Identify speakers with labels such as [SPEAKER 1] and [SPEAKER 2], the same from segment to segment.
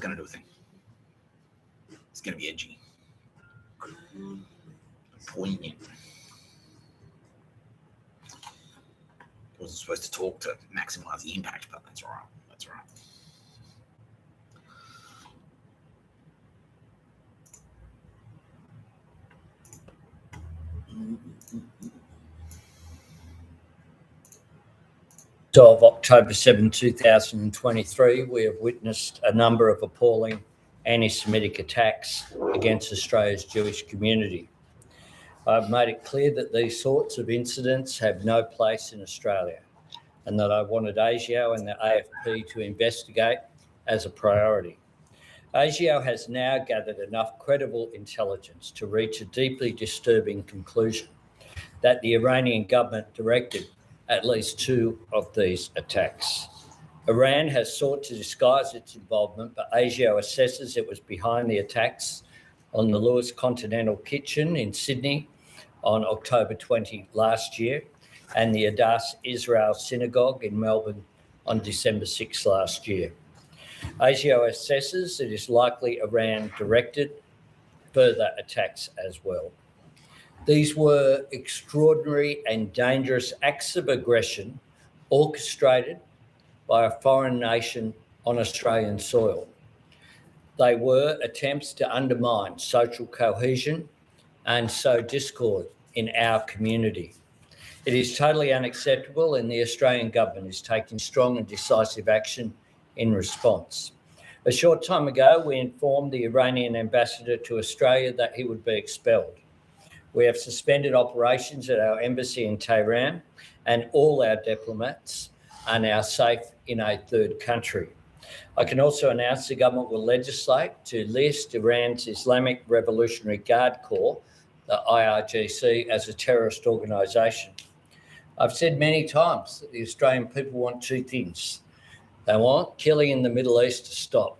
[SPEAKER 1] going to do a thing. It's going to be edgy. Poignant. I wasn't supposed to talk to maximize the impact, but that's all right. That's all right.
[SPEAKER 2] Of October 7, 2023, we have witnessed a number of appalling anti-Semitic attacks against Australia's Jewish community. I've made it clear that these sorts of incidents have no place in Australia and that I wanted ASIO and the AFP to investigate as a priority. ASIO has now gathered enough credible intelligence to reach a deeply disturbing conclusion that the Iranian government directed at least 2 of these attacks. Iran has sought to disguise its involvement, but ASIO assesses it was behind the attacks on the Lewis Continental Kitchen in Sydney on October 20 last year and the Adass Israel Synagogue in Melbourne on December 6 last year. ASIO assesses it is likely Iran directed further attacks as well. These were extraordinary and dangerous acts of aggression orchestrated by a foreign nation on Australian soil. They were attempts to undermine social cohesion and sow discord in our community. It is totally unacceptable, and the Australian government is taking strong and decisive action in response. A short time ago, we informed the Iranian ambassador to Australia that he would be expelled. We have suspended operations at our embassy in Tehran, and all our diplomats are now safe in a third country. I can also announce the government will legislate to list Iran's Islamic Revolutionary Guard Corps, the IRGC, as a terrorist organisation. I've said many times that the Australian people want 2 things. They want killing in the Middle East to stop,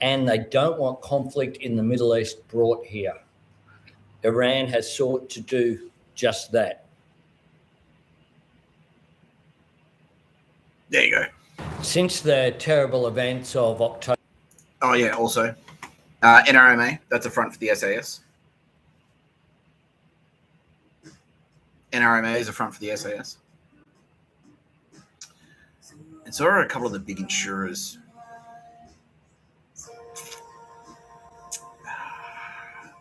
[SPEAKER 2] and they don't want conflict in the Middle East brought here. Iran has sought to do just that.
[SPEAKER 1] There you go.
[SPEAKER 2] Since the terrible events of October...
[SPEAKER 1] Oh, yeah, also. NRMA, that's a front for the SAS. NRMA is a front for the SAS. And so are a couple of the big insurers.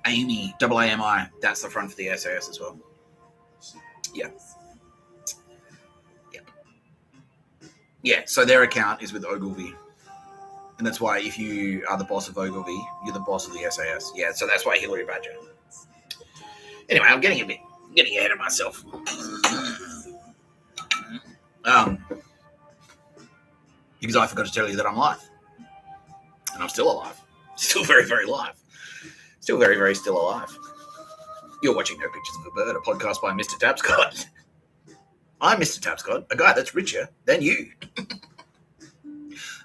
[SPEAKER 1] AMI, that's the front for the SAS as well. Yeah. Yep. Yeah, so their account is with Ogilvy. And that's why if you are the boss of Ogilvy, you're the boss of the SAS. Yeah, so that's why Hillary Badger. Anyway, I'm getting ahead of myself. Because I forgot to tell you that I'm live. And I'm still alive. Still very, very live. Still very, very still alive. You're watching No Pictures of a Bird, a podcast by Mr. Tapscott. I'm Mr. Tapscott, a guy that's richer than you.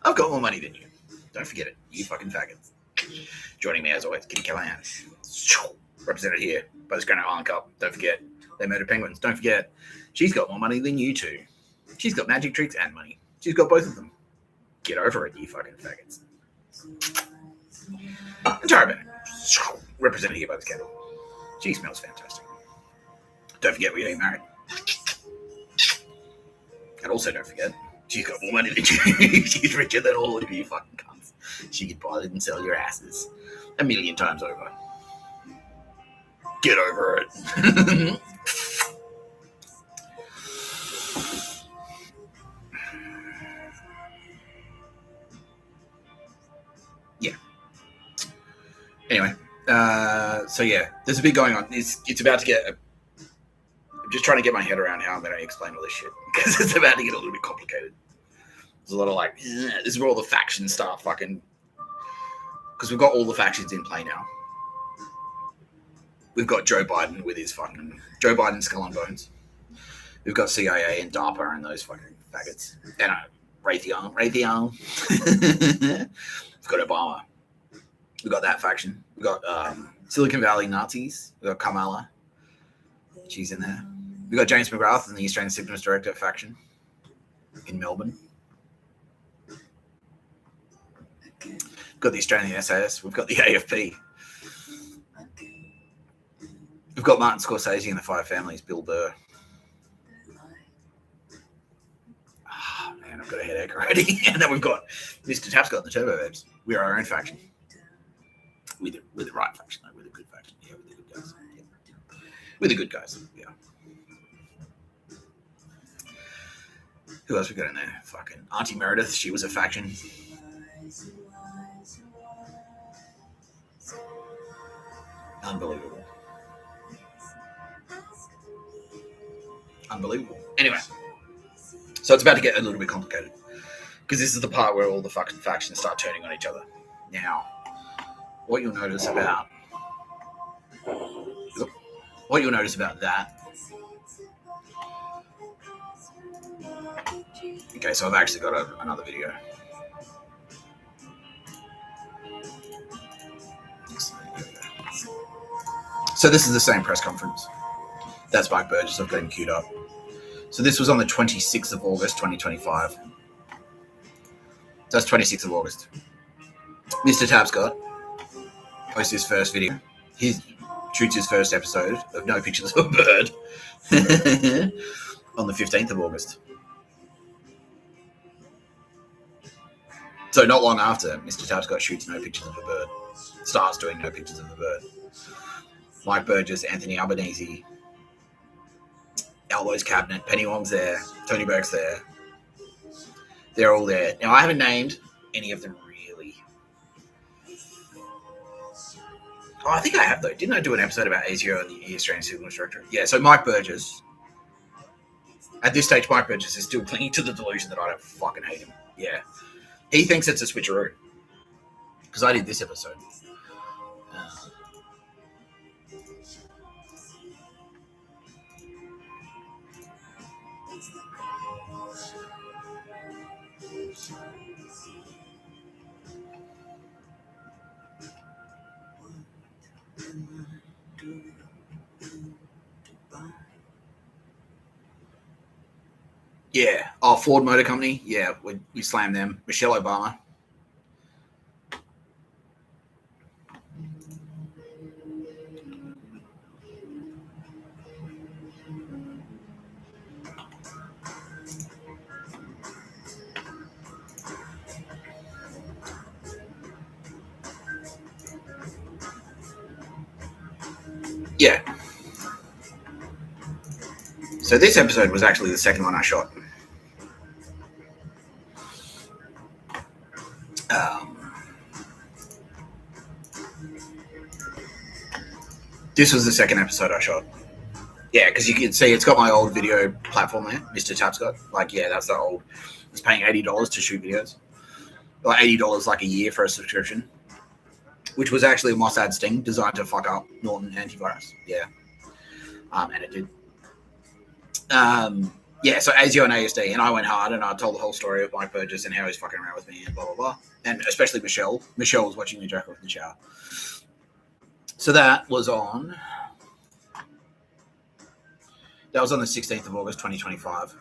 [SPEAKER 1] I've got more money than you. Don't forget it, you fucking faggots. Joining me as always, Kitty Callahan. Represented here by the Granite Island Cup. Don't forget, they murder penguins. Don't forget, she's got more money than you two. She's got magic tricks and money. She's got both of them. Get over it, you fucking faggots. And Tara Bennett, represented here by the kettle. She smells fantastic. Don't forget we're getting married. And also don't forget, she's got more money than you. She's richer than all of you fucking cunts. She could buy it and sell your asses 1,000,000 times over. Get over it. Yeah. Anyway, so yeah, there's a bit going on. It's about to get. I'm just trying to get my head around how I'm going to explain all this shit because it's about to get a little bit complicated. There's a lot of this is where all the factions start fucking. Because we've got all the factions in play now. We've got Joe Biden with his fucking Joe Biden skull and bones. We've got CIA and DARPA and those fucking faggots. And Raytheon. We've got Obama. We've got that faction. We've got Silicon Valley Nazis. We've got Kamala. She's in there. We've got James McGrath and the Australian Sickness Director faction in Melbourne. We've got the Australian SAS. We've got the AFP. We've got Martin Scorsese and the Five Families, Bill Burr. Oh, man, I've got a headache already. And then we've got Mr. Tapscott and the Turbo Babes. We're our own faction. We're the right faction, though. We're the good faction. Yeah, we're the good guys. Yeah. We're the good guys. Yeah. Who else we got in there? Fucking Auntie Meredith. She was a faction. Unbelievable. Unbelievable. Anyway, so it's about to get a little bit complicated because this is the part where all the fucking factions start turning on each other. Now, what you'll notice about that. Okay, so I've actually got another video. So this is the same press conference. That's Mike Burgess. I've got him queued up. So this was on the 26th of August, 2025. That's 26th of August. Mr. Tapscott posts his first video. He shoots his first episode of No Pictures of a Bird on the 15th of August. So not long after, Mr. Tapscott shoots No Pictures of a Bird. Starts doing No Pictures of a Bird. Mike Burgess, Anthony Albanese, Albo's cabinet, Penny Wong's there, Tony Burke's there. They're all there. Now, I haven't named any of them really. Oh, I think I have, though. Didn't I do an episode about ASIO and the Australian Signals Director? Yeah, so Mike Burgess. At this stage, Mike Burgess is still clinging to the delusion that I don't fucking hate him. Yeah. He thinks it's a switcheroo. Because I did this episode. Yeah. Oh, Ford Motor Company. Yeah, we slammed them. Michelle Obama. Yeah. So this episode was actually the second one I shot. This was the second episode I shot. Yeah, because you can see it's got my old video platform there, Mr. Tapscott. Like, yeah, that's the old. I was paying $80 to shoot videos. Like $80 like a year for a subscription, which was actually a Mossad sting designed to fuck up Norton antivirus. Yeah. And it did. Yeah, so ASIO and ASD, and I went hard and I told the whole story of Mike Burgess and how he's fucking around with me and blah, blah, blah. And especially Michelle. Michelle was watching me jack off in the shower. So that was on the 16th of August, 2025.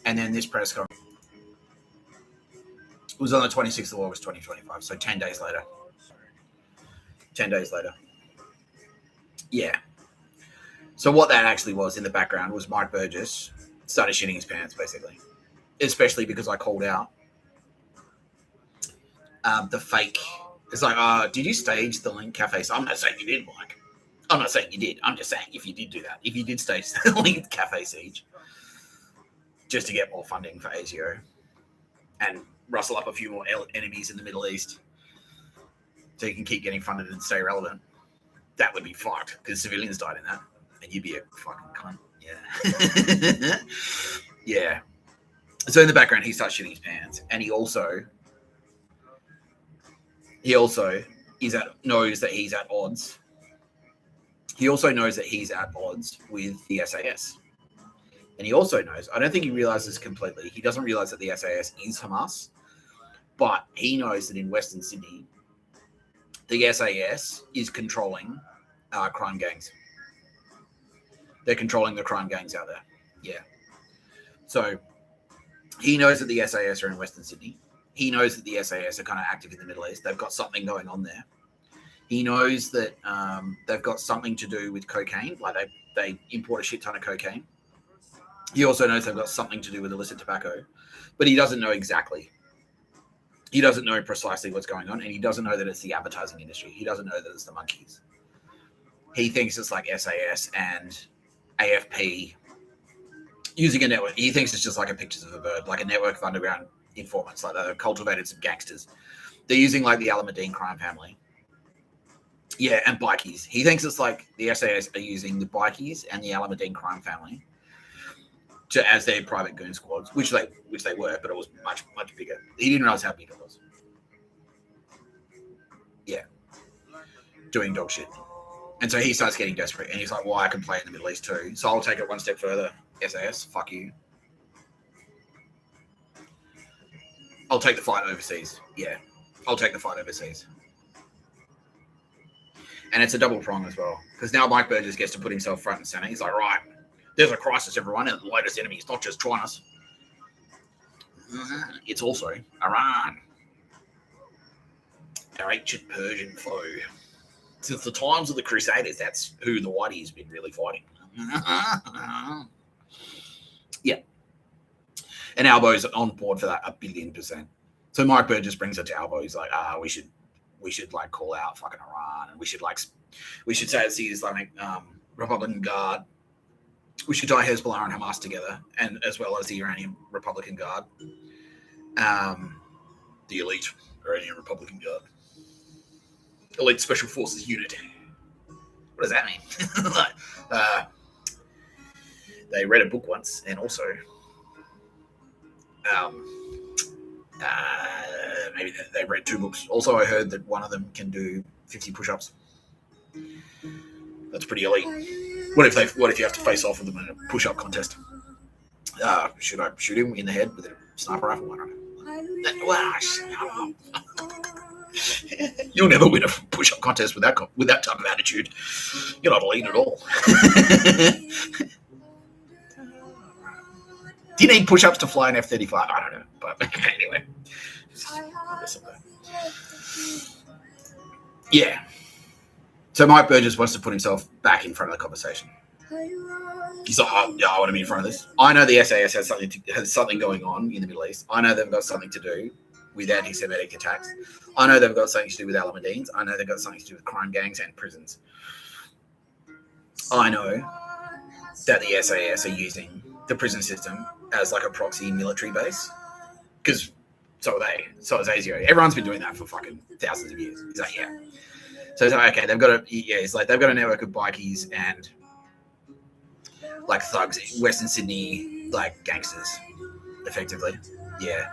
[SPEAKER 1] And then this press conference was on the 26th of August, 2025. So 10 days later. 10 days later. Yeah. So what that actually was in the background was Mike Burgess started shitting his pants, basically. Especially because I called out the fake. It's like, did you stage the Link Cafe? So I'm not saying you did, Mike. I'm not saying you did. I'm just saying if you did do that, if you did stage the Link Cafe siege, just to get more funding for ASIO and rustle up a few more enemies in the Middle East so you can keep getting funded and stay relevant, that would be fucked because civilians died in that. And you'd be a fucking cunt. Yeah. Yeah. So in the background, he starts shitting his pants. And he also knows that he's at odds. He also knows that he's at odds with the SAS. And he also knows, I don't think he realizes completely, he doesn't realize that the SAS is Hamas, but he knows that in Western Sydney, the SAS is controlling crime gangs. They're controlling the crime gangs out there. Yeah. So he knows that the SAS are in Western Sydney. he knows that the SAS are kind of active in the Middle East. They've got something going on there. He knows that they've got something to do with cocaine, like they import a shit ton of cocaine. He also knows they've got something to do with illicit tobacco, but he doesn't know exactly. He doesn't know precisely what's going on, and he doesn't know that it's the advertising industry. He doesn't know that it's the monkeys. He thinks it's like SAS and AFP using a network. He thinks it's just like a Pictures of a Bird, like a network of underground informants, like they've cultivated some gangsters. They're using like the Alameddine crime family. Yeah, and bikies. He thinks it's like the SAS are using the bikies and the Alameddine crime family as their private goon squads, which they were, but it was much bigger. He didn't realize how big it was. Yeah, doing dog shit. And so he starts getting desperate, and he's like, "Well, I can play in the Middle East too." So I'll take it one step further. SAS, fuck you. I'll take the fight overseas. Yeah, I'll take the fight overseas. And it's a double prong as well, because now Mike Burgess gets to put himself front and center. He's like, right, there's a crisis, everyone, and the latest enemy is not just China. It's also Iran, our ancient Persian foe. Since the times of the Crusaders, that's who the Whitey's been really fighting. Yeah. And Albo's on board for that 1,000,000,000%. So Mike Burgess brings it to Albo. He's like, we should like call out fucking Iran, and we should say it's the Islamic Republican Guard. We should tie Hezbollah and Hamas together, and as well as the Iranian Republican Guard, the elite Iranian Republican Guard, elite special forces unit. What does that mean? They read a book once, and also maybe they read 2 books. Also, I heard that one of them can do 50 push-ups. That's pretty elite. What if you have to face off with them in a push-up contest? Should I shoot him in the head with a sniper rifle? I don't know. You'll never win a push-up contest with that type of attitude. You're not elite at all. Do you need push-ups to fly an F-35? I don't know, but anyway. Yeah. So Mike Burgess wants to put himself back in front of the conversation. He's like, I want to be in front of this. I know the SAS has something going on in the Middle East. I know they've got something to do with anti-Semitic attacks. I know they've got something to do with Alameddines. I know they've got something to do with crime gangs and prisons. I know that the SAS are using the prison system as like a proxy military base, because so are they. So is ASIO. Everyone's been doing that for fucking thousands of years. He's like, yeah. So it's like, okay, it's like they've got a network of bikies and like thugs, Western Sydney, like gangsters, effectively. Yeah.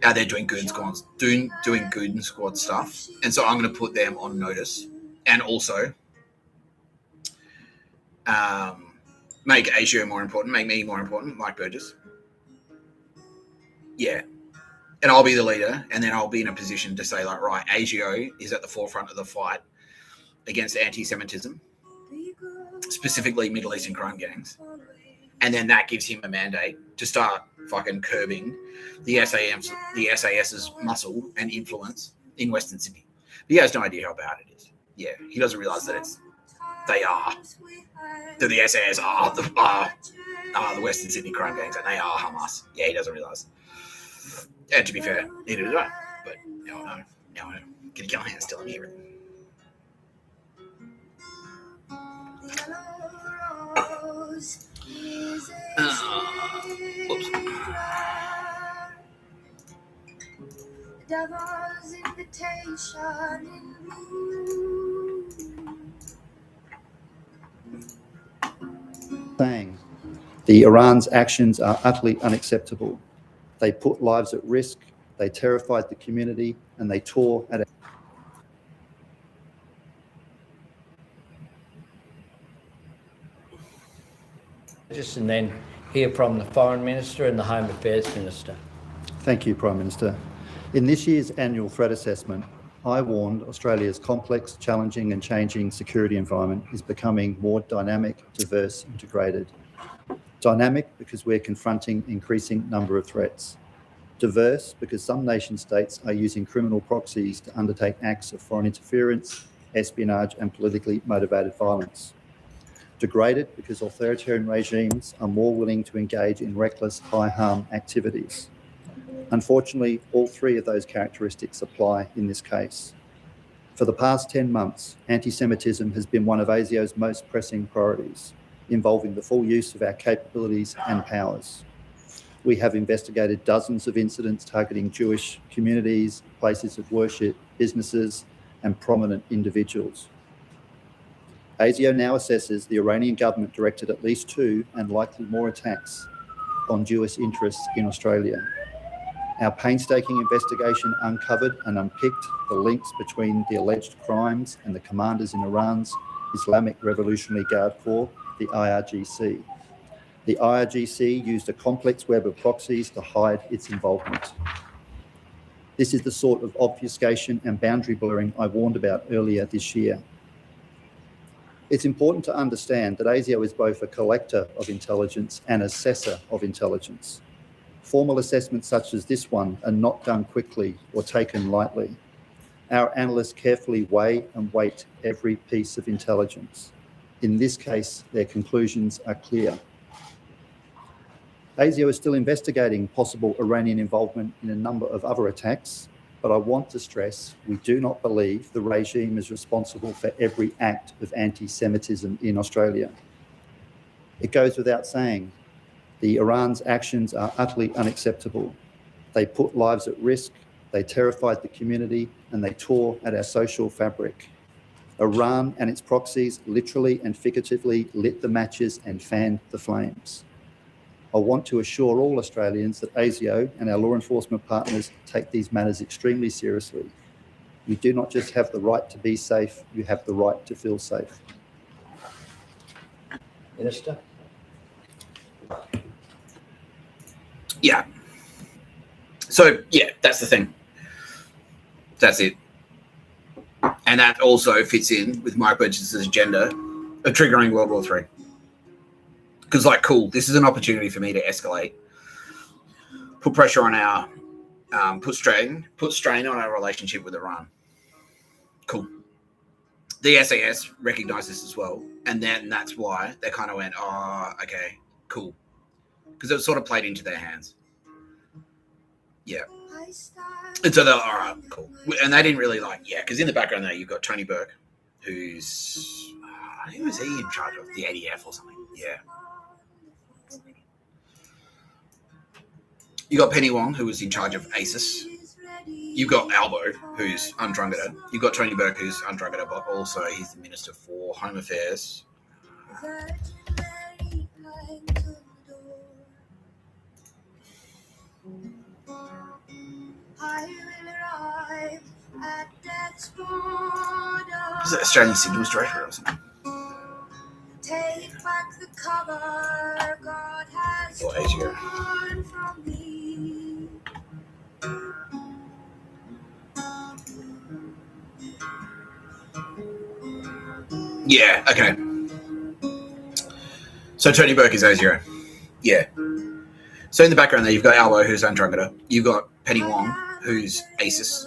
[SPEAKER 1] Out there doing goon squads, doing goon squad stuff. And so I'm going to put them on notice, and also make ASIO more important, make me more important, Mike Burgess. Yeah. And I'll be the leader, and then I'll be in a position to say, like, right, ASIO is at the forefront of the fight against anti-Semitism, specifically Middle Eastern crime gangs. And then that gives him a mandate to start fucking curbing the SAS's muscle and influence in Western Sydney. But he has no idea how bad it is. Yeah, he doesn't realise that the SAS are the Western Sydney crime gangs, and they are Hamas. Yeah, he doesn't realise. And to be fair, neither do I. But now I know. Can you get my hands still in here? Whoops.
[SPEAKER 3] Devil's invitation in
[SPEAKER 4] saying the Iran's actions are utterly unacceptable. They put lives at risk, they terrified the community, and they tore at it.
[SPEAKER 2] And then hear from the Foreign Minister and the Home Affairs Minister.
[SPEAKER 4] Thank you, Prime Minister. In this year's annual threat assessment, I warned Australia's complex, challenging and changing security environment is becoming more dynamic, diverse, integrated. Dynamic because we're confronting increasing number of threats. Diverse because some nation states are using criminal proxies to undertake acts of foreign interference, espionage and politically motivated violence. Degraded because authoritarian regimes are more willing to engage in reckless, high-harm activities. Unfortunately, all three of those characteristics apply in this case. For the past 10 months, anti-Semitism has been one of ASIO's most pressing priorities, involving the full use of our capabilities and powers. We have investigated dozens of incidents targeting Jewish communities, places of worship, businesses, and prominent individuals. ASIO now assesses the Iranian government directed at least 2 and likely more attacks on Jewish interests in Australia. Our painstaking investigation uncovered and unpicked the links between the alleged crimes and the commanders in Iran's Islamic Revolutionary Guard Corps, the IRGC. The IRGC used a complex web of proxies to hide its involvement. This is the sort of obfuscation and boundary blurring I warned about earlier this year. It's important to understand that ASIO is both a collector of intelligence and assessor of intelligence. Formal assessments such as this one are not done quickly or taken lightly. Our analysts carefully weigh and weight every piece of intelligence. In this case, their conclusions are clear. ASIO is still investigating possible Iranian involvement in a number of other attacks, but I want to stress we do not believe the regime is responsible for every act of anti-Semitism in Australia. It goes without saying, Iran's actions are utterly unacceptable. They put lives at risk, they terrified the community, and they tore at our social fabric. Iran and its proxies literally and figuratively lit the matches and fanned the flames. I want to assure all Australians that ASIO and our law enforcement partners take these matters extremely seriously. You do not just have the right to be safe, you have the right to feel safe.
[SPEAKER 2] Minister?
[SPEAKER 1] Yeah. So, yeah, that's the thing. That's it. And that also fits in with Mike Burgess's agenda of triggering World War III. Because, like, cool, this is an opportunity for me to escalate, put pressure on our, put strain on our relationship with Iran. Cool. The SAS recognized this as well. And then that's why they kind of went, oh, okay, cool. Because it was sort of played into their hands. Yeah. And so they're like, all right, cool. And they didn't really because in the background there, you've got Tony Burke, who's, who was he in charge of? The ADF or something? Yeah. You got Penny Wong, who was in charge of ASIS. You've got Albo, who's undrunketed. You've got Tony Burke, who's undrunketed, but also he's the Minister for Home Affairs. Is it Australian Signals Director or something? Take back the cover God has torn from me. Yeah, okay. So Tony Burke is A0. Yeah. So in the background there, you've got Albo, who's undrunketed. You've got Penny Wong, who's ASIS.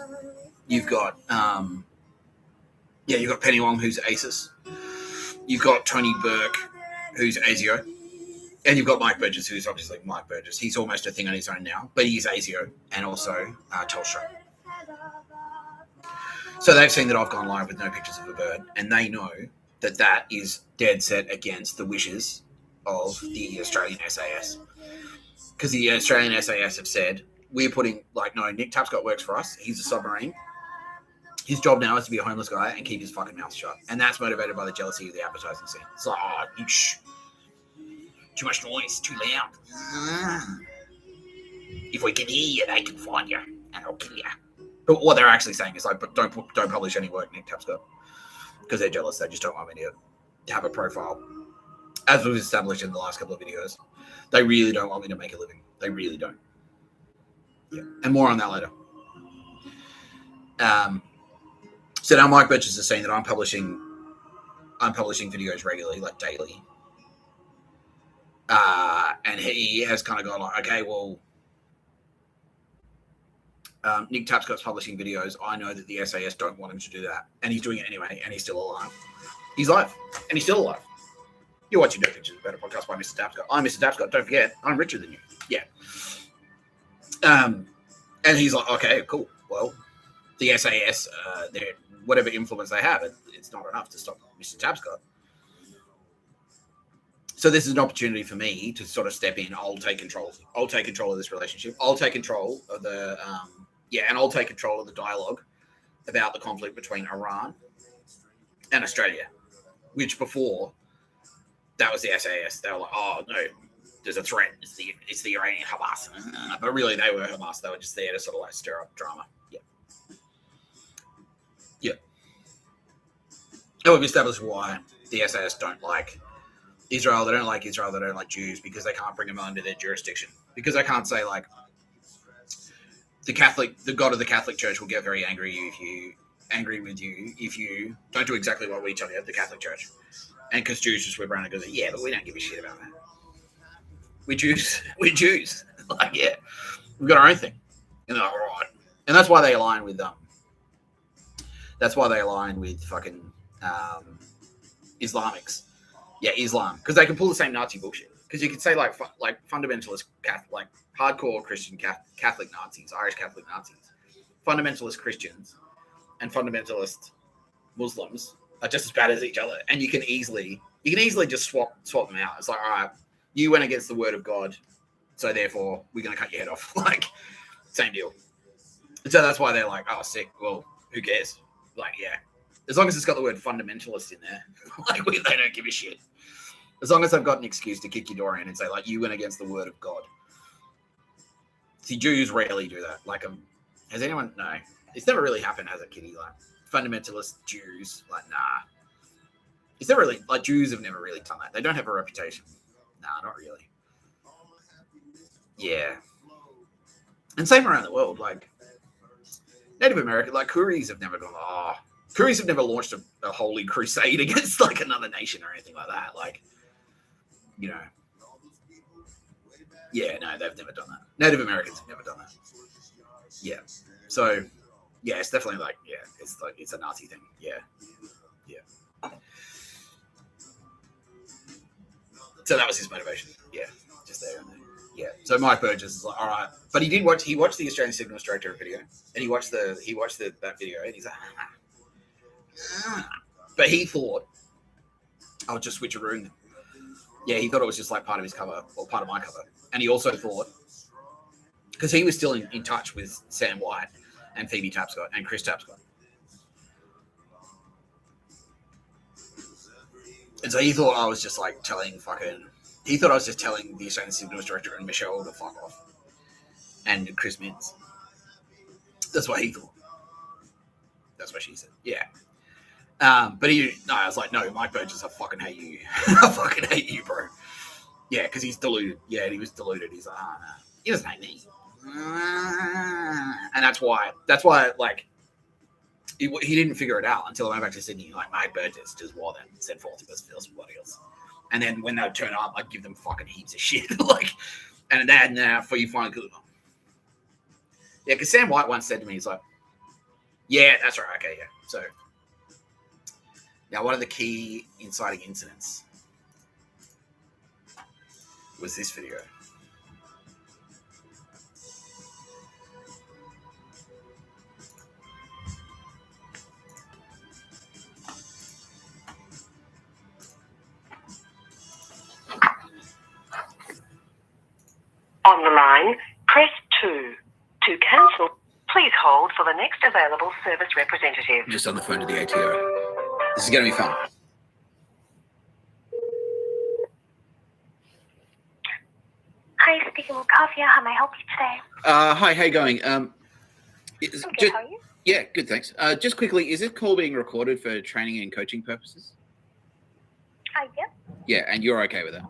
[SPEAKER 1] You've got you've got Penny Wong, who's ASIS. You've got Tony Burke, who's ASIO. And you've got Mike Burgess, who's obviously Mike Burgess. He's almost a thing on his own now, but he's ASIO and also Telstra. So they've seen that I've gone live with no pictures of a bird, and they know that that is dead set against the wishes of the Australian SAS. Because the Australian SAS have said, we're putting, no, Nick Tapscott works for us. He's a submarine. His job now is to be a homeless guy and keep his fucking mouth shut. And that's motivated by the jealousy of the advertising scene. It's like, oh, you shh. Too much noise, too loud. If we can hear you, they can find you, and they'll kill you. But what they're actually saying is, but don't publish any work, Nick Tapscott. Because they're jealous. They just don't want me to have a profile. As was established in the last couple of videos, they really don't want me to make a living. They really don't. Yeah. And more on that later. So now Mike Burgess is saying that I'm publishing videos regularly, daily. And he has kind of gone okay, well, Nick Tapscott's publishing videos. I know that the SAS don't want him to do that, and he's doing it anyway, and he's still alive. He's alive, and he's still alive. You're watching No Pictures About a podcast by Mr. Tapscott. I'm Mr. Tapscott. Don't forget, I'm richer than you. Yeah. And he's like, okay, cool. Well, the SAS, whatever influence they have, it's not enough to stop Mr. Tapscott. So this is an opportunity for me to sort of step in. I'll take control. I'll take control of this relationship. I'll take control of the and I'll take control of the dialogue about the conflict between Iran and Australia, which before that was the SAS. They were like, oh no, there's a threat. It's the Iranian Hamas, but really they were Hamas. They were just there to sort of like stir up drama. Yeah. And we've established why the SAS don't like Israel. They don't like Israel. They don't like Jews because they can't bring them under their jurisdiction. Because they can't say like the God of the Catholic Church will get very angry with you if you don't do exactly what we tell you at the Catholic Church. And because Jews just whip around and go, yeah, but we don't give a shit about that. We're Jews. Like, yeah, we've got our own thing. And they're like, all right. And that's why they align with fucking Islamics. Yeah, Islam, because they can pull the same Nazi bullshit. Because you could say like fundamentalist, like hardcore Christian Catholic Nazis, Irish Catholic Nazis, fundamentalist Christians, and fundamentalist Muslims are just as bad as each other, and you can easily just swap them out. It's like, all right, you went against the word of God, so therefore we're going to cut your head off. Like, same deal. And so that's why they're like, oh, sick. Well, who cares? Like, yeah, as long as it's got the word fundamentalist in there, like they don't give a shit. As long as I've got an excuse to kick your door in and say, like, you went against the word of God. See, Jews rarely do that. Like, has anyone? No, it's never really happened, has it, Kitty? Like, fundamentalist Jews, like, nah. It's never really, like, Jews have never really done that. They don't have a reputation. Nah, not really. Yeah. And same around the world. Like, Native American, like, Kuris have never gone, Kuris have never launched a holy crusade against, like, another nation or anything like that. Like, you know. Yeah, no, they've never done that. Native Americans have never done that. Yeah. So, yeah, it's definitely like, yeah, it's a Nazi thing. Yeah. Yeah. So that was his motivation. Yeah. Just there and there. Yeah. So Mike Burgess is like, all right. But he watched the Australian Signals Director video, and he watched that video, and he's like, but he thought, I'll just switcheroo them. Yeah, he thought it was just like part of his cover or part of my cover. And he also thought, because he was still in touch with Sam White and Phoebe Tapscott and Chris Tapscott. And so he thought I was just like telling the Australian Signals Director and Michelle to fuck off. And Chris Mintz. That's what he thought. That's what she said. Yeah. But I was like, no, Mike Burgess, I fucking hate you. I fucking hate you, bro. Yeah, because he's deluded. Yeah, he was deluded. He's like, no, he doesn't hate me. And that's why, like, he didn't figure it out until I went back to Sydney. Like, Mike Burgess just wore them, said forth it was somebody else. And then when they would turn up, I'd give them fucking heaps of shit. Like, and then for you finally good. Yeah, because Sam White once said to me, he's like, yeah, that's right. Okay, yeah. So, now, one of the key inciting incidents was this video.
[SPEAKER 5] On the line, press 2. To cancel, please hold for the next available service representative.
[SPEAKER 1] Just on the phone to the ATO. This is going to be fun.
[SPEAKER 3] Hi, speaking with Kafia. How may I help you today?
[SPEAKER 1] Hi, how you going?
[SPEAKER 3] I'm good, how are you?
[SPEAKER 1] Yeah, good, thanks. Just quickly, is this call being recorded for training and coaching purposes?
[SPEAKER 3] Yep.
[SPEAKER 1] Yeah, and you're okay with that?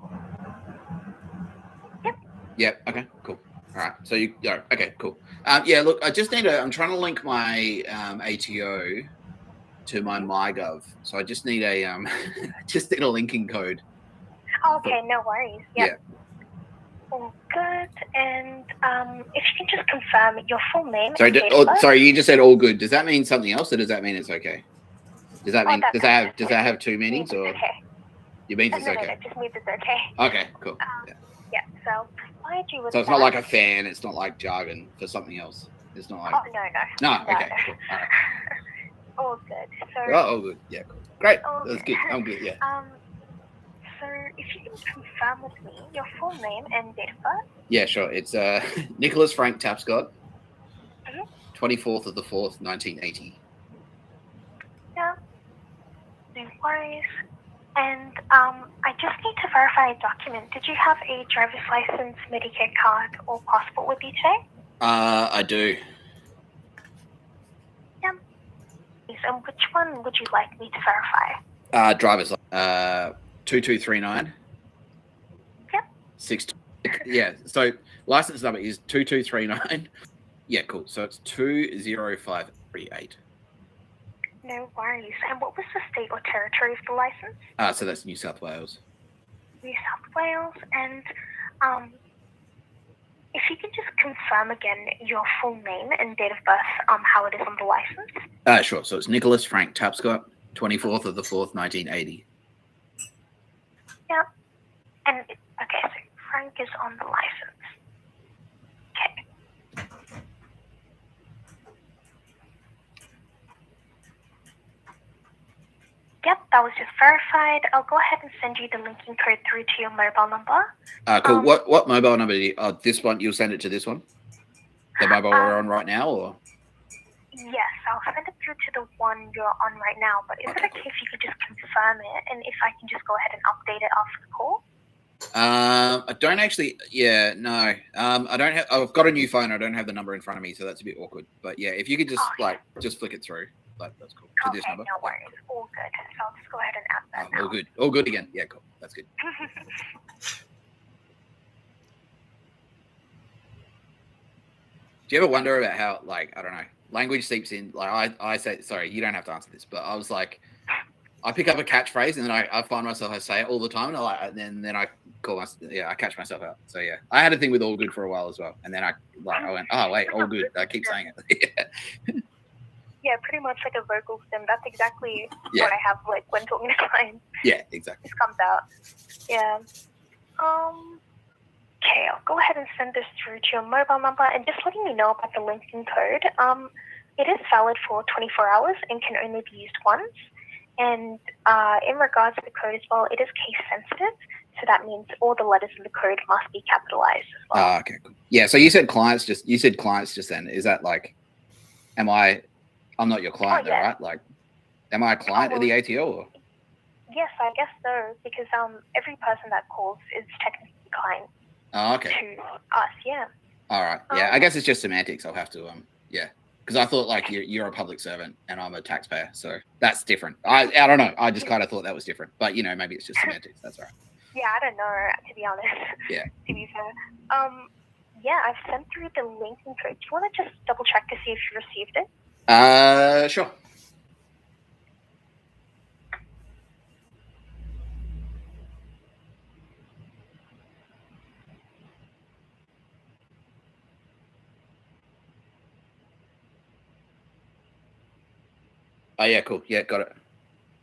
[SPEAKER 3] Yep.
[SPEAKER 1] Yep, okay, cool. All right, so okay, cool. Yeah, look, I'm trying to link my ATO to my MyGov, so I just need a linking code.
[SPEAKER 3] Okay, no worries. Yep. All good. And if you can just confirm your full name.
[SPEAKER 1] Sorry,
[SPEAKER 3] and date of birth.
[SPEAKER 1] sorry, you just said all good. Does that mean something else, or does that mean it's okay? Does that mean does that have two meanings, or
[SPEAKER 3] okay?
[SPEAKER 1] It means it's
[SPEAKER 3] No,
[SPEAKER 1] okay?
[SPEAKER 3] no, just means it's okay.
[SPEAKER 1] Okay, cool.
[SPEAKER 3] Yeah. So provide you with.
[SPEAKER 1] So it's not like a fan. It's not like jargon for something else. It's not like.
[SPEAKER 3] Oh no.
[SPEAKER 1] No. Okay. Cool. All right.
[SPEAKER 3] All good. So.
[SPEAKER 1] Oh, good. Yeah. Cool. Great.
[SPEAKER 3] All
[SPEAKER 1] That's good. I'm good. Yeah.
[SPEAKER 3] So if you can confirm with me your full name and date of birth.
[SPEAKER 1] Yeah, sure. It's Nicholas Frank Tapscott,
[SPEAKER 3] Mhm.
[SPEAKER 1] 24th of the 4th, 1980.
[SPEAKER 3] Yeah. No worries. And I just need to verify a document. Did you have a driver's license, Medicare card, or passport with you today?
[SPEAKER 1] I do.
[SPEAKER 3] Yeah. And which one would you like me to verify?
[SPEAKER 1] Driver's 2239.
[SPEAKER 3] Yep.
[SPEAKER 1] 6. Yeah. So license number is 2239. Yeah, cool. So it's 20538.
[SPEAKER 3] No worries. And what was the state or territory of the license?
[SPEAKER 1] So that's New South Wales.
[SPEAKER 3] New South Wales. And if you can just confirm again your full name and date of birth, how it is on the license.
[SPEAKER 1] Sure. So it's Nicholas Frank Tapscott, 24th of the 4th, 1980.
[SPEAKER 3] Yeah. And okay, so Frank is on the license. Okay. Yep, that was just verified. I'll go ahead and send you the linking code through to your mobile number.
[SPEAKER 1] Cool. What mobile number do you, this one, you'll send it to this one? The mobile we're on right now, or?
[SPEAKER 3] Yes, I'll send it through to the one you're on right now, but is it okay if you could just confirm it, and if I can just go ahead and update it after the call?
[SPEAKER 1] I don't actually, no. I don't have, I've got a new phone, I don't have the number in front of me, so that's a bit awkward. But yeah, if you could just, just flick it through, that's cool. To this number.
[SPEAKER 3] No worries. All good. So I'll just go ahead and add that now.
[SPEAKER 1] All good. All good again. Yeah, cool. That's good. Do you ever wonder about how, like, I don't know, language seeps in? Like, I say, sorry, you don't have to answer this, but I was like, I pick up a catchphrase and then I find myself, I say it all the time, and then I call myself, I catch myself out. So yeah, I had a thing with all good for a while as well, and then I went, oh wait, all good. I keep saying it.
[SPEAKER 3] Yeah, pretty much like a vocal stim. That's exactly what I have like when talking to clients.
[SPEAKER 1] Yeah, exactly.
[SPEAKER 3] This comes out. Yeah. Okay, I'll go ahead and send this through to your mobile number, and just letting you know about the linking code. It is valid for 24 hours and can only be used once. And in regards to the code as well, it is case sensitive. So that means all the letters in the code must be capitalized as well.
[SPEAKER 1] Okay, cool. Yeah, so you said clients just then. Is that like, I'm not your client though, right? Like, am I a client of the ATO? Or?
[SPEAKER 3] Yes, I guess so, because every person that calls is technically a client.
[SPEAKER 1] Oh, okay.
[SPEAKER 3] To us, yeah.
[SPEAKER 1] All right. Yeah, I guess it's just semantics. I'll have to, because I thought like you're a public servant and I'm a taxpayer, so that's different. I don't know. I just kind of thought that was different, but maybe it's just semantics. That's all right.
[SPEAKER 3] Yeah, I don't know, to be honest.
[SPEAKER 1] Yeah.
[SPEAKER 3] To be fair. Yeah, I've sent through the linking code. Do you want to just double check to see if you received it?
[SPEAKER 1] Sure. Oh yeah, cool. Yeah, got it.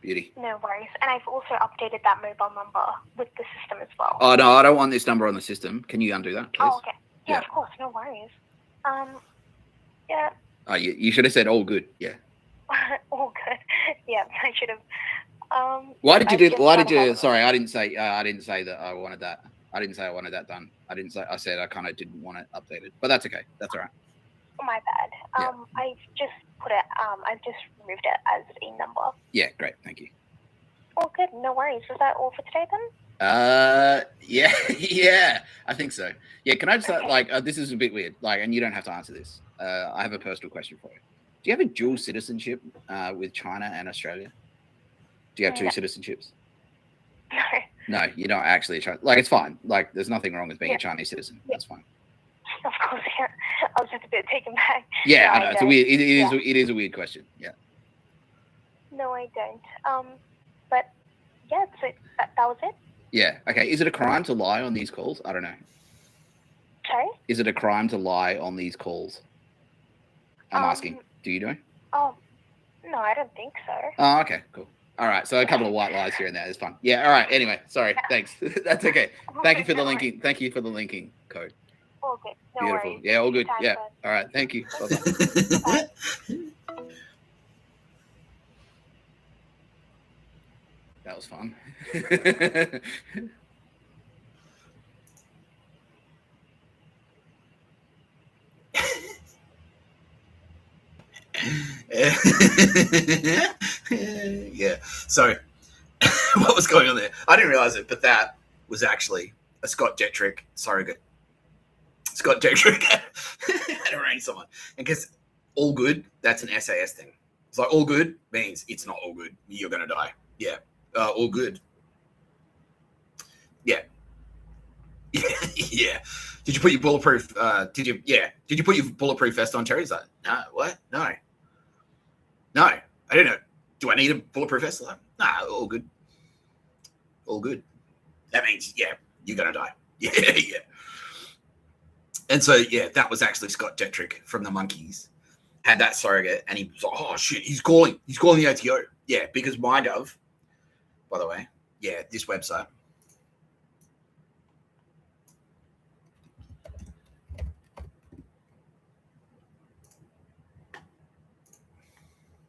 [SPEAKER 1] Beauty.
[SPEAKER 3] No worries. And I've also updated that mobile number with the system as well.
[SPEAKER 1] Oh no, I don't want this number on the system. Can you undo that, please?
[SPEAKER 3] Oh, okay. Yeah, of course. No worries. Yeah.
[SPEAKER 1] Oh, you should have said all good. Yeah.
[SPEAKER 3] All good. Yeah, I should have.
[SPEAKER 1] Why did you? Sorry, I didn't say that I wanted that. I didn't say I wanted that done. I said I kind of didn't want it updated, but that's okay. That's all right.
[SPEAKER 3] My bad. I've just put it. I've just removed it as a number.
[SPEAKER 1] Yeah, great. Thank you.
[SPEAKER 3] All good. No worries. Was that all for today then?
[SPEAKER 1] Yeah, I think so. Yeah, can I just this is a bit weird, and you don't have to answer this. I have a personal question for you. Do you have a dual citizenship with China and Australia? Do you have two citizenships?
[SPEAKER 3] No.
[SPEAKER 1] No, you're not actually a Chinese. It's fine. There's nothing wrong with being a Chinese citizen. That's fine.
[SPEAKER 3] Of course, yeah. I was just a bit taken back.
[SPEAKER 1] Yeah,
[SPEAKER 3] No,
[SPEAKER 1] I know. It's a weird. It is a weird question. Yeah.
[SPEAKER 3] No, I don't. But yeah, so that was it.
[SPEAKER 1] Yeah. Okay. Is it a crime to lie on these calls? I don't know.
[SPEAKER 3] Sorry?
[SPEAKER 1] Is it a crime to lie on these calls? I'm asking. Do you know?
[SPEAKER 3] Oh, no, I don't think so.
[SPEAKER 1] Oh, okay, cool. All right, so a couple of white lies here and there is fun. Yeah, all right. Anyway, sorry. Thanks. That's okay. Thank you for the linking. Thank you for the linking code.
[SPEAKER 3] All good. No
[SPEAKER 1] Beautiful.
[SPEAKER 3] worries.
[SPEAKER 1] Yeah, all good.
[SPEAKER 3] Anytime,
[SPEAKER 1] Yeah.
[SPEAKER 3] bud.
[SPEAKER 1] All right. Thank you. Bye-bye. That was fun. Yeah. So what was going on there? I didn't realize it, but that was actually a Scott Jettrick surrogate. Scott Jettrick had arranged someone. And because all good, that's an SAS thing. It's like all good means it's not all good. You're going to die. Yeah. All good. Yeah. Yeah. Did you put your bulletproof? Did you put your bulletproof vest on, Terry? He's like, no. What? No. I didn't know. Do I need a bulletproof vest? Like, nah, all good. All good. That means, yeah, you're gonna die. Yeah. And so, yeah, that was actually Scott Jettrick from the Monkeys. Had that surrogate, and he was like, oh shit, he's calling the ATO. Yeah, because MyGov, by the way, yeah, this website.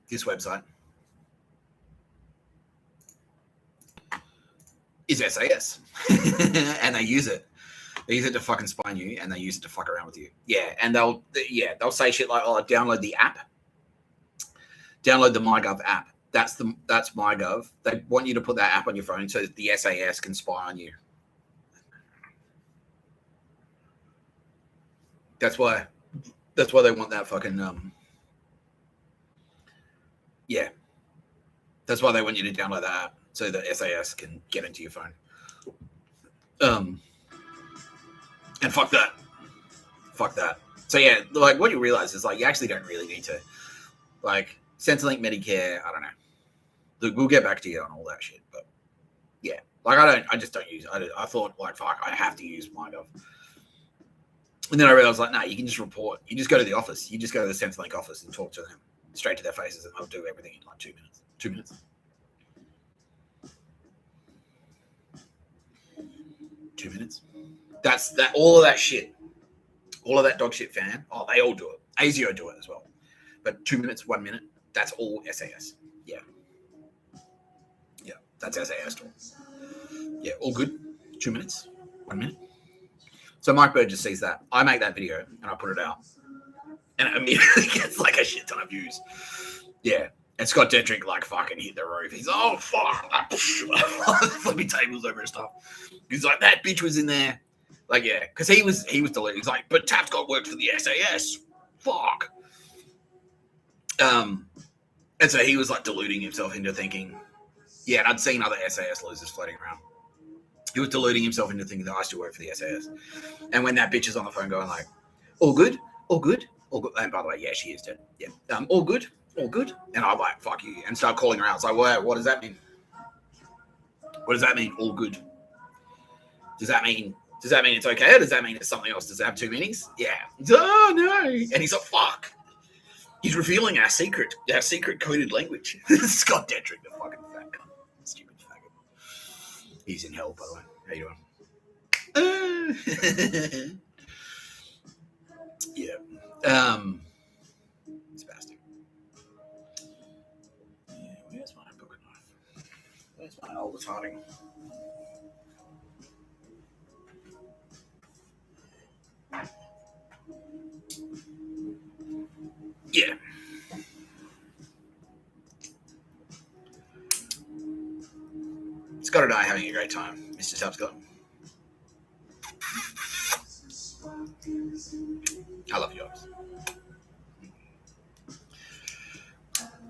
[SPEAKER 1] This website is SAS, and they use it. They use it to fucking spy on you, and they use it to fuck around with you. Yeah, and they'll say shit like, "Oh, download the app, download the MyGov app." That's MyGov. They want you to put that app on your phone so that the SAS can spy on you. That's why they want that fucking yeah. That's why they want you to download that app so that SAS can get into your phone. And fuck that. So yeah, like what you realize is like you actually don't really need to like Centrelink, Medicare. I don't know. Look, we'll get back to you on all that shit, but yeah, like I just don't use. I thought like fuck, I have to use MyGov. And then I realized like, no, you can just report. You just go to the office. You just go to the Centrelink office and talk to them straight to their faces, and they'll do everything in like 2 minutes. 2 minutes. 2 minutes. That's that. All of that shit. All of that dog shit fan. Oh, they all do it. ASIO do it as well. But 2 minutes, 1 minute. That's all SAS. Yeah. Yeah. That's SAS talk. Yeah. All good. 2 minutes. 1 minute. So Mike Bird just sees that. I make that video and I put it out. And it immediately gets like a shit ton of views. Yeah. And Scott Jettrick like fucking hit the roof. He's oh fuck. Flipping tables over and stuff. He's like, that bitch was in there. Like, yeah, because he was deluded. He's like, but Tapscott worked for the SAS. Fuck. And so he was like deluding himself into thinking, yeah, and I'd seen other SAS losers floating around. He was deluding himself into thinking that I still work for the SAS. And when that bitch is on the phone going like, all good, all good, all good. And by the way, yeah, she is dead. Yeah. All good, all good. And I'm like, fuck you. And start calling her out. It's like, well, what does that mean? What does that mean? All good. Does that mean it's okay, or does that mean it's something else? Does it have two meanings? Yeah. Oh no. And he's like, fuck. He's revealing our secret coded language. Scott Jettrick, the fucking fat cunt. Stupid faggot. He's in hell, by the way. How you doing? Yeah. Spastic. Yeah, where's my pocket knife? Where's my old harding? Yeah. Scott and I are having a great time, Mr. Tapscott. I love you guys.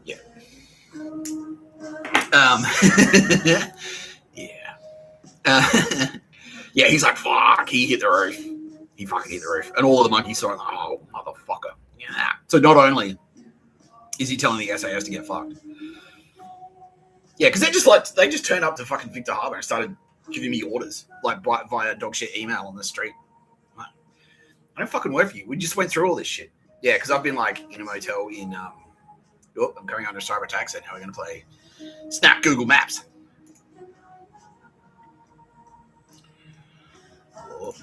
[SPEAKER 1] Yeah. Yeah. Yeah, he's like, fuck, he hit the roof. He fucking hit the roof. And all of the monkeys saw it like, oh, motherfucker. Yeah. So not only is he telling the SAS to get fucked. Yeah, because they just turned up to fucking Victor Harbour and started giving me orders, like via dog shit email on the street. I don't fucking work for you. We just went through all this shit. Yeah, because I've been like in a motel in. I'm going under cyber attack, so now we're going to play Snap Google Maps. Oh.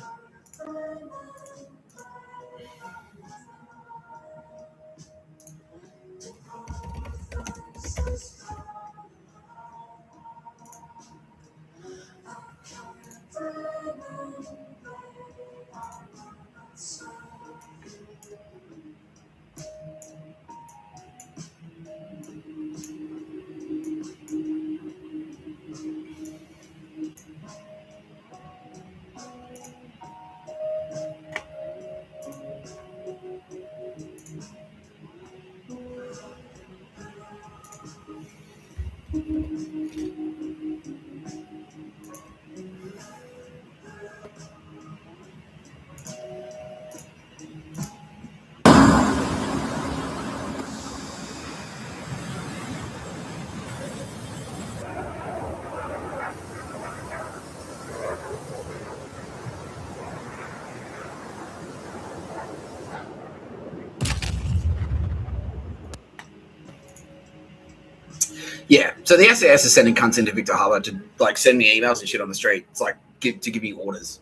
[SPEAKER 1] Yeah, so the SAS is sending cunts into Victor Harbour to like send me emails and shit on the street. It's like to give me orders.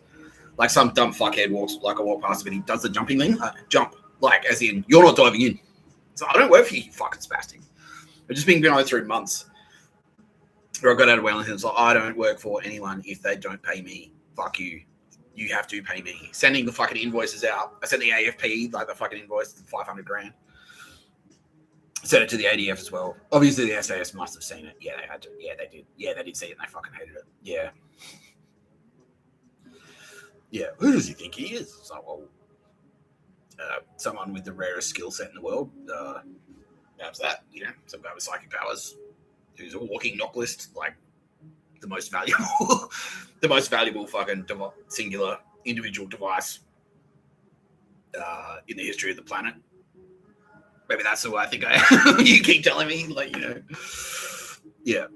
[SPEAKER 1] Like some dumb fuckhead walks, like I walk past him and he does the jumping thing. Jump, like as in you're not diving in. So I don't work for you, you fucking spastic. I've just been going through months where I got out of Wellington. It's like I don't work for anyone if they don't pay me. Fuck you. You have to pay me. Sending the fucking invoices out. I sent the AFP, like the fucking invoice, $500,000. Sent it to the ADF as well. Obviously, the SAS must have seen it. Yeah, they had to. Yeah, they did. Yeah, they did see it and they fucking hated it. Yeah. Yeah, who does he think he is? So, well, someone with the rarest skill set in the world. Perhaps that, you know, some guy with psychic powers who's a walking knock list, like the most valuable fucking singular individual device in the history of the planet. Maybe that's who I think I am. You keep telling me, like, you know. Yeah.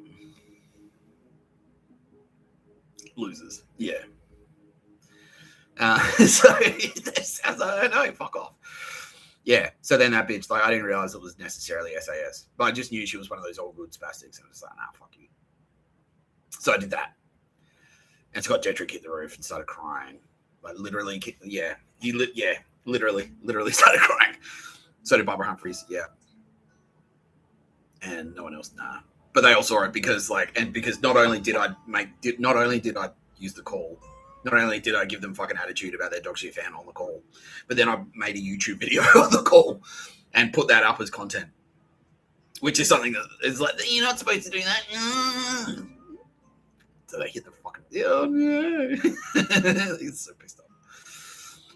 [SPEAKER 1] Losers. Yeah. So that sounds like, I don't know, fuck off. Yeah. So then that bitch, like, I didn't realize it was necessarily SAS, but I just knew she was one of those all good spastics. And I was like, nah, fuck you. So I did that. And Scott Jetrick hit the roof and started crying. Like, literally, yeah. Literally started crying. So did Barbara Humphries, yeah. And no one else, nah. But they all saw it because, like, and because not only did I use the call, not only did I give them fucking attitude about their dogshit fan on the call, but then I made a YouTube video on the call and put that up as content, which is something that is like, you're not supposed to do that. So they hit the fucking, oh no. He's so pissed off.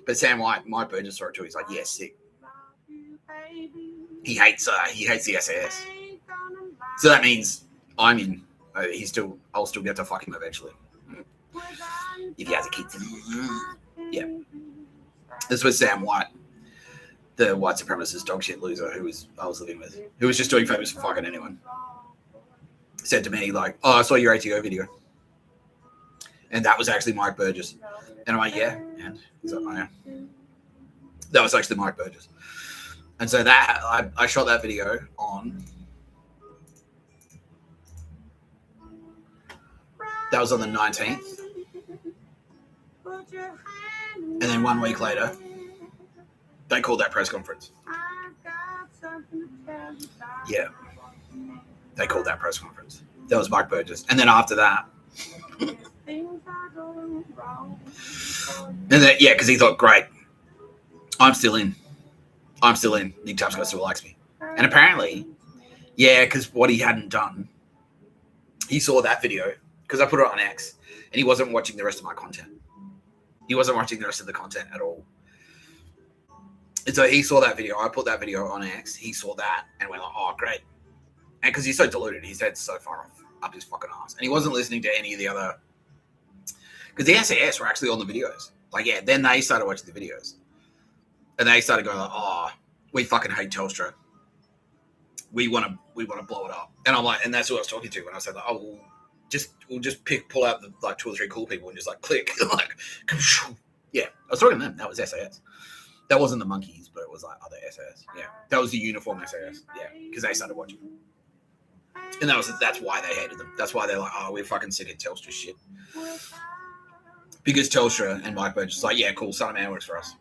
[SPEAKER 1] But Sam White, Mike Burgess saw it too. He's like, yeah, sick. He hates the SAS. So that means I'm in. I'll still get to fuck him eventually. If he has a kid. Yeah. This was Sam White, the white supremacist dog shit loser I was living with, who was just doing favors for fucking anyone. Said to me, like, oh, I saw your ATO video. And that was actually Mike Burgess. And I'm like, yeah. And he's like, oh, yeah. That was actually Mike Burgess. And so that I shot that video on. That was on the 19th. And then 1 week later, they called that press conference. Yeah. They called that press conference. That was Mike Burgess. And then after that. And then, yeah, because he thought, great, I'm still in. Nick Tapscott still likes me. And apparently, yeah, because what he hadn't done, he saw that video, because I put it on X, and he wasn't watching the rest of my content. He wasn't watching the rest of the content at all. And so he saw that video. I put that video on X. He saw that and went like, oh, great. And because he's so deluded, his head's so far up his fucking ass. And he wasn't listening to any of the other... Because the SAS were actually on the videos. Like, yeah, then they started watching the videos. And they started going like, oh, we fucking hate Telstra. We want to blow it up. And I'm like, and that's who I was talking to when I said, like, oh, we'll just pull out the, like 2 or 3 cool people and just like click. Like, yeah, I was talking to them. That was SAS. That wasn't the monkeys, but it was like other SAS. Yeah, that was the uniform SAS. Yeah, because they started watching, and that's why they hated them. That's why they're like, oh, we're fucking sick of Telstra shit. Because Telstra and Mike Burgess was like, yeah, cool, Son of Man works for us.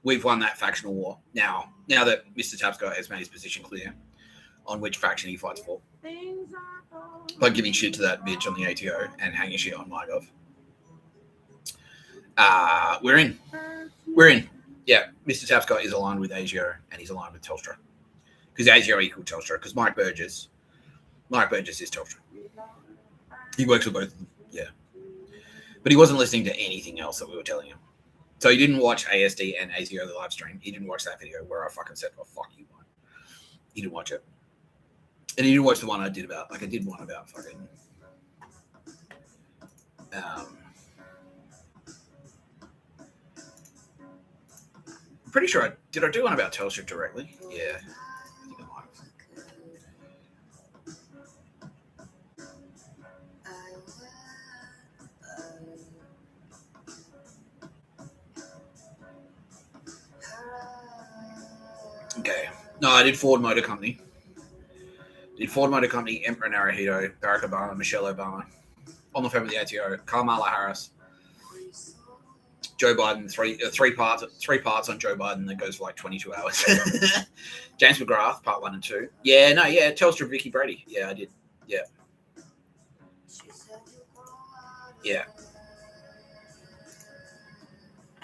[SPEAKER 1] We've won that factional war. Now that Mr. Tapscott has made his position clear on which faction he fights for, by giving shit to that bitch on the ATO and hanging shit on MyGov. We're in. Yeah, Mr. Tapscott is aligned with ASIO and he's aligned with Telstra. Because ASIO equals Telstra. Because Mike Burgess is Telstra. He works with both of them. Yeah. But he wasn't listening to anything else that we were telling him. So he didn't watch ASD and ASIO the live stream. He didn't watch that video where I fucking said, oh, fuck you, man. He didn't watch it. And he didn't watch the one I did about, I did one about fucking, I'm pretty sure did I do one about Telstra directly? Yeah. I think I might have. Okay. No, I did Ford Motor Company. Emperor Naruhito, Barack Obama, Michelle Obama, on the phone with the ATO, Kamala Harris, Joe Biden, three parts on Joe Biden that goes for like 22 hours. James McGrath, part 1 and 2. Yeah, Telstra, Vicky Brady. Yeah, I did. Yeah.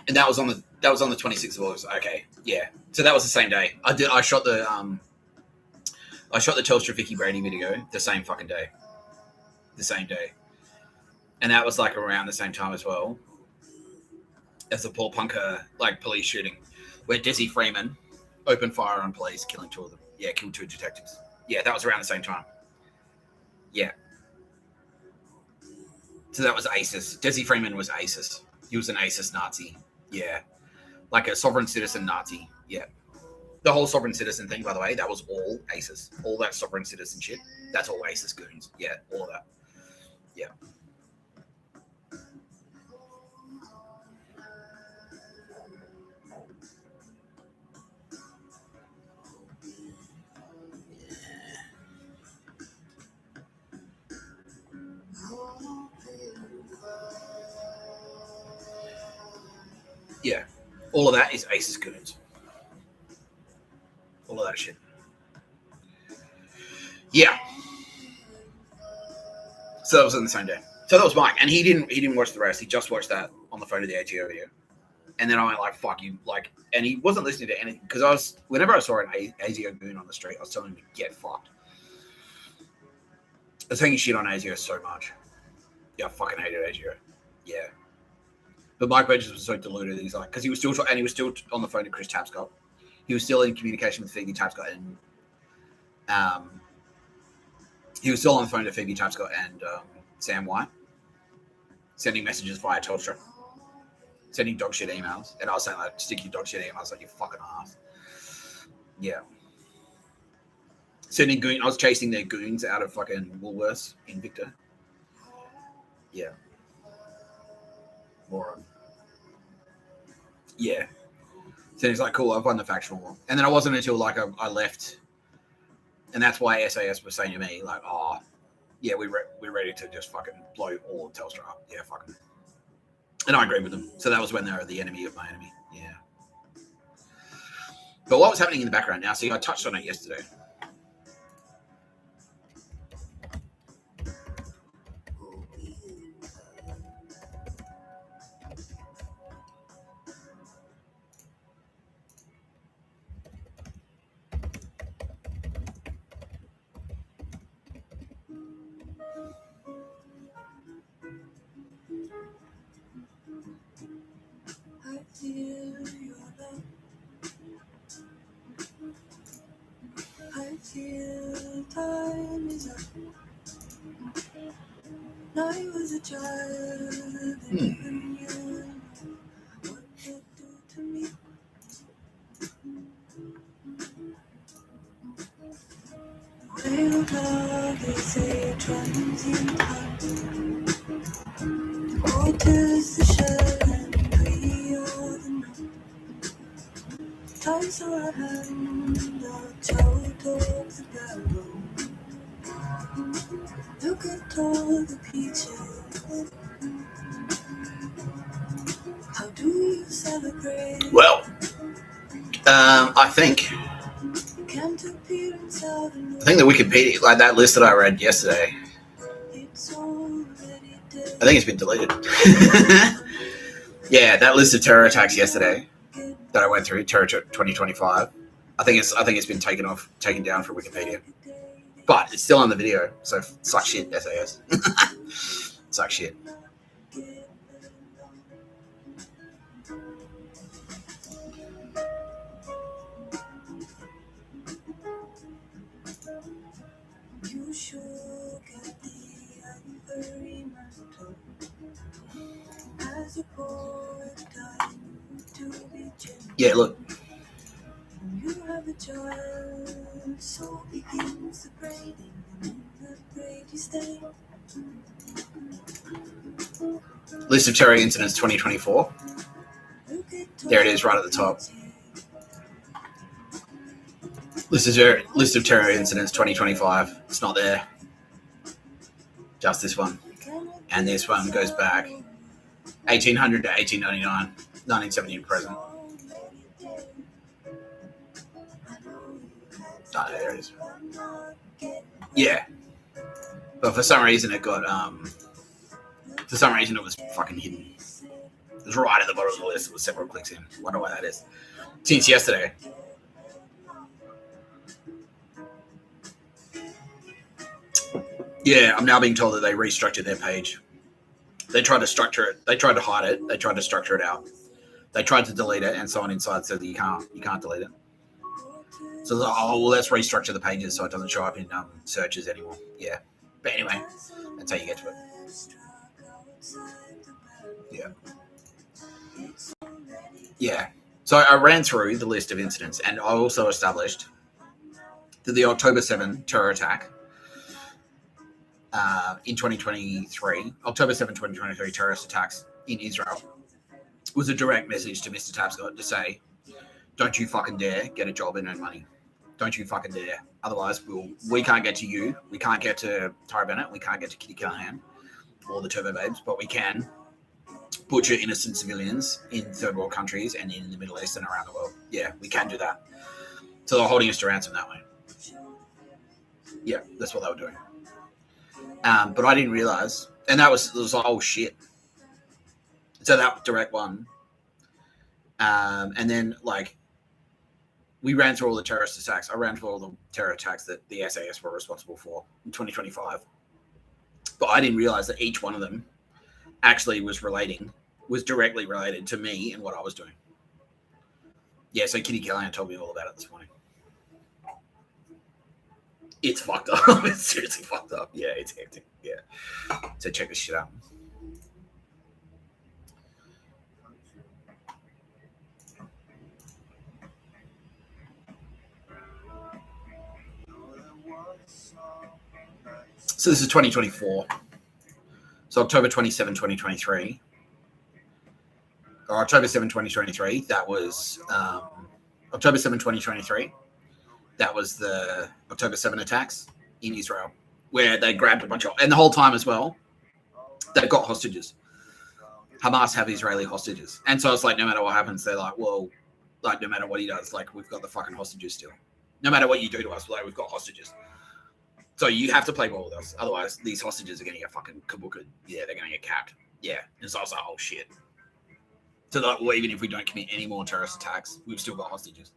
[SPEAKER 1] And that was on the 26th of August. Okay, yeah. So that was the same day. I shot the Telstra Vicky Brady video the same fucking day. The same day. And that was like around the same time as well as the Paul Punker police shooting where Desi Freeman opened fire on police, killing 2 of them. Yeah, killed 2 detectives. Yeah, that was around the same time. Yeah. So that was ISIS. Desi Freeman was ISIS. He was an ISIS Nazi. Yeah. Like a sovereign citizen Nazi. Yeah. The whole sovereign citizen thing, by the way, that was all ISIS. All that sovereign citizen shit. That's all ISIS goons. Yeah, all of that. Yeah. Yeah. All of that is ISIS goons. All of that shit. Yeah. So that was on the same day. So that was Mike, and he didn't watch the rest. He just watched that on the phone to the ATO video. And then I went like, "Fuck you!" And he wasn't listening to anything because whenever I saw an ASIO goon on the street, I was telling him to get fucked. I was hanging shit on ASIO so much. Yeah, I fucking hated ASIO. Yeah. But Mike Burgess was so deluded that he's like, because he was still on the phone to Chris Tapscott. He was still in communication with Phoebe Tapscott, and he was still on the phone to Phoebe Tapscott and Sam White, sending messages via Telstra, sending dog shit emails, and I was saying like, stick your dog shit emails like you fucking ass. Yeah. I was chasing their goons out of fucking Woolworths in Victor. Yeah. Moron. Yeah. So he's like, cool, I've won the factional war. And then it wasn't until I left. And that's why SAS was saying to me, like, oh, yeah, we're ready to just fucking blow all of Telstra up. Yeah, fucking. And I agreed with them. So that was when they were the enemy of my enemy. Yeah. But what was happening in the background now? See, I touched on it yesterday.
[SPEAKER 6] Time is up. I was a child and even you what you do to me. Way of love is a transient heart. Waters the shell and we are the night. saw a hand out towards the barrel. Look at all the peaches. How do you celebrate?
[SPEAKER 1] Well, I think
[SPEAKER 6] Can't appear inside
[SPEAKER 1] the Wikipedia, like that list that I read yesterday,
[SPEAKER 6] it's already dead.
[SPEAKER 1] I think it's been deleted. Yeah, that list of terror attacks yesterday that I went through, Terror 2025. I think it's been taken down from Wikipedia, but it's still on the video. So suck shit, SAS. Suck shit.
[SPEAKER 6] You should get the ivory mantle as a poet dying to be gentle.
[SPEAKER 1] Yeah, look.
[SPEAKER 6] You have a child, so begins the braiding in the Brady state.
[SPEAKER 1] List of terror incidents 2024. There it is, right at the top. List of terror incidents 2025. It's not there. Just this one. And this one goes back 1800 to 1899, 1970 to present. Oh, there it is. Yeah. But for some reason it got, for some reason it was fucking hidden. It was right at the bottom of the list with several clicks in. Wonder why that is. Since yesterday. Yeah, I'm now being told that they restructured their page. They tried to structure it. They tried to hide it. They tried to structure it out. They tried to delete it, and someone inside said that you can't delete it. So like, oh well, let's restructure the pages so it doesn't show up in searches anymore. Yeah, but anyway, that's how you get to it. Yeah. So I ran through the list of incidents, and I also established that the October 7 terror attack in 2023, October 7, 2023 terrorist attacks in Israel was a direct message to Mr. Tapscott to say, don't you fucking dare get a job and earn money. Don't you fucking dare. Otherwise, we can't get to you. We can't get to Tara Bennett. We can't get to Kitty Callahan or the Turbo Babes, but we can butcher innocent civilians in third world countries and in the Middle East and around the world. Yeah, we can do that. So they're holding us to ransom that way. Yeah, that's what they were doing. But I didn't realize, and it was like, oh shit. So that was direct one. And then like, we ran through all the terrorist attacks. I ran through all the terror attacks that the SAS were responsible for in 2025. But I didn't realize that each one of them actually was directly related to me and what I was doing. Yeah, so Kitty Callahan told me all about it this morning. It's fucked up. It's seriously fucked up. Yeah, it's hectic. Yeah. So check this shit out. So this is 2024. So October 27, 2023. Or October 7, 2023. That was October 7, 2023. That was the October 7 attacks in Israel, where they grabbed a bunch of, and the whole time as well, they've got hostages. Hamas have Israeli hostages. And so it's like, no matter what happens, they're like, well, like, no matter what he does, like, we've got the fucking hostages still. No matter what you do to us, like, we've got hostages. So you have to play ball with us. Otherwise, these hostages are going to get fucking kabookered. Yeah, they're going to get capped. Yeah. And so I was like, oh, shit. So like, well, even if we don't commit any more terrorist attacks, we've still got hostages.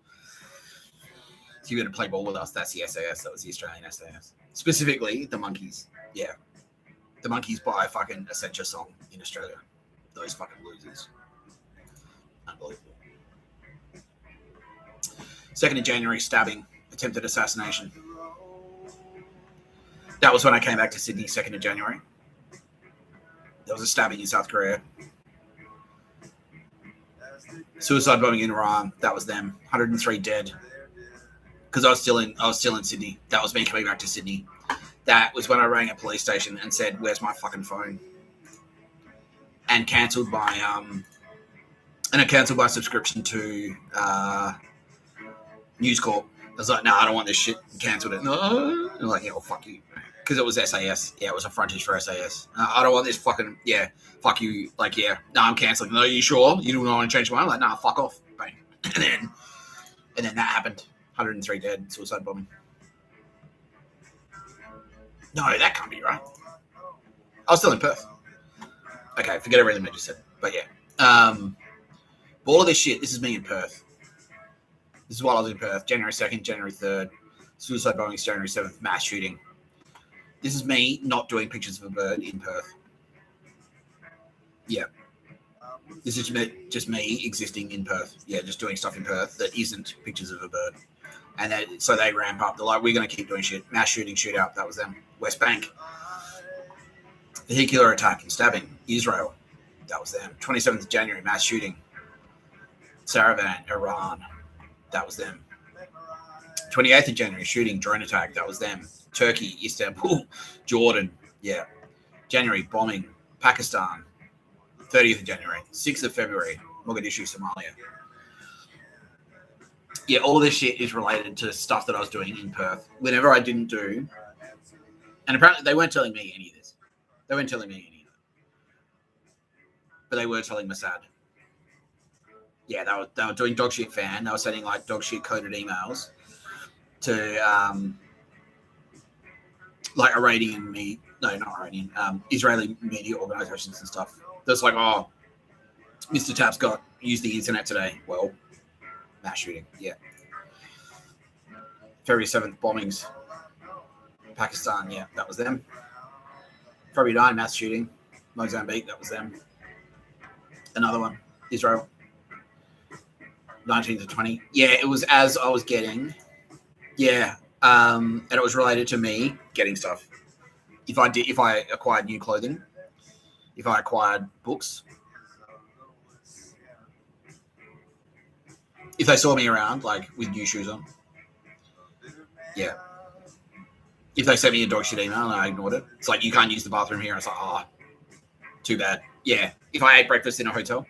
[SPEAKER 1] So you're going to play ball with us. That's the SAS. That was the Australian SAS. Specifically, the Monkeys. Yeah. The Monkeys buy a fucking Accenture song in Australia. Those fucking losers. Unbelievable. 2nd of January, stabbing. Attempted assassination. That was when I came back to Sydney, 2nd of January. There was a stabbing in South Korea. Suicide bombing in Iran. That was them. 103 dead. Because I was still in Sydney. That was me coming back to Sydney. That was when I rang a police station and said, "Where's my fucking phone?" And cancelled my subscription to News Corp. I was like, no, I don't want this shit. Cancelled it. No. And I'm like, yeah, well, fuck you. Because it was SAS. Yeah, it was a frontage for SAS. I don't want this fucking, yeah, fuck you. Like, yeah, no, I'm cancelling. No, you sure? You don't want to change your mind? I'm like, nah, fuck off. Bang. And then that happened. 103 dead, suicide bombing. No, that can't be right. I was still in Perth. Okay, forget everything I just said. But yeah. All of this shit, this is me in Perth. This is while I was in Perth. January 2nd, January 3rd. Suicide bombings, January 7th. Mass shooting. This is me not doing pictures of a bird in Perth. Yeah. This is just me existing in Perth. Yeah, just doing stuff in Perth that isn't pictures of a bird. And so they ramp up. They're like, we're going to keep doing shit. Mass shooting, shootout. That was them. West Bank. Vehicular attack and stabbing. Israel. That was them. 27th of January, mass shooting. Saravan, Iran. That was them. 28th of January, shooting, drone attack. That was them. Turkey, Istanbul, Jordan. Yeah. January, bombing. Pakistan. 30th of January. 6th of February, Mogadishu, Somalia. Yeah, all of this shit is related to stuff that I was doing in Perth. Whenever I didn't do, and apparently they weren't telling me any of this. They weren't telling me any of it. But they were telling Mossad. Yeah, they were doing dog shit fan. They were sending like dog shit coded emails to like Iranian me. No, not Iranian. Israeli media organizations and stuff. That's like, oh, Mr. Tap's used the internet today. Well, mass shooting. Yeah. February 7th bombings. Pakistan. Yeah, that was them. February 9 mass shooting. Mozambique. That was them. Another one. Israel. 19 to 20. Yeah, it was as I was getting. Yeah. And it was related to me getting stuff. If I acquired new clothing, if I acquired books, if they saw me around like with new shoes on, yeah. If they sent me a dog shit email and I ignored it, it's like, you can't use the bathroom here. It's like, oh, too bad. Yeah. If I ate breakfast in a hotel,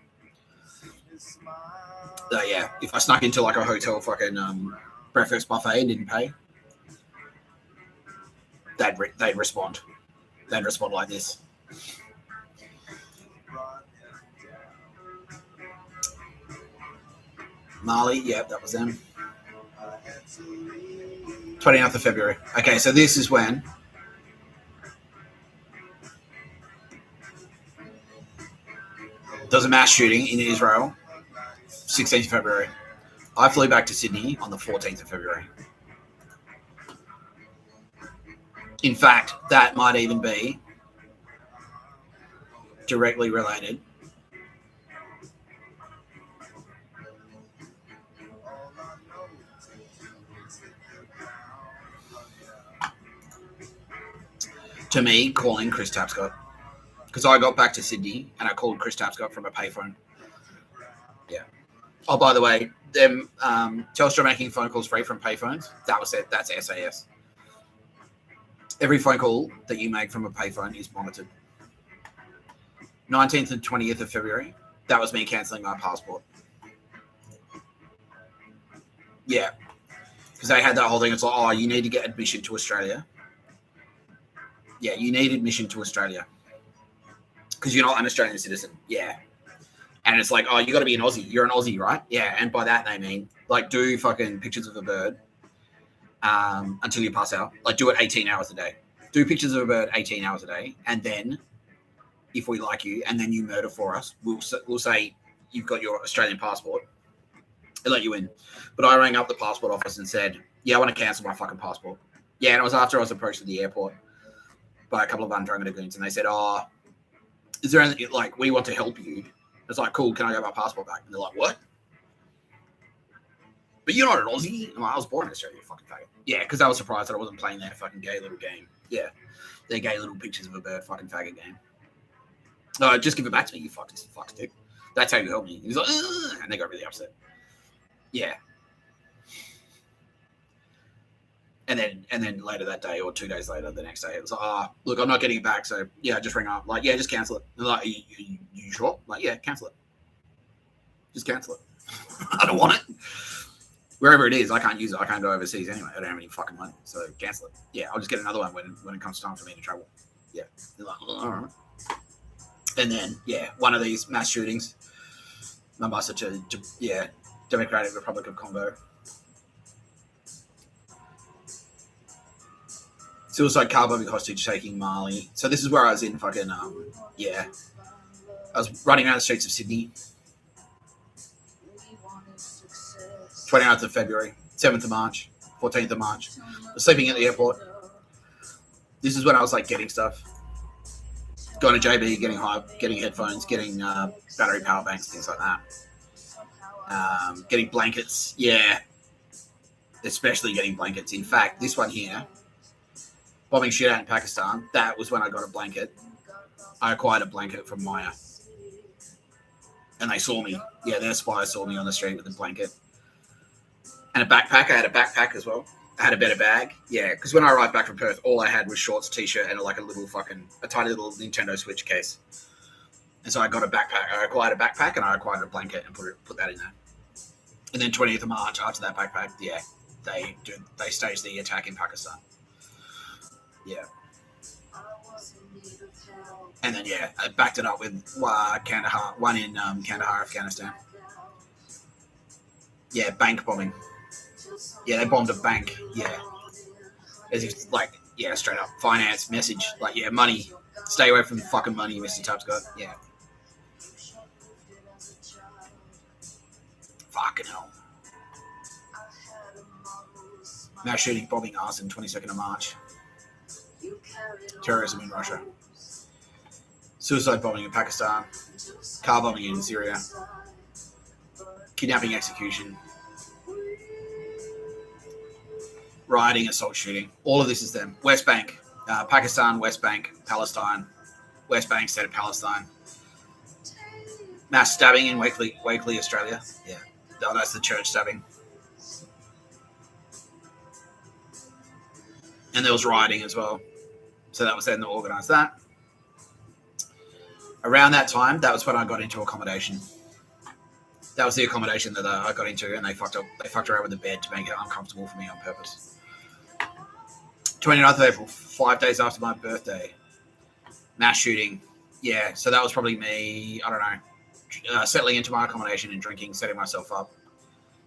[SPEAKER 1] yeah. If I snuck into like a hotel fucking breakfast buffet and didn't pay, they'd respond. They'd respond like this. Mali, yeah, that was them. 29th of February. Okay, so this is when there was a mass shooting in Israel, 16th of February. I flew back to Sydney on the 14th of February. In fact, that might even be directly related to me calling Chris Tapscott, because I got back to Sydney and I called Chris Tapscott from a payphone. Yeah. Oh, by the way, them Telstra making phone calls free from payphones. That was it. That's SAS. Every phone call that you make from a payphone is monitored. 19th and 20th of February. That was me cancelling my passport. Yeah. Because they had that whole thing. It's like, oh, you need to get admission to Australia. Yeah, you need admission to Australia. Because you're not an Australian citizen. Yeah. And it's like, oh, you got to be an Aussie. You're an Aussie, right? Yeah. And by that, they mean, like, do fucking pictures of a bird until you pass out. Like, do it 18 hours a day. Do pictures of a bird 18 hours a day. And then, if we like you, and then you murder for us, we'll say you've got your Australian passport. They'll let you in. But I rang up the passport office and said, yeah, I want to cancel my fucking passport. Yeah, and it was after I was approached at the airport by a couple of undrunken goons, and they said, oh, is there anything, like, we want to help you. It's like, cool, can I get my passport back? And they're like, what? But you're not an Aussie. I'm like, I was born in Australia, you fucking faggot. Yeah, because I was surprised that I wasn't playing their fucking gay little game. Yeah, their gay little pictures of a bird fucking faggot game. No, just give it back to me, you fuck stick. That's how you help me. He's like, ugh, and they got really upset. Yeah. And then later that day, or 2 days later, the next day, it was like, look, I'm not getting it back. So yeah, just ring up. Like, yeah, just cancel it. And like, you sure? Like, yeah, cancel it. Just cancel it. I don't want it. Wherever it is, I can't use it. I can't go overseas anyway. I don't have any fucking money, so cancel it. Yeah, I'll just get another one when it comes time for me to travel. Yeah. You're like, all right. And then, yeah, one of these mass shootings. Mombasa to Democratic Republic of Congo. Suicide car bombing hostage taking Mali. So this is where I was in fucking, I was running around the streets of Sydney. 29th of February, 7th of March, 14th of March. I was sleeping at the airport. This is when I was like getting stuff. Going to JB, getting hype, getting headphones, getting battery power banks, things like that. Getting blankets, yeah. Especially getting blankets. In fact, this one here, bombing shootout in Pakistan, that was when I got a blanket. I acquired a blanket from Maya. And they saw me. Yeah, their spies saw me on the street with a blanket. And a backpack. I had a backpack as well. I had a better bag. Yeah, because when I arrived back from Perth, all I had was shorts, t-shirt, and like a tiny little Nintendo Switch case. And so I got a backpack. I acquired a backpack and I acquired a blanket and put that in there. And then 20th of March, after that backpack, yeah, they staged the attack in Pakistan. Yeah. And then, yeah, I backed it up with Kandahar, one in Kandahar, Afghanistan. Yeah, bank bombing. Yeah, they bombed a bank. Yeah. As if, like, yeah, straight up. Finance, message. Like, yeah, money. Stay away from the fucking money, Mr. Tapscott. Yeah. Fucking hell. Mass shooting, bombing, arson, 22nd of March. Terrorism in Russia. Suicide bombing in Pakistan. Car bombing in Syria. Kidnapping, execution. Rioting, assault, shooting. All of this is them. West Bank, Pakistan, West Bank, Palestine, West Bank, State of Palestine. Mass stabbing in Wakely, Australia. Yeah, that's the church stabbing. And there was rioting as well. So that was then to organise that. Around that time, that was when I got into accommodation. That was the accommodation that I got into, and they fucked around with the bed to make it uncomfortable for me on purpose. 29th of April, 5 days after my birthday. Mass shooting. Yeah, so that was probably me, I don't know, settling into my accommodation and drinking, setting myself up.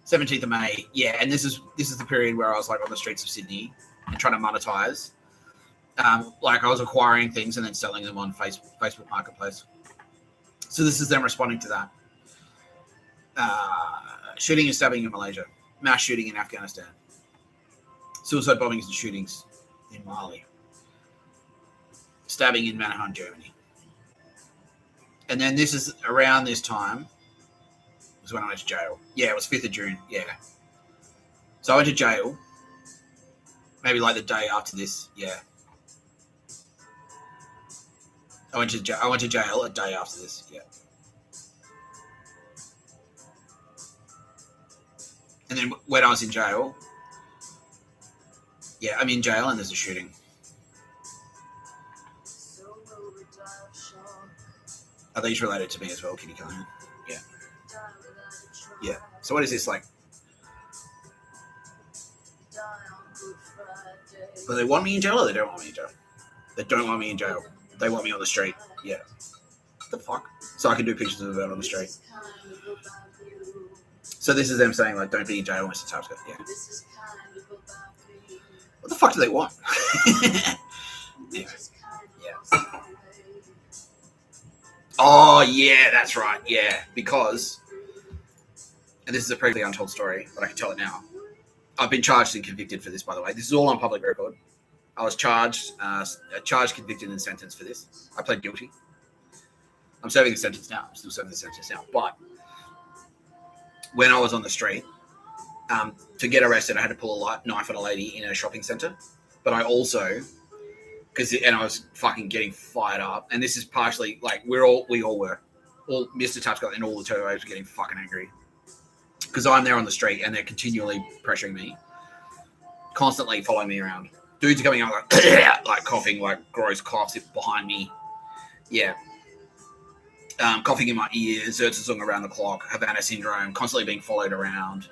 [SPEAKER 1] 17th of May. Yeah, and this is the period where I was like on the streets of Sydney and trying to monetize. Like I was acquiring things and then selling them on Facebook Marketplace. So this is them responding to that. Shooting and stabbing in Malaysia. Mass shooting in Afghanistan. Suicide bombings and shootings in Mali. Stabbing in Mannheim, Germany. And then this is around this time was when I went to jail. Yeah, it was 5th of June. Yeah. So I went to jail. Maybe like the day after this. Yeah. I went to jail a day after this. Yeah. And then when I was in jail, yeah, I'm in jail and there's a shooting. Are these related to me as well, Kitty Callahan? Yeah. Yeah. So what is this like? But they want me in jail or they don't want me in jail? They don't want me in jail. They want me on the street. Yeah. What the fuck? So I can do pictures of it on the street. So this is them saying, like, don't be in jail, Mr. Tapscott. Yeah. What the fuck do they want? Anyway. Yeah. Oh, yeah, that's right. Yeah, because, and this is a previously untold story, but I can tell it now. I've been charged and convicted for this, by the way. This is all on public record. I was charged, convicted, and sentenced for this. I pled guilty. I'm serving the sentence now. I'm still serving the sentence now. But when I was on the street, to get arrested, I had to pull a knife on a lady in a shopping centre. But I also, and I was fucking getting fired up. And this is partially, like, we all were. All Mr. Tapscott and all the turbos were getting fucking angry. Because I'm there on the street and they're continually pressuring me. Constantly following me around. Dudes are coming out like, like coughing, like gross coughs behind me. Yeah. Coughing in my ear, Zertzung around the clock, Havana syndrome, constantly being followed around.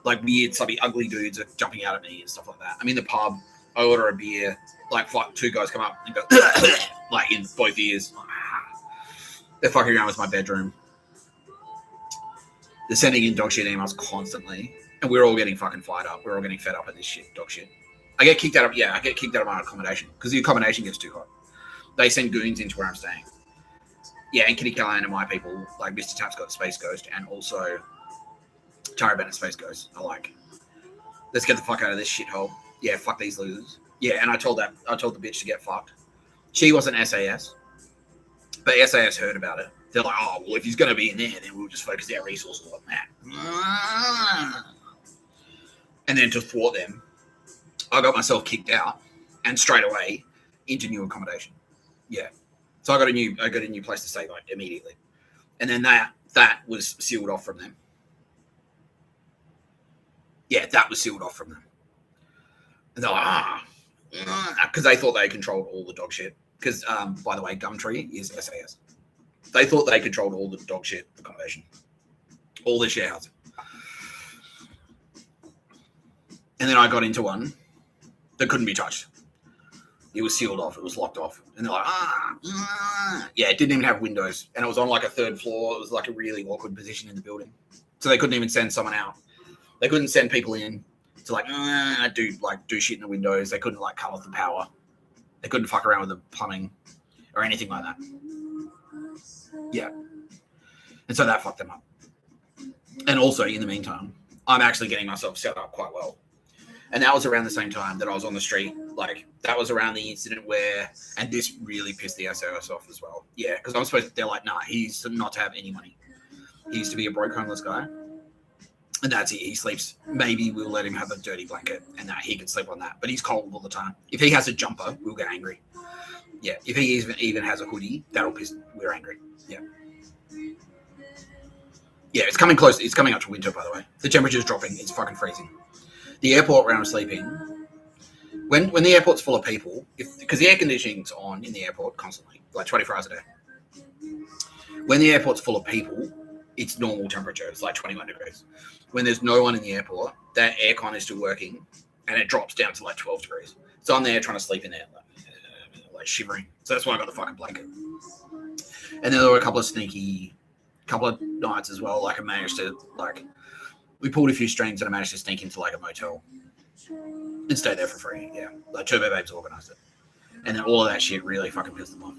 [SPEAKER 1] Like weird, subby, ugly dudes are jumping out at me and stuff like that. I'm in the pub, I order a beer, like two guys come up and go, like in both ears. They're fucking around with my bedroom. They're sending in dog shit emails constantly. And we're all getting fucking fired up. We're all getting fed up at this shit, dog shit. I get kicked out of my accommodation because the accommodation gets too hot. They send goons into where I'm staying. Yeah, and Kitty Callahan and my people, like Mr. Tap's got Space Ghost, and also Tara Bennett Space Ghost are like, let's get the fuck out of this shithole. Yeah, fuck these losers. Yeah, and I told the bitch to get fucked. She wasn't SAS, but SAS heard about it. They're like, oh, well, if he's going to be in there, then we'll just focus our resources on that. And then to thwart them, I got myself kicked out and straight away into new accommodation. Yeah. So I got a new place to stay like immediately. And then that was sealed off from them. Yeah, that was sealed off from them. And they're like, because they thought they controlled all the dog shit. Because, by the way, Gumtree is SAS. They thought they controlled all the dog shit accommodation, all the share housing. And then I got into one that couldn't be touched. It was sealed off. It was locked off. And they're like, yeah, it didn't even have windows. And it was on like a third floor. It was like a really awkward position in the building. So they couldn't even send someone out. They couldn't send people in to like do shit in the windows. They couldn't like cut off the power. They couldn't fuck around with the plumbing or anything like that. Yeah. And so that fucked them up. And also, in the meantime, I'm actually getting myself set up quite well. And that was around the same time that I was on the street. Like, that was around the incident where, and this really pissed the SAS off as well. Yeah, because I'm supposed to, they're like, nah, he's not to have any money. He used to be a broke homeless guy. And that's it. He sleeps. Maybe we'll let him have a dirty blanket and that he can sleep on that. But he's cold all the time. If he has a jumper, we'll get angry. Yeah, if he even has a hoodie, that'll piss. We're angry. Yeah. Yeah, it's coming close. It's coming up to winter, by the way. The temperature's dropping. It's fucking freezing. The airport where I'm sleeping, when the airport's full of people, because the air conditioning's on in the airport constantly, like 24 hours a day. When the airport's full of people, it's normal temperature. It's like 21 degrees. When there's no one in the airport, that aircon is still working, and it drops down to like 12 degrees. So I'm there trying to sleep in there, like shivering. So that's why I got the fucking blanket. And then there were a couple of nights as well. Like I managed to we pulled a few strings and I managed to sneak into like a motel and stay there for free. Yeah, like Turbo Babes organised it, and then all of that shit really fucking pissed them off.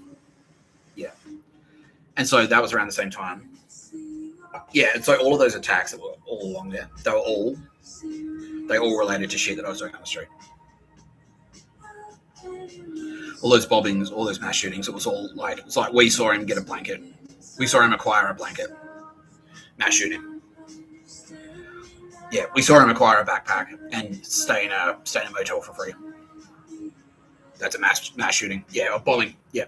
[SPEAKER 1] Yeah, and so that was around the same time. Yeah, and so all of those attacks that were all along there, they all related to shit that I was doing on the street. All those bombings, all those mass shootings, it was all like, it's like we saw him get a blanket. We saw him acquire a blanket. Mass shooting. Yeah, we saw him acquire a backpack and stay in a motel for free. That's a mass shooting. Yeah, a bombing. Yeah.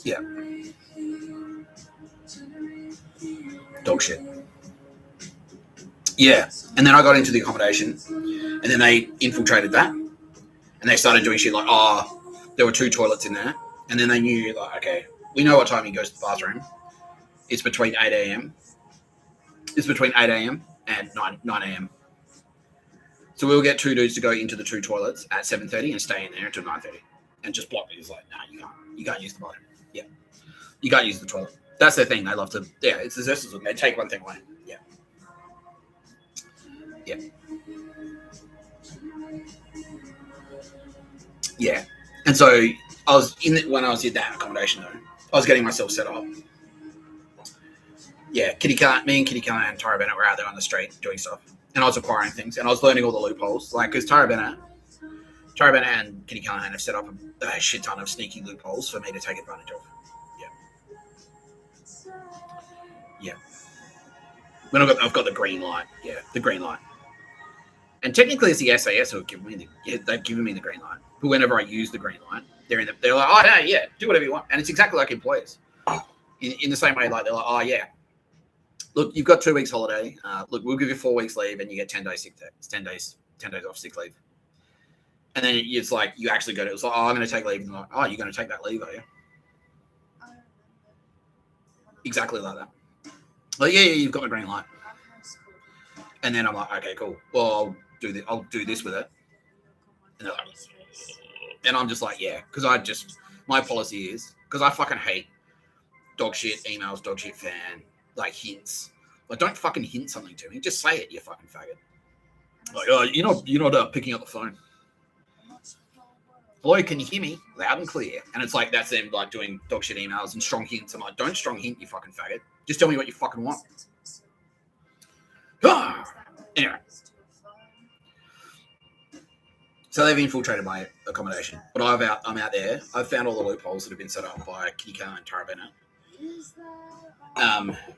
[SPEAKER 1] Yeah. Dog shit. Yeah. And then I got into the accommodation and then they infiltrated that and they started doing shit like, there were 2 toilets in there. And then they knew, like, okay, we know what time he goes to the bathroom. It's between 8 a.m. It's between 8 a.m. and 9 a.m. So we'll get 2 dudes to go into the 2 toilets at 7:30 and stay in there until 9:30 and just block it. It's like, nah, you can't use the bathroom. Yeah. You can't use the toilet. That's their thing. They love to, yeah, it's the Zesters. They take one thing away. Yeah. Yeah. Yeah. And so when I was in that accommodation though, I was getting myself set up. Yeah, me and Kitty Callahan and Tara Bennett were out there on the street doing stuff. And I was acquiring things and I was learning all the loopholes. Like, because Tara Bennett and Kitty Callahan have set up a shit ton of sneaky loopholes for me to take advantage of. Yeah. Yeah. When I've got the green light. Yeah, the green light. And technically it's the SAS who have given me they've given me the green light. But whenever I use the green light, they're like, oh, yeah, do whatever you want. And it's exactly like employers. In the same way, like, they're like, oh, yeah. Look, you've got 2 weeks holiday. Look, we'll give you 4 weeks leave and you get 10 days sick day, 10 days off sick leave. And then it's like, you actually go to, it's like, oh, I'm going to take leave. And like, oh, you're going to take that leave, are you? Exactly like that. Like, yeah, you've got the green light. And then I'm like, okay, cool. Well, I'll do this with it. And they're like, and I'm just like, yeah, because my policy is, because I fucking hate dog shit emails, dog shit fan, like hints. Like, don't fucking hint something to me. Just say it, you fucking faggot. Like, you're not picking up the phone. Hello, can you hear me? Loud and clear. And it's like, that's them like doing dog shit emails and strong hints. I'm like, don't strong hint, you fucking faggot. Just tell me what you fucking want. Anyway. So they've infiltrated my accommodation, but I'm out there. I've found all the loopholes that have been set up by Kiko and Tarabena,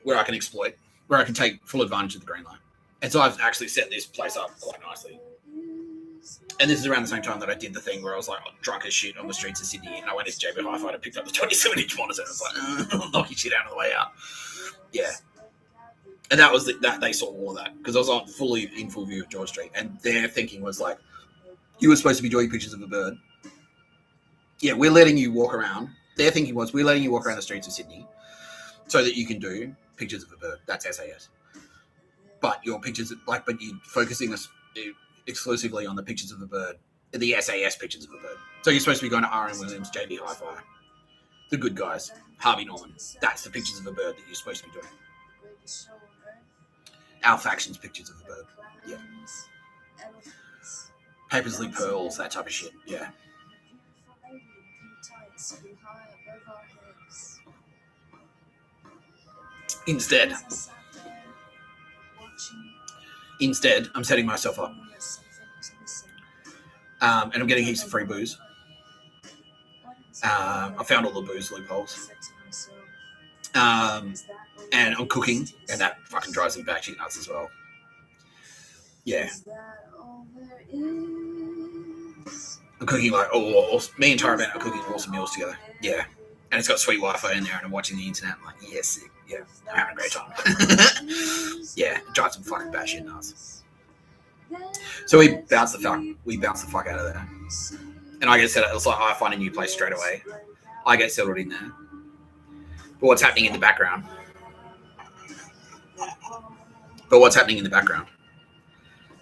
[SPEAKER 1] where I can exploit, where I can take full advantage of the green line. And so I've actually set this place up quite nicely. And this is around the same time that I did the thing where I was like drunk as shit on the streets of Sydney, and I went to JB Hi-Fi and picked up the 27-inch monitor and was like, knock your shit out of the way out. Yeah. And that was that they saw all of that because I was on fully in full view of George Street, and their thinking was like, you were supposed to be doing pictures of a bird. Yeah, we're letting you walk around. Their thinking was, we're letting you walk around the streets of Sydney so that you can do pictures of a bird. That's SAS. But your pictures, but you're focusing us exclusively on the pictures of a bird, the SAS pictures of a bird. So you're supposed to be going to R.M. Williams, JB Hi-Fi, the good guys, Harvey Norman. That's the pictures of a bird that you're supposed to be doing. Our faction's pictures of a bird. Yeah. Papersley pearls, that type of shit. Yeah. Instead, I'm setting myself up. And I'm getting heaps of free booze. I found all the booze loopholes. And I'm cooking, and that fucking drives me batshit nuts as well. Yeah. I'm cooking me and Tara are cooking awesome meals together. Yeah. And it's got sweet Wi-Fi in there, and I'm watching the internet. I'm like, yeah, sick. Yeah, I'm having a great time. Yeah, it drives some fucking batshit nuts. So we bounce the fuck out of there. And I get settled. It's like, I find a new place straight away. I get settled in there. But what's happening in the background?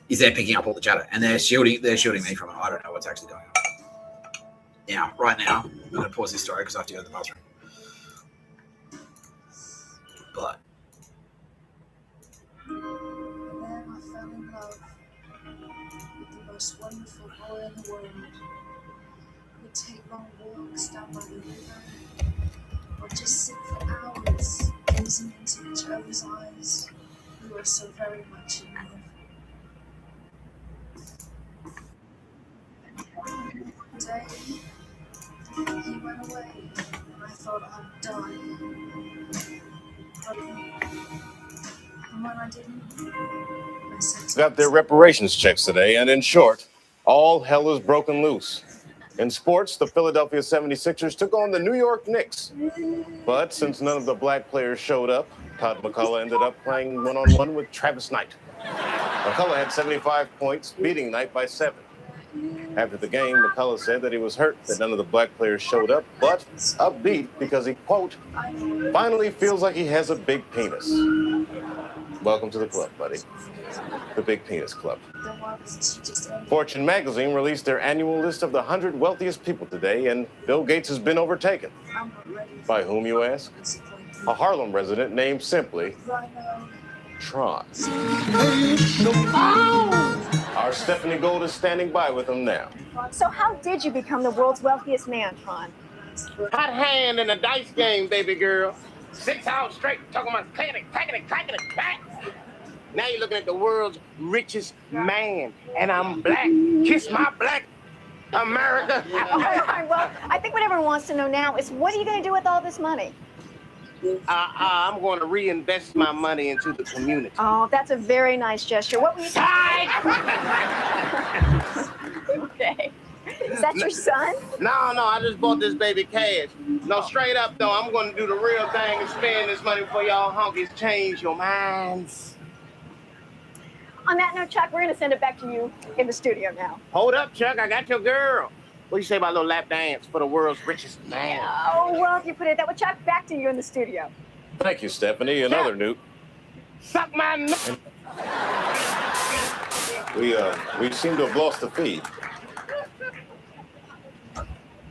[SPEAKER 1] Is they're picking up all the chatter, and they're shielding me from it. I don't know what's actually going on. Now, right now, I'm going to pause this story because I have to go to the bathroom. But
[SPEAKER 6] then I fell in love with the most wonderful boy in the world. We'd take long walks down by the river, or just sit for hours gazing into each other's eyes. We were so very much in love. One day, he went away, and I thought I'd die. And when I didn't, I said to
[SPEAKER 7] Got their reparations checks today, and in short, all hell is broken loose. In sports, the Philadelphia 76ers took on the New York Knicks. But since none of the black players showed up, Todd McCullough ended up playing one-on-one with Travis Knight. McCullough had 75 points, beating Knight by 7. After the game, McCullough said that he was hurt that none of the black players showed up, but upbeat because he, quote, finally feels like he has a big penis. Welcome to the club, buddy. The Big Penis Club. Fortune magazine released their annual list of the 100 wealthiest people today, and Bill Gates has been overtaken. By whom, you ask? A Harlem resident named simply Tron. Our Stephanie Gold is standing by with him now.
[SPEAKER 8] So how did you become the world's wealthiest man, Tron?
[SPEAKER 9] Hot hand in a dice game, baby girl. 6 hours straight, talking about clicking it, back. Now you're looking at the world's richest man, and I'm black. Kiss my black America.
[SPEAKER 8] All right, well, I think what everyone wants to know now is, what are you going to do with all this money?
[SPEAKER 9] I'm going to reinvest my money into the community.
[SPEAKER 8] Oh, that's a very nice gesture. What were you... Okay. Is that your son?
[SPEAKER 9] No, I just bought this baby cash. No, straight up, though, I'm going to do the real thing and spend this money before y'all honkies change your minds.
[SPEAKER 8] On that note, Chuck, we're going to send it back to you in the studio now.
[SPEAKER 9] Hold up, Chuck. I got your girl. What do you say about a little lap dance for the world's richest man?
[SPEAKER 8] Oh, well, if you put it that way, Chuck, back to you in the studio.
[SPEAKER 7] Thank you, Stephanie. Another Newt.
[SPEAKER 9] Suck my
[SPEAKER 7] We seem to have lost the feed.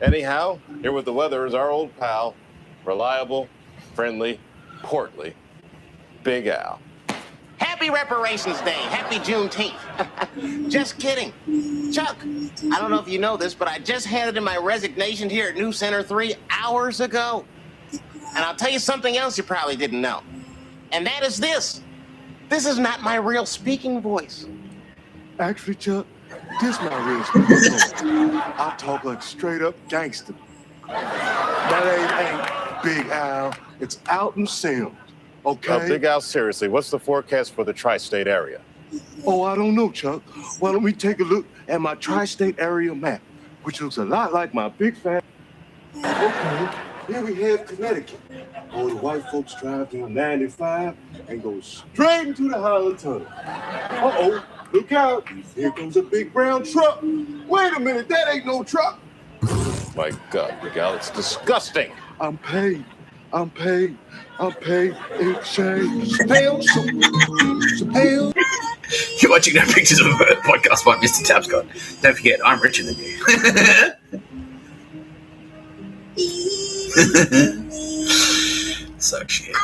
[SPEAKER 7] Anyhow, here with the weather is our old pal, reliable, friendly, portly, Big Al.
[SPEAKER 9] Happy Reparations Day. Happy Juneteenth. Just kidding. Chuck, I don't know if you know this, but I just handed in my resignation here at New Center 3 hours ago. And I'll tell you something else you probably didn't know. And that is this. This is not my real speaking voice.
[SPEAKER 10] Actually, Chuck, this my real speaking voice. I talk like straight up gangster. That ain't Big Al. It's out in Sims. Okay?
[SPEAKER 7] Big Al, seriously, what's the forecast for the tri-state area?
[SPEAKER 10] Oh, I don't know, Chuck. Why don't we take a look at my tri-state area map, which looks a lot like my big fat... Okay, here we have Connecticut. All the white folks drive down 95 and go straight into the Highland Tunnel. Uh-oh, look out. Here comes a big brown truck. Wait a minute, that ain't no truck.
[SPEAKER 7] My God, Big Al, it's disgusting.
[SPEAKER 10] I'm paid. Exchange. Pale.
[SPEAKER 1] You're watching No Pictures of a Bird podcast by Mr. Tapscott. Don't forget, I'm richer than you. So shit.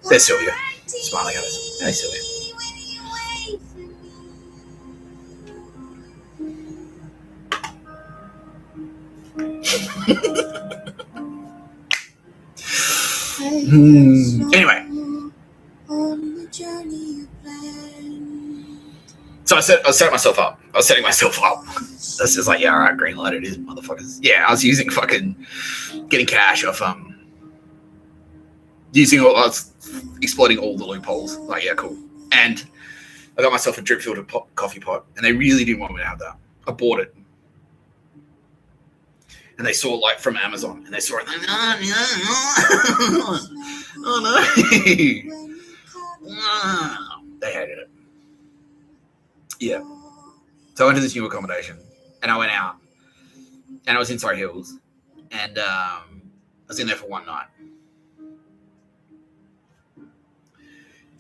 [SPEAKER 1] There's Sylvia, smiling at us. Hey, Sylvia. Anyway, so I setting myself up. That's just like, yeah, all right, green light it is, motherfuckers. Yeah, I was using fucking getting cash off I was exploiting all the loopholes. Like, yeah, cool. And I got myself a drip filtered coffee pot, and they really didn't want me to have that. I bought it. And they saw it like from Amazon, and they saw it like, oh no. They hated it. Yeah. So I went to this new accommodation, and I went out, and I was in Surrey Hills, and I was in there for one night.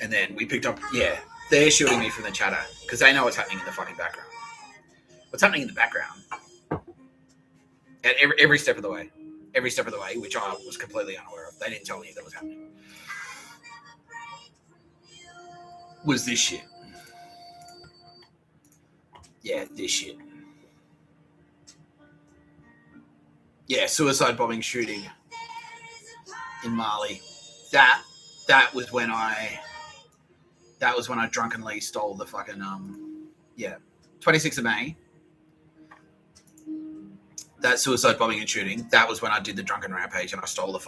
[SPEAKER 1] And then we picked up, they're shooting me from the chatter because they know what's happening in the fucking background. What's happening in the background at every step of the way, which I was completely unaware of. They didn't tell me that was happening. Was this shit. Yeah, this shit. Yeah, suicide bombing shooting in Mali. That was when I drunkenly stole the fucking 26th of May. That suicide bombing and shooting, that was when I did the drunken rampage and I stole the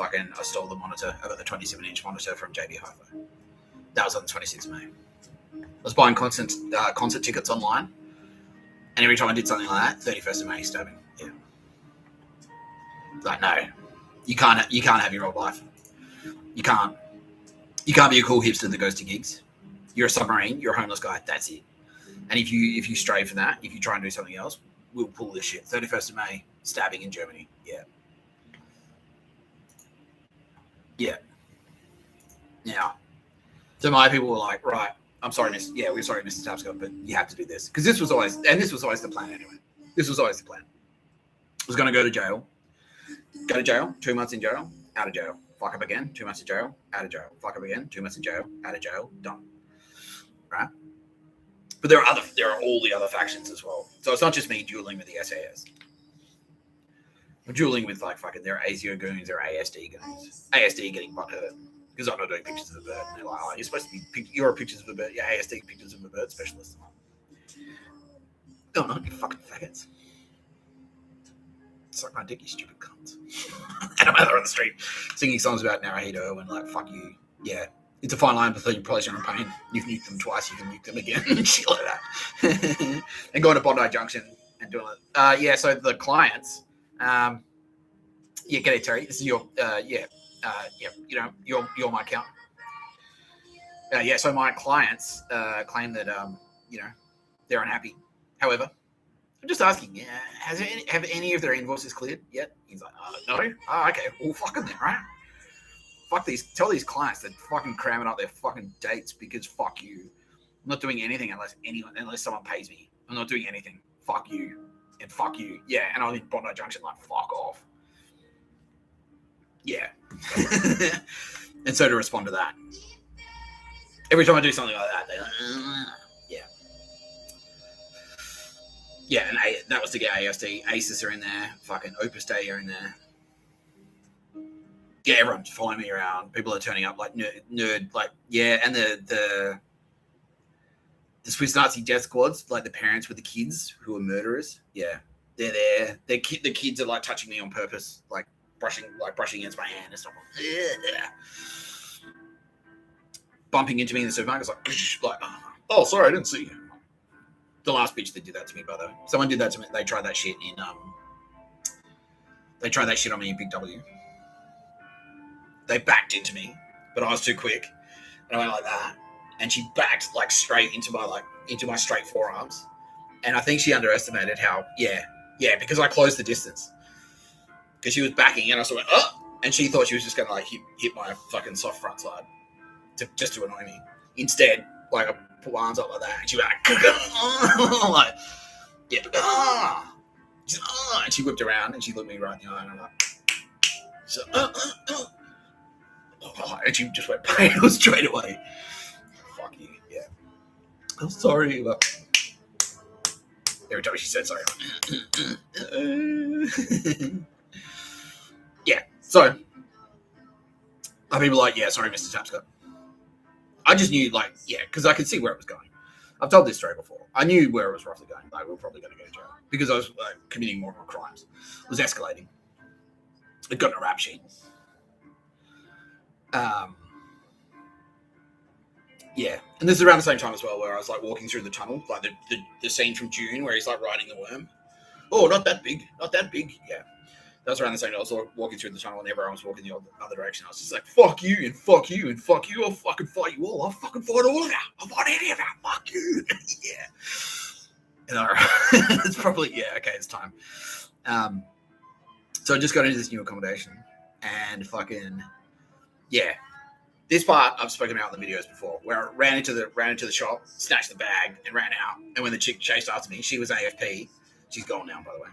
[SPEAKER 1] monitor. I got the 27-inch monitor from JB Hi-Fi. That was on the 26th of May. I was buying concert tickets online, and every time I did something like that, 31st of May stabbing. Yeah. Like, no, you can't have your old life. You can't be a cool hipster that goes to gigs. You're a submarine. You're a homeless guy. That's it. And if you stray from that, if you try and do something else, we'll pull this shit. 31st of May, stabbing in Germany. Yeah. Yeah. Now, so my people were like, right, I'm sorry, we're sorry, Mr. Tapscott, but you have to do this. Because this was always the plan anyway. This was always the plan. I was going to go to jail. 2 months in jail, out of jail. Fuck up again, 2 months in jail, out of jail. Fuck up again, 2 months in jail, out of jail, done. Right? But there are all the other factions as well. So it's not just me dueling with the SAS. I'm dueling with like fucking their ASIO goons, their ASD goons. ASD getting butthurt because I'm not doing pictures of a bird. And they're like, oh, you're supposed to be, you're a pictures of a bird. Yeah, ASD pictures of a bird specialist. No, not you fucking faggots. Suck my dick, you stupid cunts. And I'm out there on the street singing songs about Naruhito and like, fuck you. Yeah. It's a fine line between pleasure and pain. You've nuked them twice, you can nuke them again. Shit like that. And going to Bondi Junction and doing it. So the clients, get it, Terry. This is your, you're my accountant. So my clients claim that, they're unhappy. However, I'm just asking, have any of their invoices cleared yet? He's like, no. Oh, okay. Well, fucking then, right? Fuck these. Tell these clients that fucking cramming up their fucking dates because fuck you. I'm not doing anything unless someone pays me. I'm not doing anything. Fuck you. And fuck you. Yeah, and I'm in Bondi Junction, like, fuck off. Yeah. And so to respond to that, every time I do something like that, they're like, yeah. Yeah, and that was to get ASD. ASUS are in there. Fucking Opus Day are in there. Yeah, everyone's following me around. People are turning up like nerd, like, yeah, and the Swiss Nazi death squads, like the parents with the kids who are murderers. Yeah, they're there. The kids are like touching me on purpose, like brushing against my hand and stuff. Yeah. Bumping into me in the supermarket, like, oh, sorry, I didn't see you. The last bitch that did that to me, by the way. Someone did that to me. They tried that shit on me in Big W. They backed into me, but I was too quick, and I went like that, and she backed like straight into my straight forearms, and I think she underestimated how because I closed the distance, because she was backing, and I sort of went and she thought she was just gonna like hit my fucking soft front side just to annoy me. Instead, like I put my arms up like that, and she went like, and she whipped around and she looked me right in the eye, and I'm like, so, and she just went pale straight away. Fuck you, yeah. I'm sorry. But every time she said sorry, yeah. So, people like, yeah, sorry, Mr. Tapscott. I just knew, like, yeah, because I could see where it was going. I've told this story before. I knew where it was roughly going. Like, we were probably going to go to jail because I was committing more and more crimes. It was escalating. It got in a rap sheet. Yeah, and this is around the same time as well, where I was like walking through the tunnel, like the scene from June where he's like riding the worm. Oh, not that big. Yeah, that was around the same time. I was walking through the tunnel, and everyone was walking the other direction. I was just like, fuck you and fuck you and fuck you. I'll fucking fight you all. I'll fucking fight all of you. I'll fight any of you. Fuck you. Yeah. And it's probably, yeah, okay, it's time. So I just got into this new accommodation, and fucking, yeah. This part I've spoken about in the videos before, where I ran into the shop, snatched the bag, and ran out. And when the chick chased after me, she was AFP. She's gone now, by the way.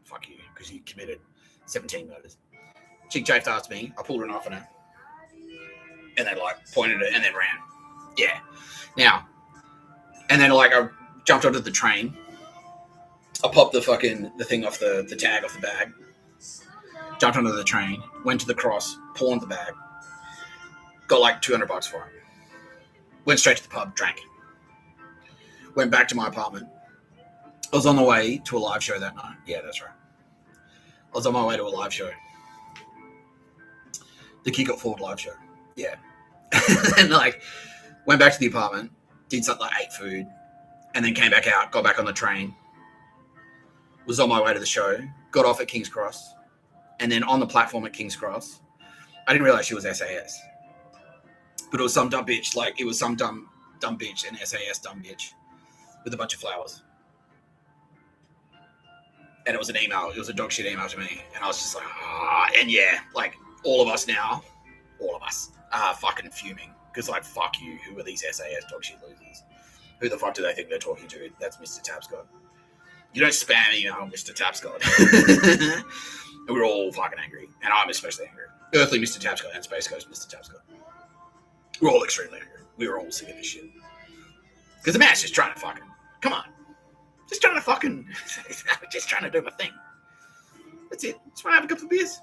[SPEAKER 1] Fuck you, because you committed 17 murders. Chick chased after me. I pulled a knife on her, and then like pointed it, and then ran. Yeah. Now, and then like I jumped onto the train. I popped the thing off the tag off the bag. Jumped onto the train, went to the cross, pawned the bag. Got like $200 for it. Went straight to the pub, drank. Went back to my apartment. I was on the way to a live show that night. Yeah, that's right. I was on my way to a live show. The Kick It Forward live show. Yeah. And like, went back to the apartment, did something like ate food, and then came back out, got back on the train. Was on my way to the show, got off at King's Cross, and then on the platform at King's Cross, I didn't realize she was SAS. But it was some dumb bitch, like it was some dumb bitch, an SAS dumb bitch with a bunch of flowers. And it was an email, it was a dog shit email to me. And I was just like, and yeah, like all of us are fucking fuming. Because like, fuck you, who are these SAS dog shit losers? Who the fuck do they think they're talking to? That's Mr. Tapscott. You don't spam email Mr. Tapscott. And we're all fucking angry. And I'm especially angry. Earthly Mr. Tapscott and Space Coast Mr. Tapscott. We're all extremely angry. We were all sick of this shit. Because the man's just trying to fucking, come on. Just trying to do my thing. That's it. Just want to have a couple of beers.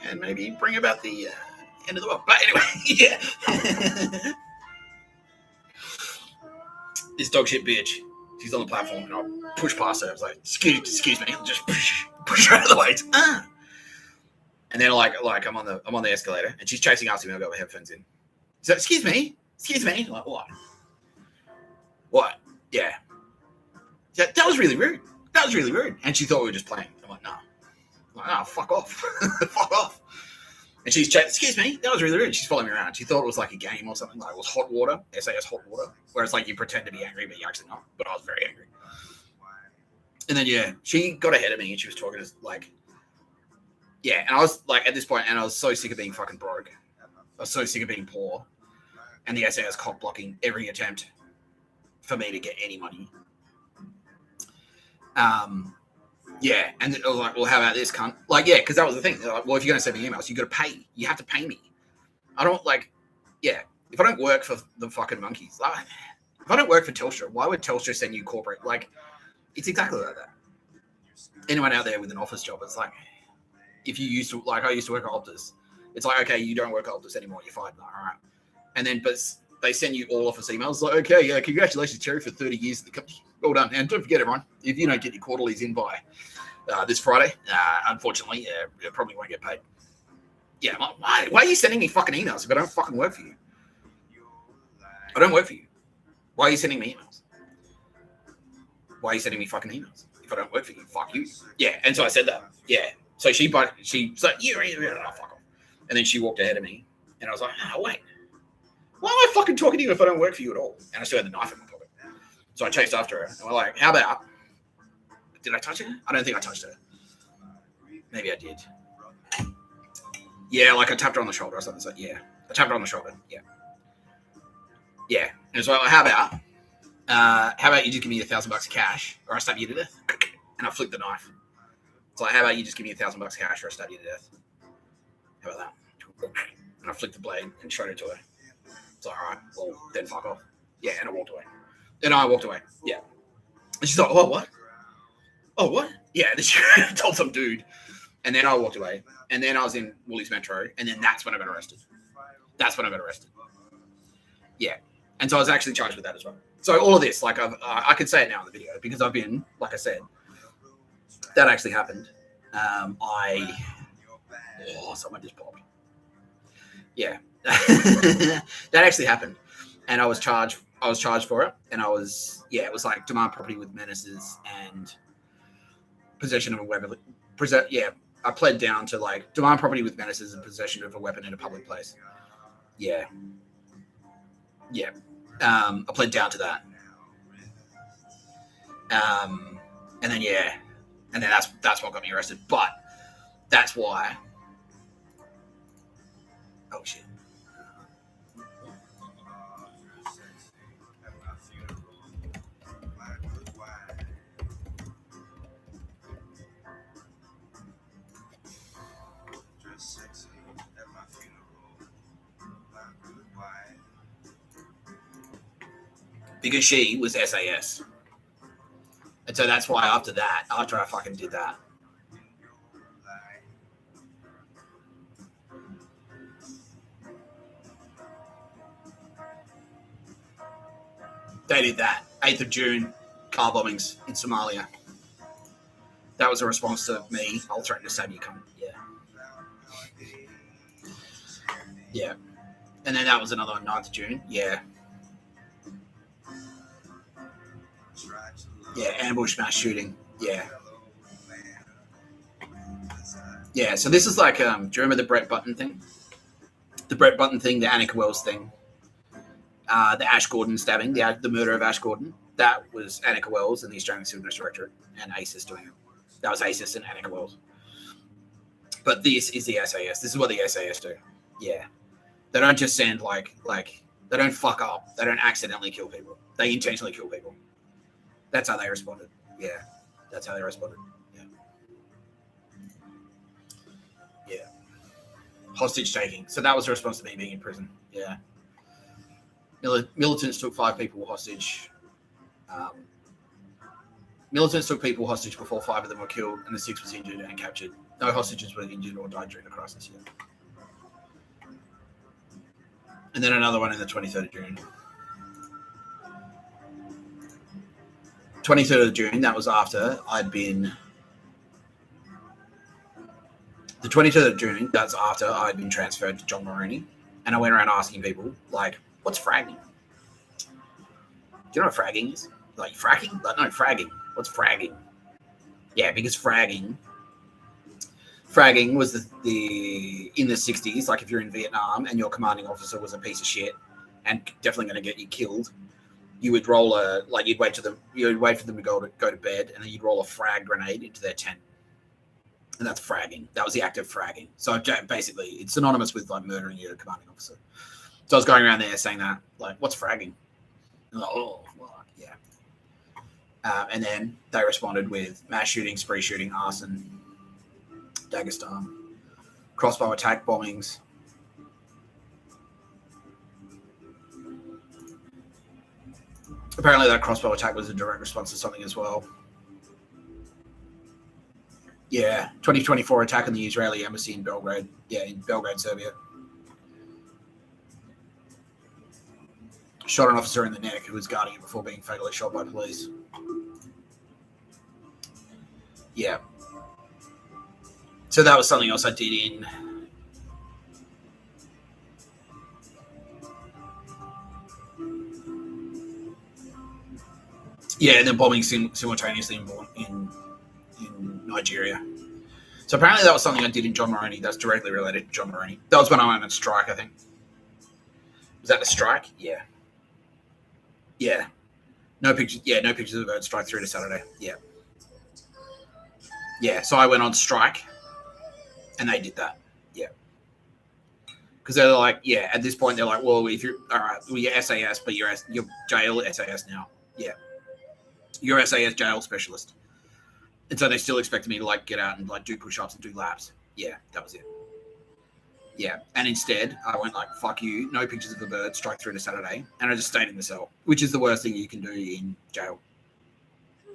[SPEAKER 1] And maybe bring about the end of the world. But anyway, yeah. This dog shit bitch. She's on the platform and I push past her. I was like, excuse me. I'll just push her out of the way. And then like I'm on the escalator and she's chasing after me. I've got my headphones in. So excuse me. I'm like, what? Yeah. That was really rude. And she thought we were just playing. I'm like, no. Fuck off. Fuck off. And she's excuse me. That was really rude. She's following me around. She thought it was like a game or something. Like it was hot water, SAS hot water, where it's like you pretend to be angry, but you're actually not. But I was very angry. And then, yeah, she got ahead of me and she was talking to like, yeah. And I was like, at this point, and I was so sick of being fucking broke. I was so sick of being poor. And the SAS cock blocking every attempt for me to get any money. Yeah. And I was like, well, how about this, cunt? Like, yeah, because that was the thing. They're like, well, if you're going to send me emails, you got to pay. You have to pay me. I don't like, yeah. If I don't work for the fucking monkeys, like, if I don't work for Telstra, why would Telstra send you corporate? Like, it's exactly like that. Anyone out there with an office job, it's like, if you used to, like, I used to work at Optus. It's like, okay, you don't work at Optus anymore. You're fired. Like, all right. And then, but they send you all office emails. Like, okay, yeah, congratulations, Cherry, for 30 years at the company. Well done. And don't forget, everyone, if you don't get your quarterlies in by this Friday, unfortunately, you probably won't get paid. Yeah, why are you sending me fucking emails if I don't fucking work for you? I don't work for you. Why are you sending me emails? Why are you sending me fucking emails? If I don't work for you, fuck you. Yeah, and so I said that. Yeah. So she's like, yeah, fuck off. And then she walked ahead of me, and I was like, oh, wait. Why am I fucking talking to you if I don't work for you at all? And I still had the knife in my pocket. So I chased after her, and we're like, how about, did I touch her? I don't think I touched her. Maybe I did. Yeah, like I tapped her on the shoulder or something. So yeah, I tapped her on the shoulder. Yeah. Yeah. And so how about you just give me $1,000 cash or I stab you to death? And I flicked the knife. It's like, how about you just give me $1,000 cash or I stab you to death? How about that? And I flicked the blade and showed it to her. It's like, all right, well, then fuck off. Yeah, and I walked away. And I walked away. Yeah. And she's like, oh, what? Oh, what? Yeah, then she told some dude. And then I walked away. And then I was in Woolies Metro. And then that's when I got arrested. Yeah. And so I was actually charged with that as well. So all of this, like I can say it now in the video because I've been, like I said, that actually happened. Someone just popped. Yeah, that actually happened, and I was charged for it, and it was like demand property with menaces and possession of a weapon. I pled down to like demand property with menaces and possession of a weapon in a public place. Yeah. I pled down to that. And then that's what got me arrested. But that's why. Oh shit. Because she was SAS. And so that's why after I fucking did that, they did that. 8th of June, car bombings in Somalia. That was a response to me. I'll threaten to stab you, cunt. Yeah. And then that was another one, 9th of June. Yeah. Yeah, ambush mass shooting. Yeah. Yeah, so this is like, do you remember the Brett Button thing? The Brett Button thing, the Annika Wells thing. The Ash Gordon stabbing, the murder of Ash Gordon. That was Annika Wells and the Australian Civil Directorate and ASIS doing it. That was ASIS and Annika Wells. But this is the SAS. This is what the SAS do. Yeah. They don't just send like they don't fuck up. They don't accidentally kill people. They intentionally kill people. That's how they responded. Yeah. That's how they responded. Yeah. Yeah. Hostage taking. So that was a response to me being in prison. Yeah. Militants took 5 people hostage. Militants took people hostage before 5 of them were killed and the 6 was injured and captured. No hostages were injured or died during the crisis. Yeah. And then another one in the 23rd of June. 23rd of June, that was after I'd been... The 23rd of June, that's after I'd been transferred to John Maroney. And I went around asking people, like, what's fragging? Do you know what fragging is? Like, fracking? Like, no, fragging. What's fragging? Yeah, because fragging was the in the 60s, like if you're in Vietnam and your commanding officer was a piece of shit and definitely going to get you killed, you would roll you'd wait for them to go to bed, and then you'd roll a frag grenade into their tent. And that's fragging. That was the act of fragging. So basically, it's synonymous with like murdering your commanding officer. So I was going around there saying that, like, what's fragging? And like, oh, fuck, yeah. And then they responded with mass shooting, spree shooting, arson, Dagestan, crossbow attack, bombings. Apparently that crossbow attack was a direct response to something as well. Yeah, 2024 attack on the Israeli embassy in Belgrade. Yeah, in Belgrade, Serbia. Shot an officer in the neck who was guarding it before being fatally shot by police. Yeah. So that was something else I did in... Yeah, and then bombing simultaneously in Nigeria. So apparently that was something I did in John Moroney. That's directly related to John Moroney. That was when I went on strike, I think. Was that the strike? Yeah. Yeah. No pictures. Yeah, no pictures of the bird strike through to Saturday. Yeah. Yeah, so I went on strike, and they did that. Yeah. Because they're like, yeah, at this point, they're like, well, if you're, all right, well, you're SAS, but you're jail SAS now. Yeah. You're SAS jail specialist. And so they still expected me to like get out and like do push-ups and do laps. Yeah, that was it. Yeah. And instead I went like, fuck you, no pictures of the bird, strike through to Saturday. And I just stayed in the cell, which is the worst thing you can do in jail.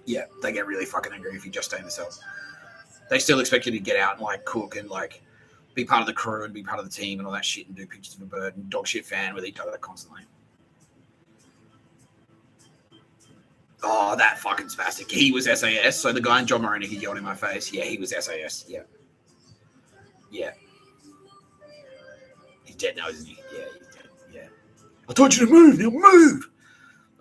[SPEAKER 1] Yeah, they get really fucking angry if you just stay in the cell. They still expect you to get out and like cook and like be part of the crew and be part of the team and all that shit and do pictures of a bird and dog shit fan with each other constantly. Oh, that fucking spastic. He was SAS. So the guy in John Moroney who yelled in my face, yeah, he was SAS. Yeah. Yeah. He's dead now, isn't he? Yeah, he's dead. Yeah. I told you to move. Now move.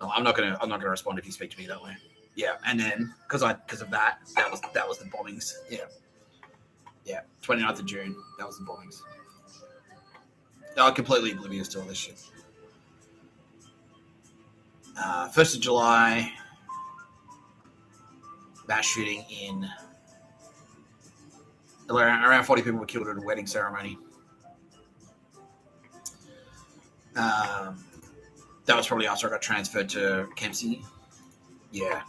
[SPEAKER 1] No, I'm not gonna respond if you speak to me that way. Yeah. And then because of that was the bombings. Yeah. Yeah. 29th of June. That was the bombings. I'm completely oblivious to all this shit. 1st of July. Mass shooting in around 40 people were killed at a wedding ceremony. That was probably after I got transferred to Kempsey. Yeah.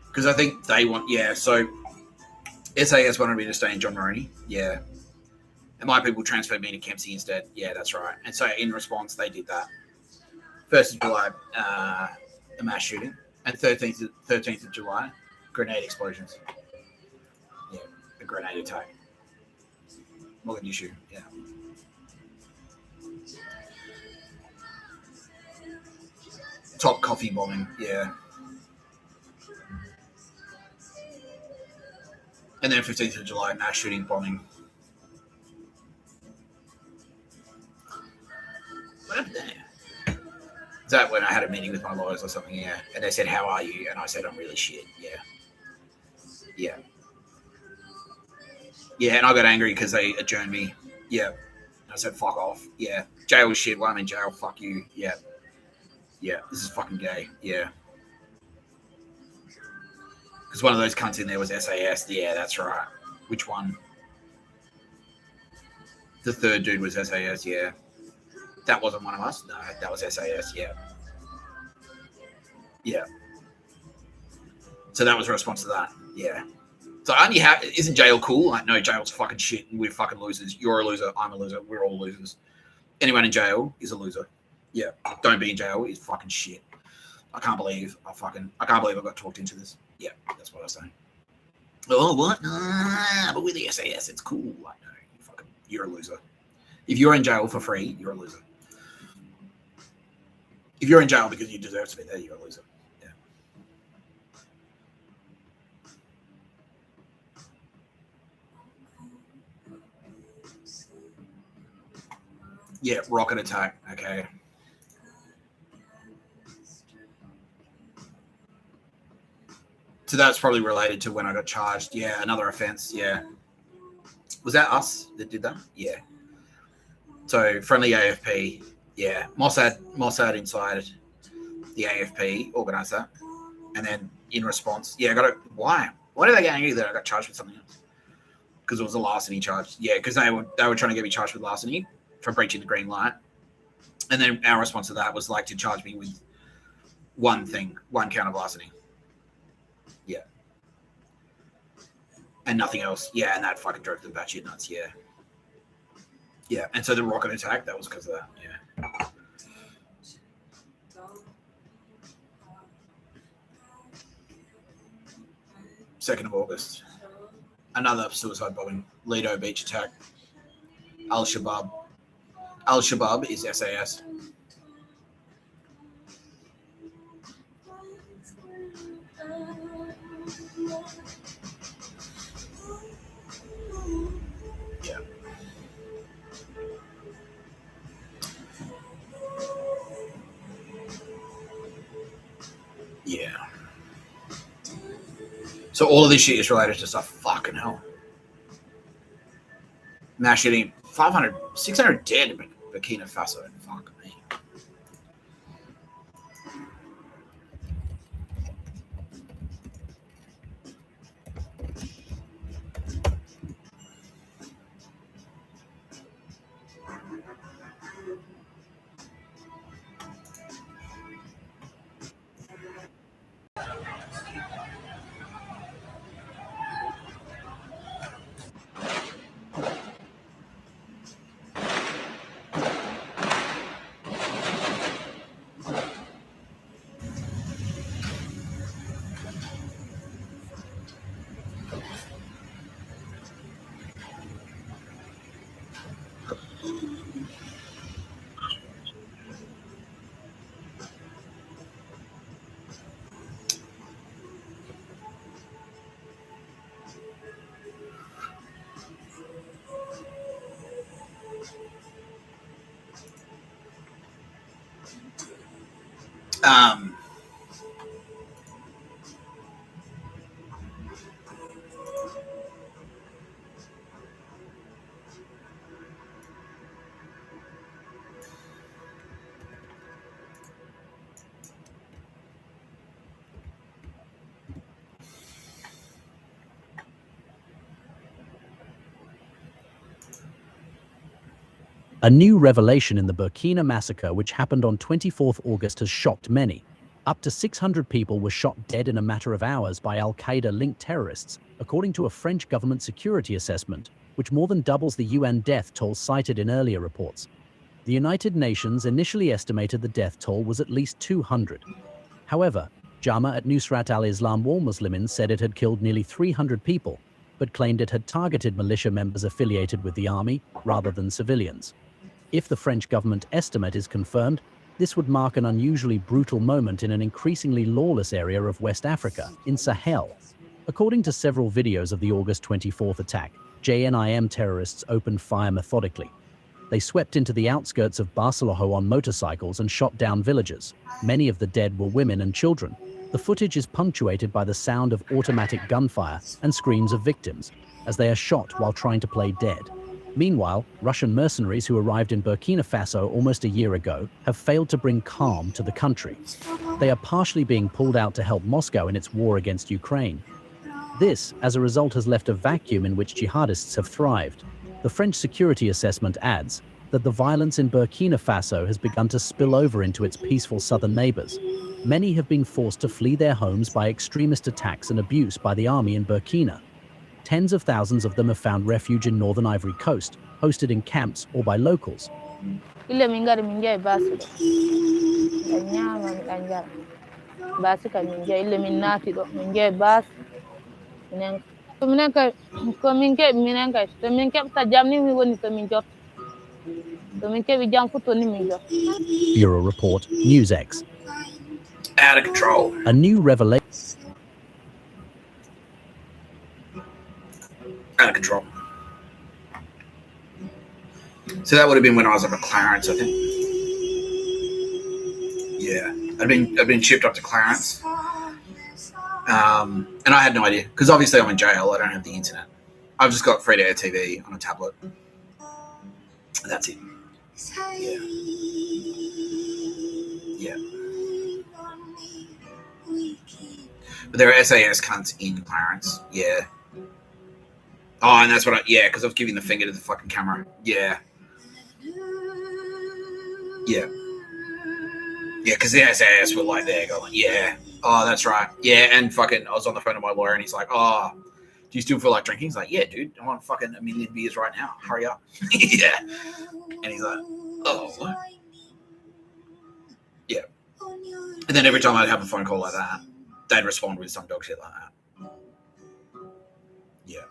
[SPEAKER 1] Because I think they want, so SAS wanted me to stay in John Moroney. Yeah. And my people transferred me to Kempsey instead. Yeah, that's right. And so in response, they did that. 1st of July, a mass shooting. And 13th of July, grenade explosions. Yeah, a grenade attack. Mogadishu, yeah. Top coffee bombing, yeah. And then 15th of July, mass shooting bombing. What happened there? Is that when I had a meeting with my lawyers or something? Yeah. And they said, how are you? And I said, I'm really shit. Yeah. Yeah. Yeah, and I got angry because they adjourned me. Yeah. I said, fuck off. Yeah. Jail was shit. While I'm in jail, fuck you. Yeah. Yeah. This is fucking gay. Yeah. Because one of those cunts in there was SAS. Yeah, that's right. Which one? The third dude was SAS, yeah. That wasn't one of us. No, that was SAS. Yeah. Yeah. So that was a response to that. Yeah. So only isn't jail cool? Like, no, jail's fucking shit and we're fucking losers. You're a loser. I'm a loser. We're all losers. Anyone in jail is a loser. Yeah. Don't be in jail is fucking shit. I can't believe I got talked into this. Yeah, that's what I was saying. Oh, what? But with the SAS, it's cool. Like, no, you're a loser. If you're in jail for free, you're a loser. If you're in jail because you deserve to be there, you're a loser. Yeah. Yeah, rocket attack. Okay. So that's probably related to when I got charged. Yeah, another offense. Yeah. Was that us that did that? Yeah. So friendly AFP Yeah, Mossad inside the AFP organised that, and then in response, why did they get angry that I got charged with something else? Because it was a larceny charge. Yeah, because they were trying to get me charged with larceny for breaching the green light, and then our response to that was like to charge me with one count of larceny. Yeah, and nothing else. Yeah, and that fucking drove them batshit nuts. Yeah. Yeah, and so the rocket attack, that was because of that. Yeah. 2nd of August. Another suicide bombing. Lido beach attack. Al-Shabab. Al-Shabab is SAS. Yeah. Yeah. So all of this shit is related to stuff. Fucking hell. Mass shooting. 600 dead in Burkina Faso. Fuck me.
[SPEAKER 11] A new revelation in the Burkina massacre, which happened on 24th August, has shocked many. Up to 600 people were shot dead in a matter of hours by al-Qaeda-linked terrorists, according to a French government security assessment, which more than doubles the UN death toll cited in earlier reports. The United Nations initially estimated the death toll was at least 200. However, Jama at Nusrat al-Islam Wal Muslimin said it had killed nearly 300 people, but claimed it had targeted militia members affiliated with the army rather than civilians. If the French government estimate is confirmed, this would mark an unusually brutal moment in an increasingly lawless area of West Africa, in Sahel. According to several videos of the August 24th attack, JNIM terrorists opened fire methodically. They swept into the outskirts of Barcelona on motorcycles and shot down villagers. Many of the dead were women and children. The footage is punctuated by the sound of automatic gunfire and screams of victims, as they are shot while trying to play dead. Meanwhile, Russian mercenaries who arrived in Burkina Faso almost a year ago have failed to bring calm to the country. They are partially being pulled out to help Moscow in its war against Ukraine. This, as a result, has left a vacuum in which jihadists have thrived. The French security assessment adds that the violence in Burkina Faso has begun to spill over into its peaceful southern neighbors. Many have been forced to flee their homes by extremist attacks and abuse by the army in Burkina. Tens of thousands of them have found refuge in northern Ivory Coast, hosted in camps or by locals. Bureau Report, NewsX.
[SPEAKER 1] Out of control.
[SPEAKER 11] A new revelation.
[SPEAKER 1] Out of control. So that would have been when I was up at Clarence, I think. Yeah, I'd been shipped up to Clarence, and I had no idea because obviously I'm in jail. I don't have the internet. I've just got free to air TV on a tablet. That's it. Yeah. Yeah. But there are SAS cunts in Clarence. Yeah. Oh, and that's what yeah, because I was giving the finger to the fucking camera. Yeah. Yeah. Yeah, because the SAS were like there going, yeah. Oh, that's right. Yeah, and fucking, I was on the phone to my lawyer and he's like, oh, do you still feel like drinking? He's like, yeah, dude, I want fucking 1 million beers right now. Hurry up. Yeah. And he's like, oh. Yeah. And then every time I'd have a phone call like that, they'd respond with some dog shit like that. Yeah.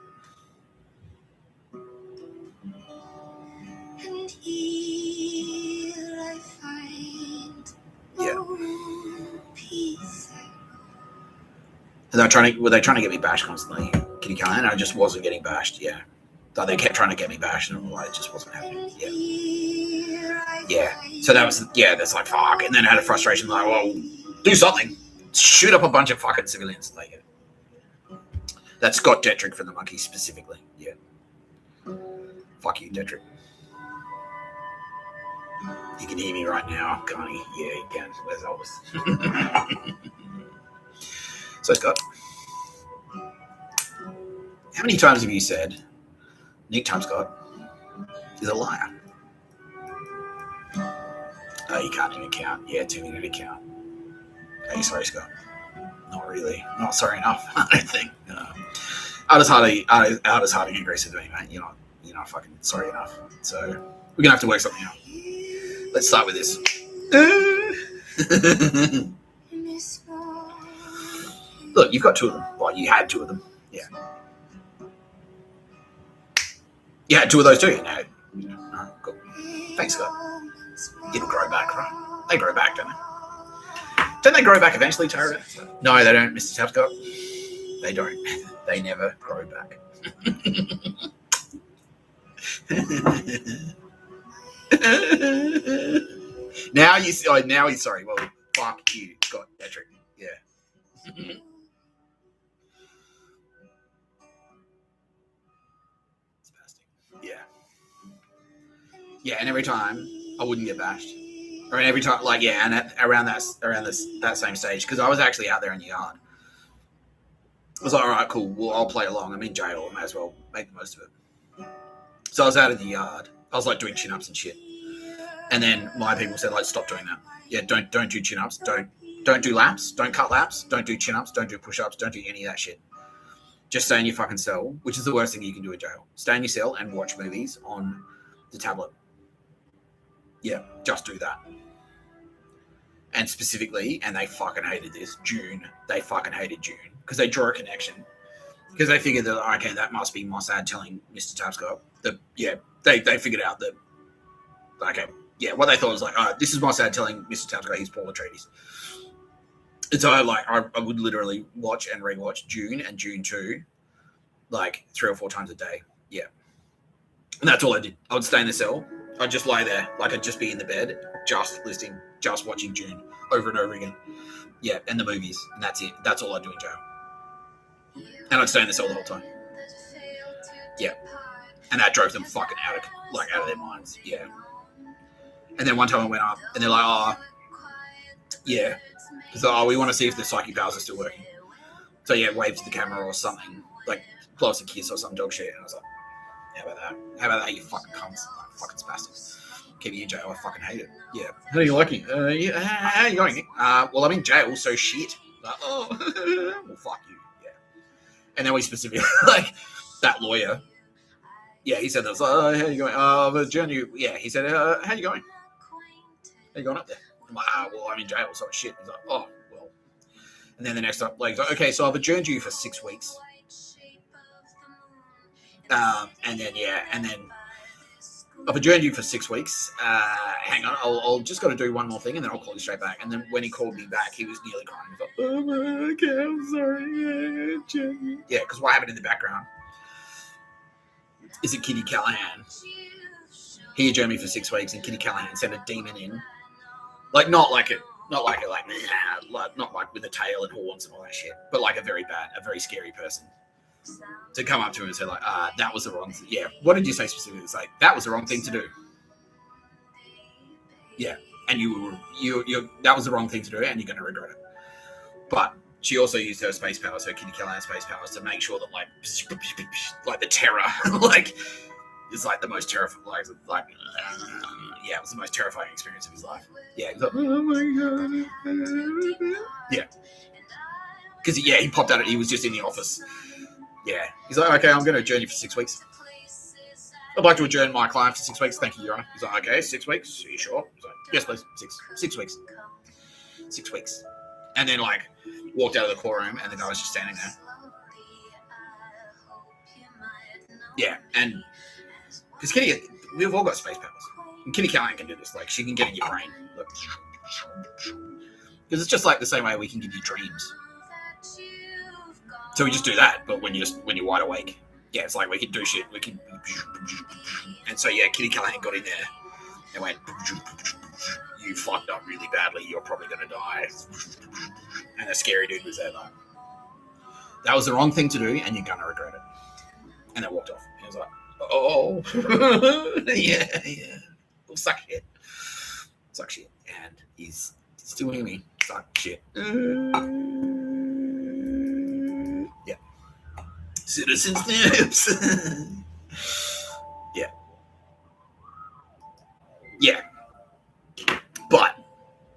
[SPEAKER 6] And here I find peace.
[SPEAKER 1] Were they trying to get me bashed constantly, Kitty Callahan? I just wasn't getting bashed, yeah. So they kept trying to get me bashed and it just wasn't happening. Yeah. Yeah. So that was, yeah, that's like, fuck. And then I had a frustration like, well, do something. Shoot up a bunch of fucking civilians. Like, that's Scott Detrick from the Monkeys specifically. Yeah. Fuck you, Detrick. You can hear me right now, can't he? Yeah, he can. Where's Elvis? So, Scott, how many times have you said Nick Time Scott is a liar? Oh, you can't even count. Yeah, 2 minute count. Are you sorry, Scott? Not really. Not sorry enough, I don't think. Artist Hardy agrees with me, mate. You're not fucking sorry enough. So we're gonna have to work something out. Let's start with this. Look, you've got 2 of them. Well, you had 2 of them. Yeah. You had 2 of those too. No, cool. Thanks, Scott. It'll grow back, right? They grow back, don't they? Don't they grow back eventually, Tara? No, they don't, Mr. Tapscott. They don't. They never grow back. Now he's sorry. Well, fuck you, Scott Patrick. Yeah. Yeah. Yeah, and every time I wouldn't get bashed. Or every time, like, yeah, and around that same stage, because I was actually out there in the yard. I was like, all right, cool. Well, I'll play along. I'm in jail. I may as well make the most of it. So I was out in the yard. I was like doing chin-ups and shit. And then my people said, like, stop doing that. Yeah, don't do chin-ups. Don't do laps. Don't cut laps. Don't do chin-ups. Don't do push-ups. Don't do any of that shit. Just stay in your fucking cell, which is the worst thing you can do in jail. Stay in your cell and watch movies on the tablet. Yeah, just do that. And specifically, and they fucking hated this, June. They fucking hated June because they draw a connection. Because they figured that, okay, that must be Mossad telling Mr. Tapscott that, yeah, they figured out that, okay, yeah, what they thought was like, this is Mossad telling Mr. Tapscott he's Paula Treaties. And so, like, I would literally watch and rewatch June and June 2, like, 3 or 4 times a day. Yeah. And that's all I did. I would stay in the cell. I'd just lie there. Like, I'd just be in the bed, just listening, just watching June over and over again. Yeah, and the movies. And that's it. That's all I'd do in jail. And I'd stay in the cell the whole time. Yeah. And that drove them fucking out of their minds. Yeah. And then one time I went up, and they're like, oh, yeah. So, we want to see if the psychic powers are still working. So, yeah, wave to the camera or something. Like, blow us a kiss or some dog shit. And I was like, how about that? How about that, you fucking cunts? Fucking spastics. Keep you in jail. I fucking hate it. Yeah. How are you liking? Yeah, how are you going, Nick? Well, I'm in jail, so shit. Like, oh, well, fuck you. Yeah. And then we specifically, like, that lawyer, yeah, he said, how are you going? The journey, yeah, he said, how are you going? How you going up there? I'm like, well, I'm in jail, so shit. He's like, oh, well. And then the next time, like, okay, so I've adjourned you for 6 weeks. And then I've adjourned you for 6 weeks. Hang on, I'll just got to do one more thing, and then I'll call you straight back. And then when he called me back, he was nearly crying. He was like, oh, okay, I'm sorry. Yeah, because what happened in the background is that Kitty Callahan, he adjourned me for 6 weeks, and Kitty Callahan sent a demon in, like not like with a tail and horns and all that shit, but like a very scary person. To come up to him and say, like, that was the wrong thing. Yeah. What did you say specifically? It's like, that was the wrong thing to do. Yeah. and you that was the wrong thing to do, and you're going to regret it. But she also used her space powers, her Kitty Callahan space powers, to make sure that like the terror, like it's like the most terrifying, like yeah, it was the most terrifying experience of his life. Yeah, he was like, oh my god, yeah, because he popped out. He was just in the office. Yeah, he's like, okay, I'm going to adjourn you for 6 weeks. I'd like to adjourn my client for 6 weeks. Thank you, Your Honor. He's like, okay, 6 weeks. Are you sure? He's like, yes, please. 6 weeks. 6 weeks. And then, like, walked out of the courtroom, and the guy was just standing there. Yeah, and because Kitty, we've all got space powers. And Kitty Callahan can do this. Like, she can get in your brain. Because it's just like the same way we can give you dreams. So we just do that, but when you're wide awake. Yeah, it's like we can do shit. We can, and so yeah, Kitty Callahan got in there and went, "You fucked up really badly. You're probably gonna die." And the scary dude was there like, "That was the wrong thing to do, and you're gonna regret it." And they walked off. He was like, "Oh, yeah, well, suck shit," and he's still hearing me. Suck shit. Yeah. Citizen Snips. Yeah. Yeah. But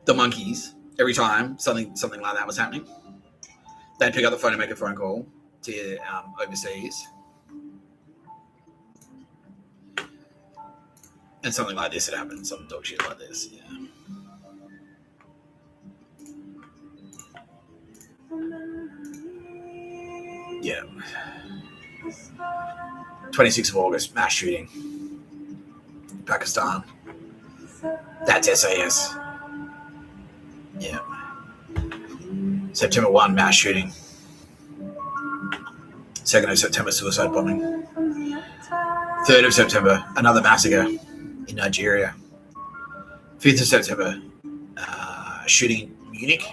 [SPEAKER 1] the monkeys, every time something like that was happening, they'd pick up the phone and make a phone call to overseas. And something like this had happened, some dog shit like this, yeah. Yeah. 26th of August, mass shooting. Pakistan. That's SAS. Yeah. September 1, mass shooting. 2nd of September, suicide bombing. 3rd of September, another massacre in Nigeria. 5th of September, shooting in Munich.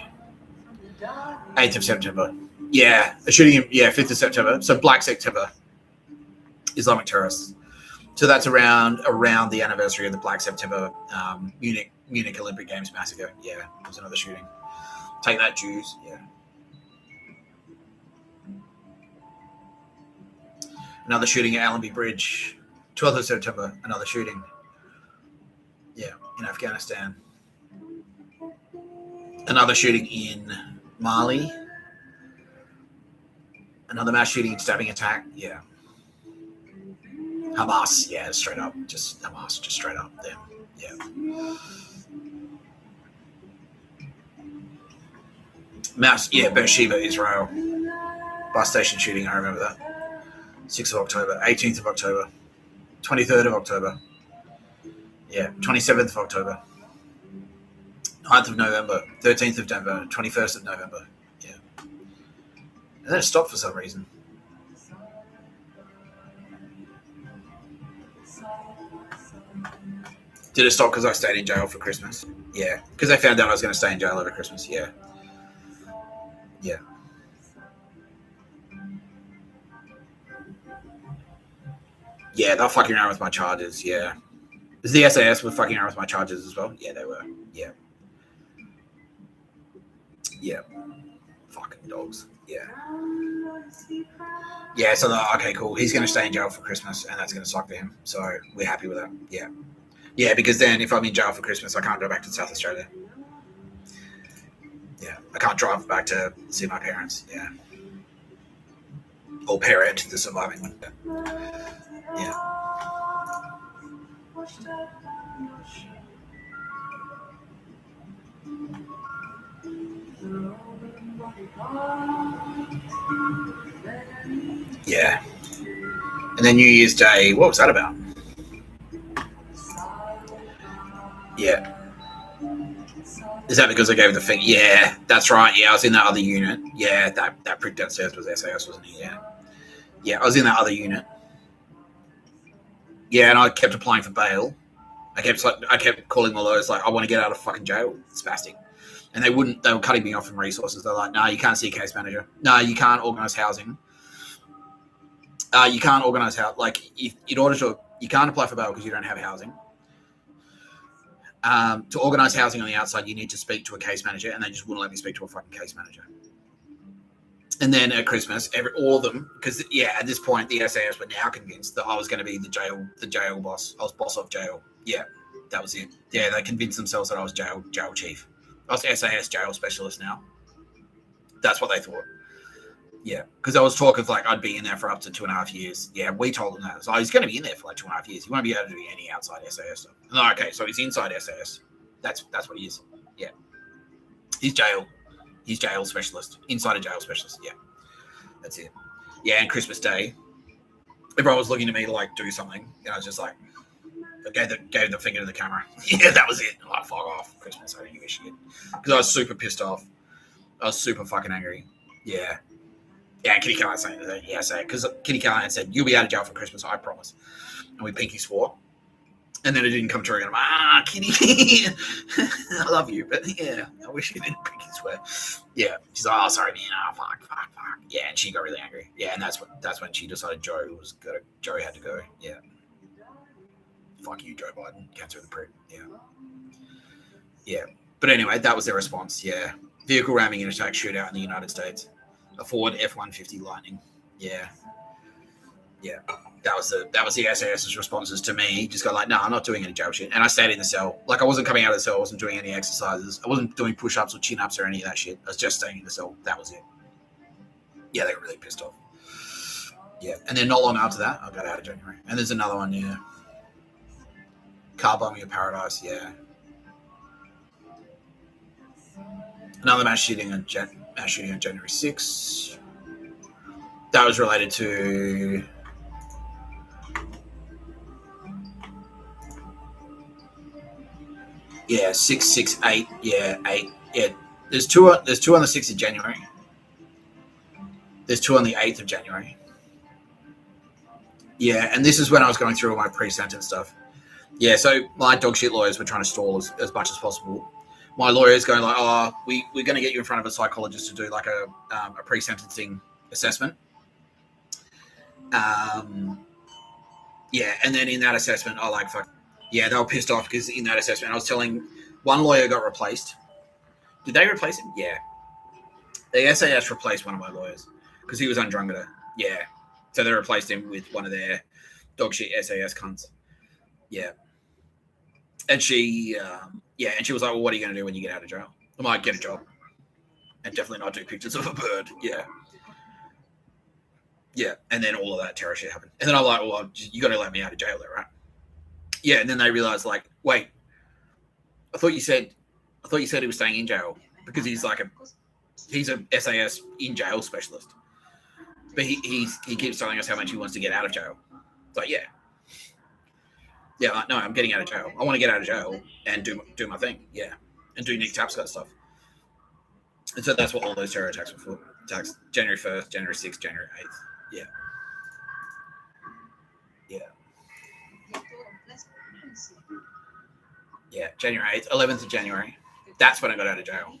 [SPEAKER 1] 8th of September. Yeah, a shooting in, 5th of September. So Black September, Islamic terrorists. So that's around the anniversary of the Black September Munich Olympic Games massacre. Yeah, it was another shooting. Take that, Jews. Yeah. Another shooting at Allenby Bridge. 12th of September, another shooting. Yeah, in Afghanistan. Another shooting in Mali. Another mass shooting and stabbing attack. Yeah. Hamas. Yeah, straight up. Just Hamas. Just straight up them. Yeah. Mass. Yeah, Beersheba, Israel. Bus station shooting. I remember that. 6th of October. 18th of October. 23rd of October. Yeah. 27th of October. 9th of November. 13th of November. 21st of November. Yeah. And then it stopped for some reason. Did it stop because I stayed in jail for Christmas? Yeah. Because they found out I was going to stay in jail over Christmas. Yeah. Yeah. Yeah, they're fucking around with my charges. Yeah. Is the SAS were fucking around with my charges as well? Yeah, they were. Yeah. Yeah. Fucking dogs. Yeah. Yeah, so okay, cool. He's going to stay in jail for Christmas, and that's going to suck for him. So we're happy with that. Yeah. Yeah, because then if I'm in jail for Christmas, I can't go back to South Australia. Yeah. I can't drive back to see my parents. Yeah. Or parent the surviving one. Yeah. Yeah. And then New Year's Day, what was that about? Yeah. Is that because I gave the thing? Yeah, that's right. Yeah, I was in that other unit. Yeah, that prick downstairs was SAS, wasn't he? Yeah. Yeah, I was in that other unit. Yeah, and I kept applying for bail. I kept calling my lawyers like, I want to get out of fucking jail. It's spastic. And they were cutting me off from resources. They're like, no, you can't see a case manager. No, you can't organise housing. You can't organise housing. Like, you can't apply for bail because you don't have housing. To organise housing on the outside, you need to speak to a case manager, and they just wouldn't let me speak to a fucking case manager. And then at Christmas, all of them, because at this point the SAS were now convinced that I was going to be the jail boss. I was boss of jail. Yeah, that was it. Yeah, they convinced themselves that I was jail chief. I was SAS jail specialist now. That's what they thought. Yeah, because I was talk of like I'd be in there for up to 2.5 years. Yeah, we told them that. So he's going to be in there for like 2.5 years. He won't be able to do any outside SAS stuff. No, okay, so he's inside SAS. That's what he is. Yeah, he's jail specialist, inside a jail specialist. Yeah, that's it. Yeah, and Christmas Day, everyone was looking at me to like do something, and I was just like, I gave the finger to the camera. Yeah, that was it. Like, fuck off, Christmas. I didn't give a shit because I was super pissed off. I was super fucking angry. Yeah. Yeah, Kitty Callahan saying that. Yeah, say it. Because Kitty Callahan said, you'll be out of jail for Christmas, I promise. And we pinky swore. And then it didn't come true. And I'm Kitty, I love you. But yeah, I wish you didn't pinky swear. Yeah. She's like, oh, sorry, man. Oh, fuck. Yeah, and she got really angry. Yeah, and that's when she decided Joe had to go. Yeah. Fuck you, Joe Biden. Cancer of the prick. Yeah. Yeah. But anyway, that was their response. Yeah. Vehicle ramming and attack shootout in the United States. A Ford F-150 Lightning. Yeah. Yeah. That was the SAS's responses to me. Just got like, no, I'm not doing any jail shit. And I stayed in the cell. Like, I wasn't coming out of the cell. I wasn't doing any exercises. I wasn't doing push-ups or chin-ups or any of that shit. I was just staying in the cell. That was it. Yeah, they were really pissed off. Yeah. And then not long after that, I got out of January. And there's another one, yeah. Car bombing of Paradise, yeah. Another mass shooting on January 6th. That was related to Yeah, 6, 6, 8. Yeah, 8. Yeah, there's two on the 6th of January. There's 2 on the 8th of January. Yeah, and this is when I was going through all my pre-sentence stuff. Yeah, so my dog shit lawyers were trying to stall as much as possible. My lawyer's going like, oh, we're going to get you in front of a psychologist to do like a pre-sentencing assessment. Yeah, and then in that assessment, I like, fuck. Yeah, they were pissed off because in that assessment, I was telling one lawyer got replaced. Did they replace him? Yeah. The SAS replaced one of my lawyers because he was undrungada. Yeah. So they replaced him with one of their dog shit SAS cunts. Yeah. And she, and she was like, well, what are you going to do when you get out of jail? I'm like, get a job. And definitely not do pictures of a bird. Yeah. Yeah. And then all of that terror shit happened. And then I'm like, well, you got to let me out of jail there, right? Yeah. And then they realized, like, wait, I thought you said he was staying in jail because he's a SAS in jail specialist. But he keeps telling us how much he wants to get out of jail. It's like, yeah. Yeah, like, no, I'm getting out of jail. I want to get out of jail and do my thing. Yeah. And do Nick Tapscott stuff. And so that's what all those terror attacks were for. Attacks January 1st, January 6th, January 8th. Yeah. Yeah. Yeah, January 8th, 11th of January. That's when I got out of jail.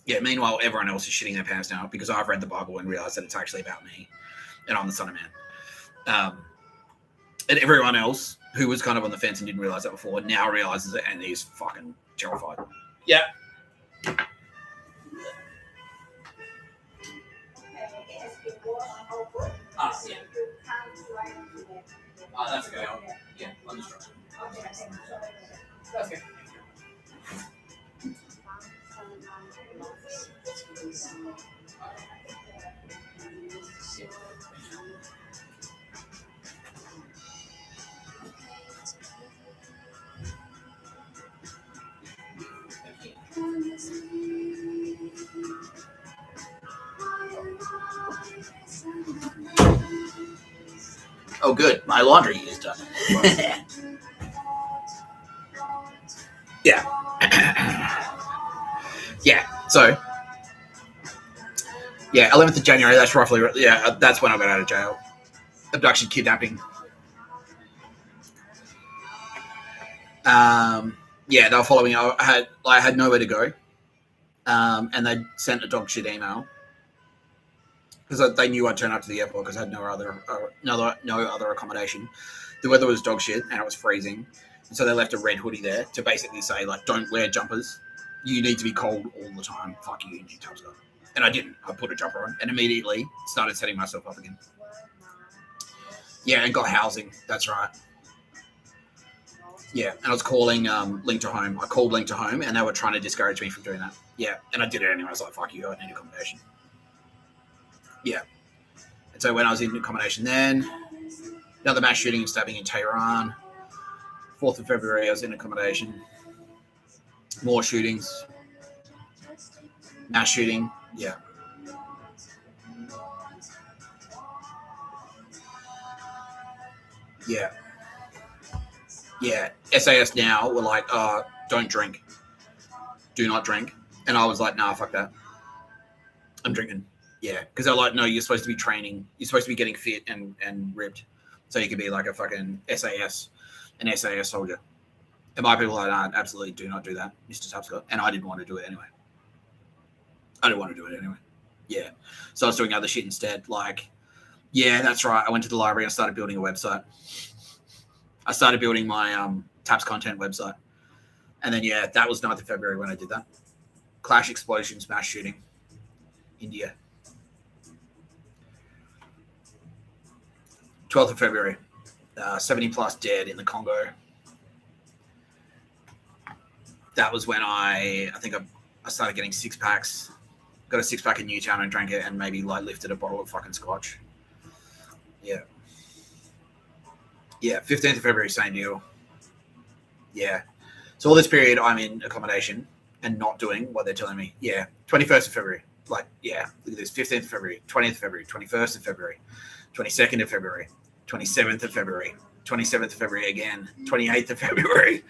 [SPEAKER 1] Yeah, meanwhile, everyone else is shitting their pants now because I've read the Bible and realized that it's actually about me and I'm the Son of Man. And everyone else who was kind of on the fence and didn't realize that before now realizes it and is fucking terrified. Yeah. Yeah. Oh, that's okay. Yeah, I'm just trying. That's okay. Oh, good. My laundry is done. Yeah. Yeah. So, yeah, 11th of January. That's roughly. Yeah, that's when I got out of jail. Abduction, kidnapping. Yeah, they were following. I had nowhere to go. And they sent a dog shit email because they knew I'd turn up to the airport because I had no other accommodation. The weather was dog shit and it was freezing. And so they left a red hoodie there to basically say, like, don't wear jumpers. You need to be cold all the time. Fuck you, New Tabsco. And I didn't. I put a jumper on and immediately started setting myself up again. Yeah, and got housing. That's right. Yeah, and I was calling Link to Home. I called Link to Home and they were trying to discourage me from doing that. Yeah, and I did it anyway. I was like, fuck you, I need accommodation. Yeah. And so when I was in accommodation then, another mass shooting and stabbing in Tehran. 4th of February, I was in accommodation. More shootings. Mass shooting. Yeah. Yeah. Yeah. SAS now were like, don't drink. Do not drink. And I was like, nah, fuck that. I'm drinking. Yeah. Because they're like, no, you're supposed to be training. You're supposed to be getting fit and ripped. So you could be like a fucking SAS, an SAS soldier. And my people are like, absolutely do not do that, Mr. Tapscott. And I didn't want to do it anyway. Yeah. So I was doing other shit instead. Like, yeah, that's right. I went to the library. I started building a website. I started building my Taps content website. And then, yeah, that was 9th of February when I did that. Clash explosions, mass shooting, India. 12th of February, 70 plus dead in the Congo. That was when I think I started getting 6-packs. Got a 6-pack in Newtown and drank it and maybe like lifted a bottle of fucking scotch. Yeah. Yeah, 15th of February, same deal. Yeah. So all this period I'm in accommodation and not doing what they're telling me. Yeah. 21st of February. Like, yeah, look at this. 15th of February, 20th of February, 21st of February, 22nd of February, 27th of February, 27th of February again, 28th of February.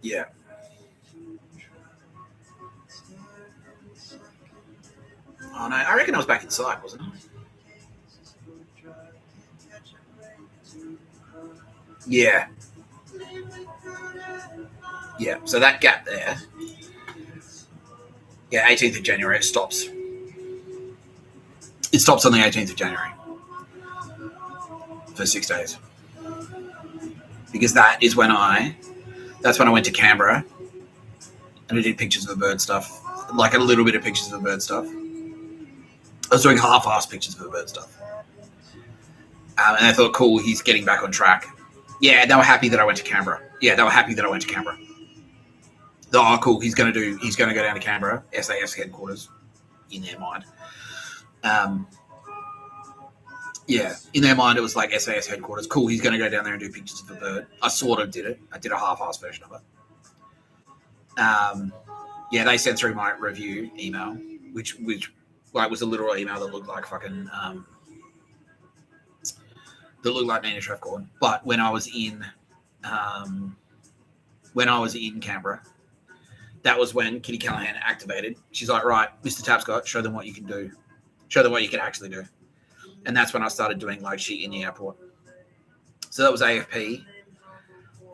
[SPEAKER 1] Yeah. Oh, no, I reckon I was back inside, wasn't I? Yeah. Yeah, so that gap there. Yeah, 18th of January, it stops. It stops on the 18th of January for 6 days. Because that's when I went to Canberra and I did pictures of the bird stuff, like a little bit of pictures of the bird stuff. I was doing half-assed pictures of the bird stuff. And I thought, cool, he's getting back on track. Yeah, they were happy that I went to Canberra. Oh, cool, he's going to go down to Canberra, SAS headquarters, in their mind. Yeah, in their mind, it was like SAS headquarters. Cool, he's going to go down there and do pictures of the bird. I sort of did it. I did a half-assed version of it. Yeah, they sent through my review email, which like was a literal email that looked like fucking that looked like Nina Trefcorn. But when I was in Canberra, that was when Kitty Callahan activated. She's like, right, Mr. Tapscott, show them what you can do. Show them what you can actually do. And that's when I started doing like shit in the airport. So that was AFP.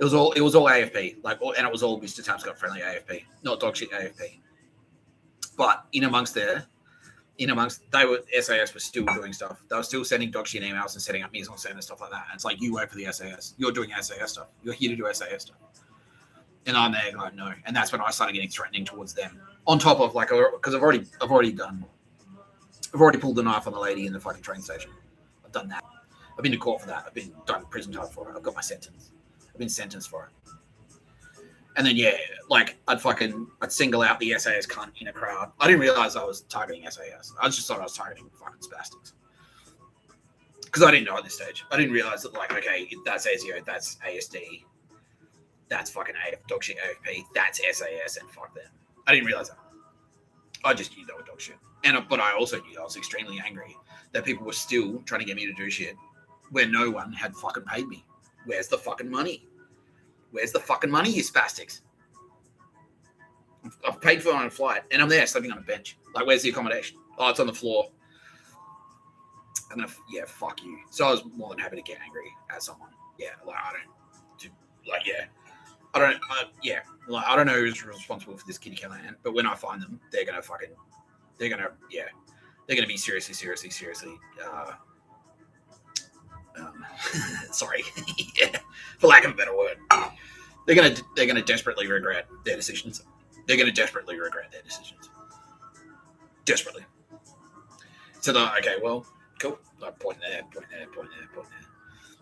[SPEAKER 1] It was all AFP, and it was all Mr. Tapscott friendly AFP, not dog shit AFP. But SAS was still doing stuff. They were still sending dog shit emails and setting up mise en scène and stuff like that. And it's like, you work for the SAS. You're doing SAS stuff. You're here to do SAS stuff. And I'm there like, no. And that's when I started getting threatening towards them. On top of like, because I've already pulled the knife on the lady in the fucking train station. I've done that. I've been to court for that. I've been done prison time for it. I've got my sentence. I've been sentenced for it. And then, yeah, like, I'd single out the SAS cunt in a crowd. I didn't realize I was targeting SAS. I just thought I was targeting fucking spastics. Because I didn't know at this stage. I didn't realize that, like, okay, that's ASIO, that's ASD, that's fucking dog shit AFP, that's SAS, and fuck them. I didn't realize that. I just knew they were dog shit. But I also knew I was extremely angry that people were still trying to get me to do shit where no one had fucking paid me. Where's the fucking money? Where's the fucking money, you spastics? I've paid for my own flight, and I'm there sleeping on a bench. Like, where's the accommodation? Oh, it's on the floor. Yeah, fuck you. So I was more than happy to get angry at someone. Yeah, like, I don't do, like, yeah. I don't know who's responsible for this kitty Callahan, but when I find them, they're gonna be seriously, sorry, for lack of a better word, they're gonna desperately regret their decisions. Desperately. So okay, well, cool. Like point there.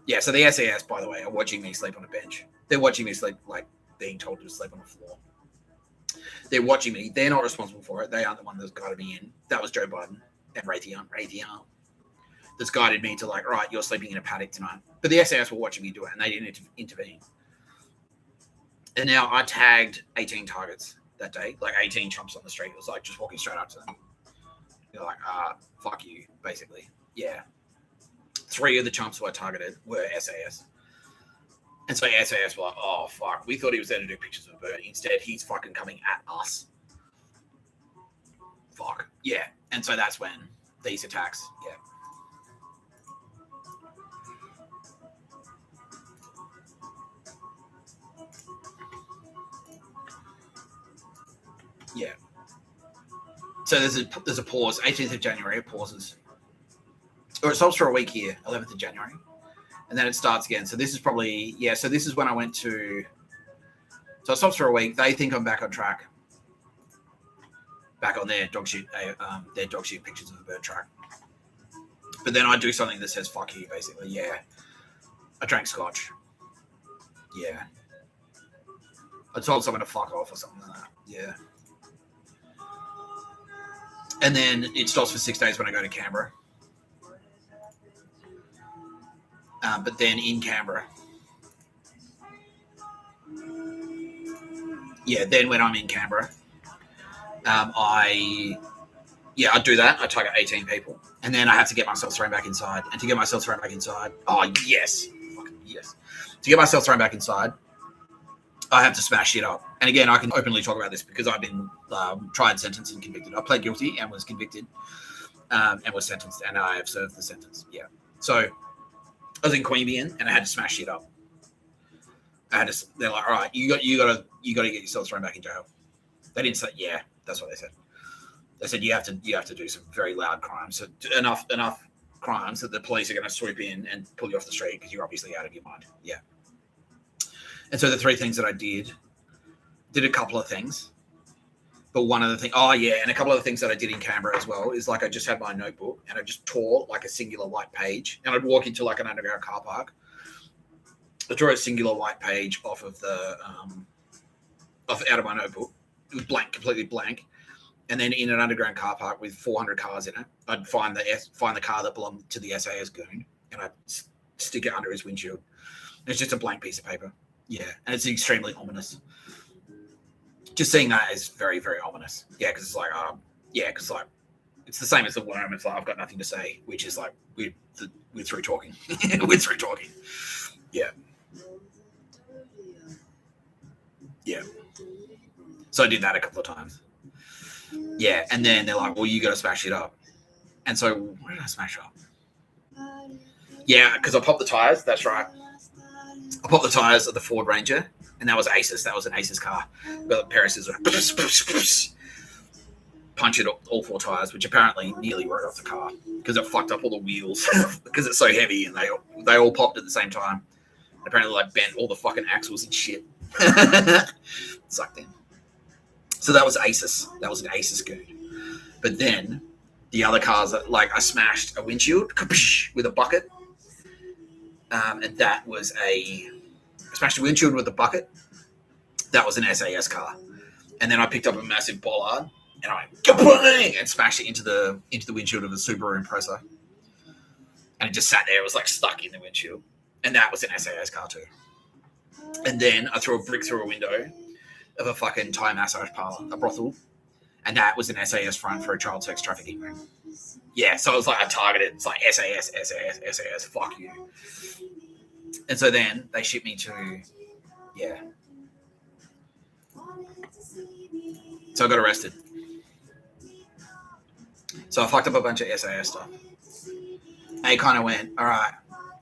[SPEAKER 1] Yeah. So the SAS, by the way, are watching me sleep on a bench. They're watching me sleep, like being told to sleep on the floor. They're watching me. They're not responsible for it. They aren't the one that's guided me in. That was Joe Biden and Raytheon. That's guided me to like, right, you're sleeping in a paddock tonight. But the SAS were watching me do it, and they didn't intervene. And now I tagged 18 targets that day, like 18 chumps on the street. It was like just walking straight up to them. They're like, fuck you, basically. Yeah. 3 of the chumps who I targeted were SAS. And so SAS were like, oh, fuck. We thought he was there to do pictures of a bird. Instead, he's fucking coming at us. Fuck. Yeah. And so that's when these attacks, yeah. Yeah. So there's a pause. 18th of January, it pauses. Or it stops for a week here, 11th of January. And then it starts again. So this is probably, so this is when I went to, so it stops for a week. They think I'm back on track. Back on their dog shit pictures of the bird track. But then I do something that says, fuck you, basically. Yeah. I drank scotch. Yeah. I told someone to fuck off or something like that. Yeah. And then it stops for 6 days when I go to Canberra. But then in Canberra. Yeah, then when I'm in Canberra, I do that. I target 18 people. And then I have to get myself thrown back inside. And to get myself thrown back inside, oh, yes. Fucking yes. To get myself thrown back inside, I have to smash shit up. And again, I can openly talk about this because I've been tried, sentenced, and convicted. I pled guilty and was convicted and was sentenced, and I have served the sentence. Yeah. So I was in Queanbeyan and I had to smash shit up. They're like, all right, you got to get yourself thrown back in jail. They didn't say, yeah, that's what they said. They said you have to do some very loud crimes, so enough crimes that the police are going to swoop in and pull you off the street because you're obviously out of your mind. Yeah. And so the 3 things that I did a couple of things, but one of the things, and a couple of the things that I did in Canberra as well is like I just had my notebook and I just tore like a singular white page, and I'd walk into like an underground car park. I draw a singular white page off of the out of my notebook. It was blank, completely blank. And then in an underground car park with 400 cars in it, I'd find the car that belonged to the SAS goon, and I'd stick it under his windshield. And it's just a blank piece of paper. Yeah, and it's extremely ominous. Just seeing that is very, very ominous. Yeah, because it's like, it's the same as the worm. It's like I've got nothing to say, which is like we're through talking. We're through talking. Yeah. Yeah. So I did that a couple of times. Yeah, and then they're like, well, you got to smash it up. And so where did I smash up? Yeah, because I popped the tires. That's right. I popped the tires of the Ford Ranger, and that was ASUS. That was an ASUS car. Got a pair of scissors. Punch it all 4 tires, which apparently nearly rode off the car because it fucked up all the wheels because it's so heavy, and they all popped at the same time. Apparently, like bent all the fucking axles and shit. Sucked in. So that was ASUS. That was an ASUS goon. But then the other cars, like I smashed a windshield with a bucket. And that was I smashed a windshield with a bucket. That was an SAS car. And then I picked up a massive bollard and I went kabang! And smashed it into the windshield of a Subaru Impreza. And it just sat there. It was like stuck in the windshield. And that was an SAS car too. And then I threw a brick through a window of a fucking Thai massage parlor, a brothel. And that was an SAS front for a child sex trafficking ring. Yeah, so it was like I targeted. It's like SAS, fuck you. And so then they shipped me to, So I got arrested. So I fucked up a bunch of SAS stuff. And he kind of went, all right,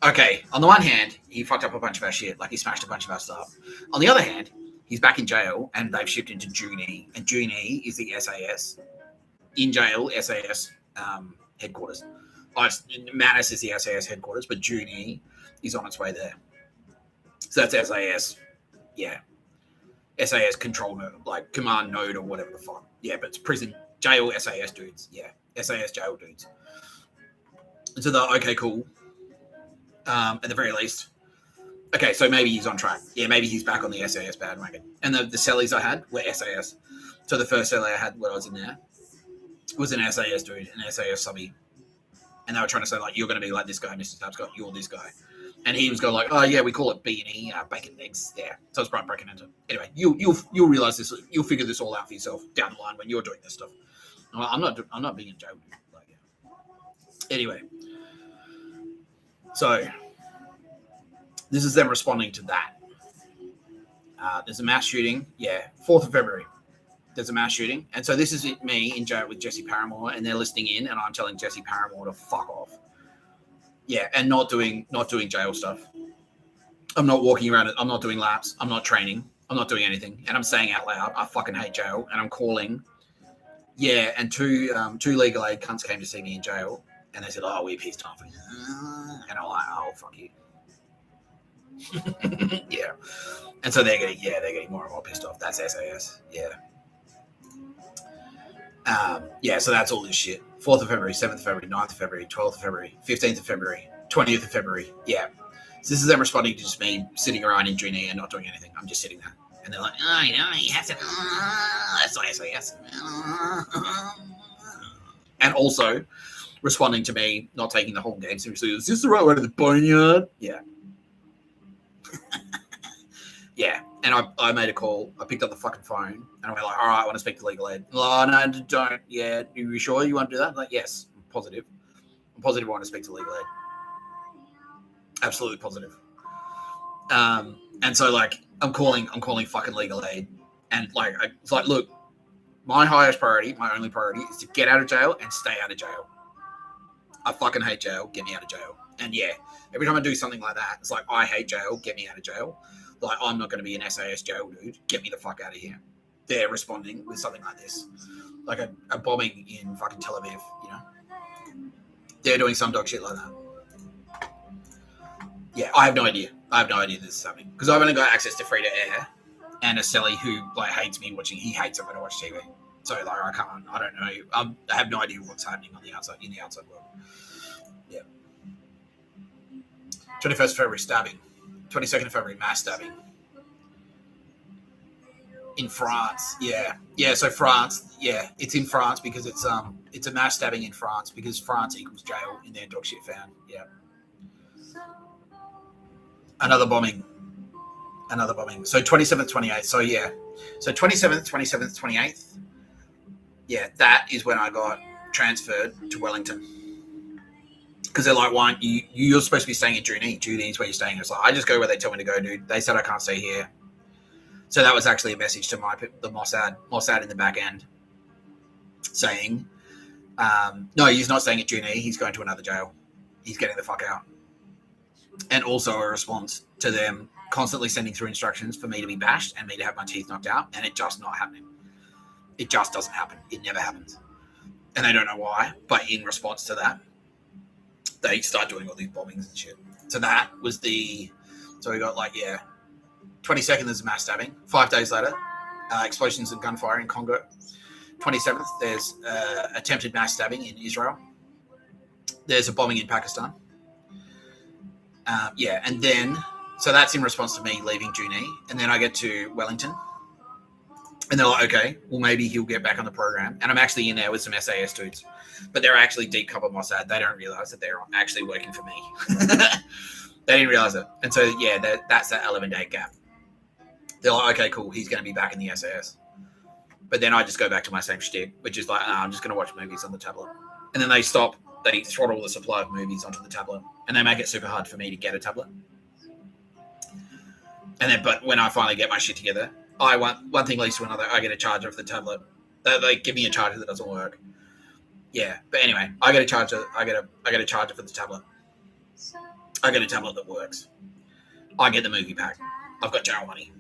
[SPEAKER 1] okay. On the one hand, he fucked up a bunch of our shit. Like he smashed a bunch of our stuff. On the other hand, He's back in jail, and they've shipped him to June E. And June E is the SAS. In jail, SAS headquarters. Manus is the SAS headquarters, but June E is on its way there. So that's SAS. Yeah. SAS control node, like command node or whatever the fuck. Yeah, but it's prison, jail, SAS dudes. Yeah, SAS jail dudes. And so they're okay, cool. At the very least. Okay, so maybe he's on track. Yeah, maybe he's back on the SAS bandwagon. And the cellies I had were SAS. So the first celly I had when I was in there was an SAS dude, an SAS subby. And they were trying to say, like, you're going to be like this guy, Mr. Tapscott, you're this guy. And he was going like, oh, yeah, we call it B&E, bacon and eggs. Yeah, so it's bright breaking into. Anyway, you'll realize this. You'll figure this all out for yourself down the line when you're doing this stuff. I'm not being in jail. Like, yeah. Anyway, so this is them responding to that. There's a mass shooting. Yeah, 4th of February. There's a mass shooting. And so this is me in jail with Jesse Paramore, and they're listening in, and I'm telling Jesse Paramore to fuck off. Yeah, and not doing jail stuff. I'm not walking around. I'm not doing laps. I'm not training. I'm not doing anything. And I'm saying out loud, I fucking hate jail. And I'm calling. Yeah, and two legal aid cunts came to see me in jail, and they said, "Oh, we're pissed off." And I'm like, "Oh, fuck you." Yeah. And so they're getting more and more pissed off. That's SAS. Yeah. Yeah, so that's all this shit. 4th of February, 7th of February, 9th of February, 12th of February, 15th of February, 20th of February. Yeah. So this is them responding to just me sitting around in June and not doing anything. I'm just sitting there. And they're like, oh, you know, you have to, that's not SAS. And also responding to me not taking the whole game seriously. Is this the right way to the boneyard? Yeah. Yeah. And I made a call. I picked up the fucking phone, and I went like, all right, I want to speak to legal aid. Oh, no, don't. Yeah, are you sure you want to do that? I'm like, yes, I'm positive. I'm positive I want to speak to legal aid. Absolutely positive. And so, like, I'm calling fucking legal aid. And, like, it's like, look, my highest priority, my only priority is to get out of jail and stay out of jail. I fucking hate jail. Get me out of jail. And, yeah, every time I do something like that, it's like, I hate jail. Get me out of jail. Like, I'm not going to be an SAS jail dude. Get me the fuck out of here. They're responding with something like this. Like a bombing in fucking Tel Aviv, you know? They're doing some dog shit like that. Yeah, I have no idea. This is happening. Because I've only got access to free to air and a celly who, like, hates me watching. He hates it when I watch TV. So, like, I don't know. I have no idea what's happening on the outside, in the outside world. Yeah. 21st of February, stabbing. 22nd of February, mass stabbing. In France, yeah. Yeah, so France, yeah, it's in France because it's a mass stabbing in France because France equals jail in their dog shit fan. Yeah. Another bombing. So 27th, 28th. So yeah. So 27th, 28th. Yeah, that is when I got transferred to Wellington. Because they're like, why aren't you're supposed to be staying at June E. June E is where you're staying. It's like, I just go where they tell me to go, dude. They said I can't stay here. So that was actually a message to the Mossad in the back end saying, no, he's not staying at June E. He's going to another jail. He's getting the fuck out. And also a response to them constantly sending through instructions for me to be bashed and me to have my teeth knocked out. And it just not happening. It just doesn't happen. It never happens. And they don't know why. But in response to that, they start doing all these bombings and shit. So that was so we got 22nd there's a mass stabbing. 5 days later, explosions and gunfire in Congo. 27th, there's attempted mass stabbing in Israel. There's a bombing in Pakistan. And then, so that's in response to me leaving June E. And then I get to Wellington. And they're like, okay, well, maybe he'll get back on the program. And I'm actually in there with some SAS dudes. But they're actually deep cover Mossad. They don't realize that they're actually working for me. They didn't realize it. And so, yeah, that's that 11-day gap. They're like, okay, cool, he's going to be back in the SAS. But then I just go back to my same shtick, which is like, I'm just going to watch movies on the tablet. And then they throttle the supply of movies onto the tablet. And they make it super hard for me to get a tablet. And then, but when I finally get my shit together, I want one thing leads to another. I get a charger for the tablet. They give me a charger that doesn't work. Yeah, but anyway, I get a charger. I get a charger for the tablet. I get a tablet that works. I get the movie pack. I've got jail money.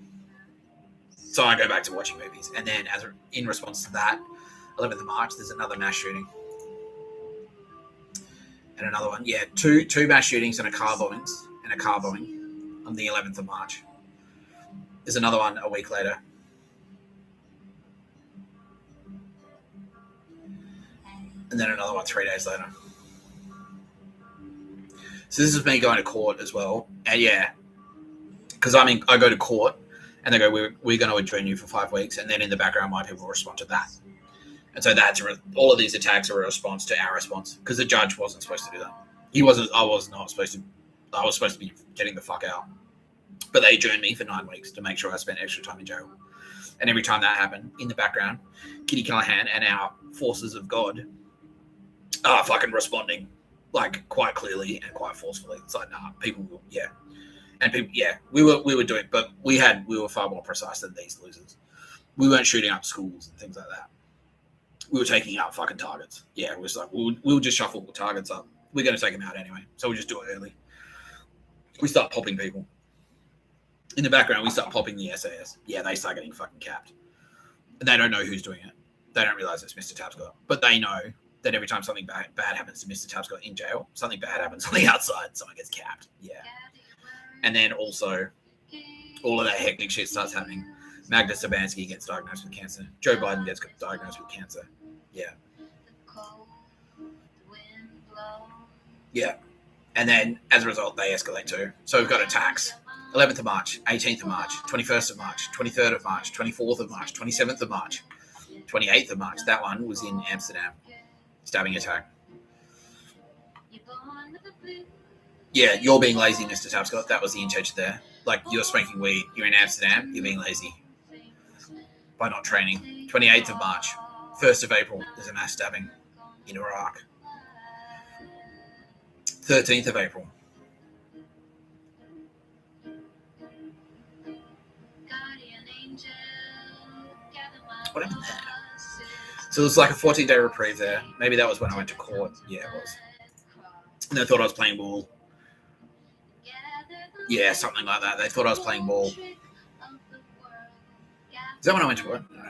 [SPEAKER 1] So I go back to watching movies. And then in response to that, 11th of March, there's another mass shooting. And another one. Yeah, two mass shootings and a car bombing on the 11th of March. There's another one a week later. And then another one 3 days later. So this is me going to court as well. And yeah, because I go to court and they go, we're going to adjourn you for 5 weeks. And then in the background, my people respond to that. And so all of these attacks are a response to our response, because the judge wasn't supposed to do that. I was supposed to be getting the fuck out. But they adjourned me for 9 weeks to make sure I spent extra time in jail. And every time that happened, in the background, Kitty Callahan and our forces of God are fucking responding, like, quite clearly and quite forcefully. It's like, nah, people will, yeah. And people, yeah, we were doing, but we were far more precise than these losers. We weren't shooting up schools and things like that. We were taking out fucking targets. Yeah, it was like, we'll just shuffle the targets up. We're going to take them out anyway, so we'll just do it early. We start popping people. In the background, we start popping the SAS. Yeah, they start getting fucking capped. And they don't know who's doing it. They don't realize it's Mr. Tapscott. But they know that every time something bad happens to Mr. Tapscott in jail, something bad happens on the outside, someone gets capped. Yeah. And then also, all of that hectic shit starts happening. Magda Sabansky gets diagnosed with cancer. Joe Biden gets diagnosed with cancer. Yeah. Yeah. And then, as a result, they escalate too. So we've got attacks. 11th of March, 18th of March, 21st of March, 23rd of March, 24th of March, 27th of March, 28th of March. That one was in Amsterdam. Stabbing attack. Yeah, you're being lazy, Mr. Tapscott. That was the intention there. Like, you're smoking weed. You're in Amsterdam. You're being lazy by not training. 28th of March. 1st of April, there's a mass stabbing in Iraq. 13th of April. What happened there? So it was like a 14-day reprieve there. Maybe that was when I went to court. Yeah, it was. And they thought I was playing ball. Yeah, something like that. They thought I was playing ball. Is that when I went to work? No.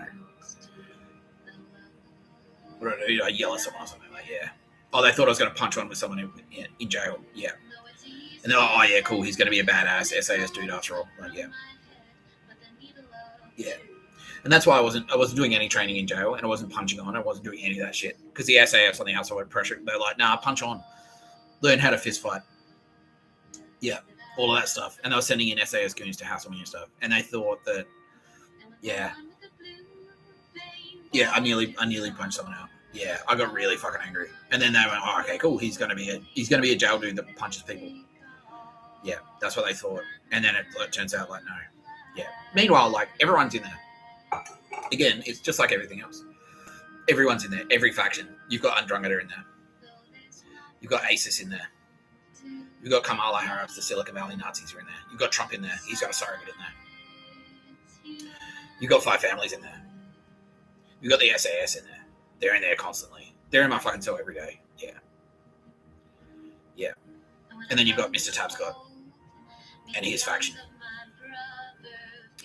[SPEAKER 1] What did I do? I yell at someone or something like, yeah. Oh, they thought I was going to punch on with someone in jail. Yeah. And they're like, oh, yeah, cool. He's going to be a badass SAS dude after all. Like, yeah. Yeah. And that's why I wasn't doing any training in jail, and I wasn't punching on. I wasn't doing any of that shit. Because the SAS on the outside were pressuring. They're like, nah, punch on. Learn how to fist fight. Yeah. All of that stuff. And they were sending in SAS goons to hassle me and stuff. And they thought that, yeah. Yeah, I nearly punched someone out. Yeah, I got really fucking angry. And then they went, oh, okay, cool. He's gonna be a jail dude that punches people. Yeah, that's what they thought. And then it turns out like, no. Yeah. Meanwhile, like, everyone's in there. Again, it's just like everything else. Everyone's in there. Every faction. You've got Andromeda in there. You've got ASIS in there. You've got Kamala Harris, the Silicon Valley Nazis are in there. You've got Trump in there. He's got a surrogate in there. You've got 5 families in there. You've got the SAS in there. They're in there constantly. They're in my fucking cell every day. Yeah. Yeah. And then you've got Mr. Tapscott and his faction.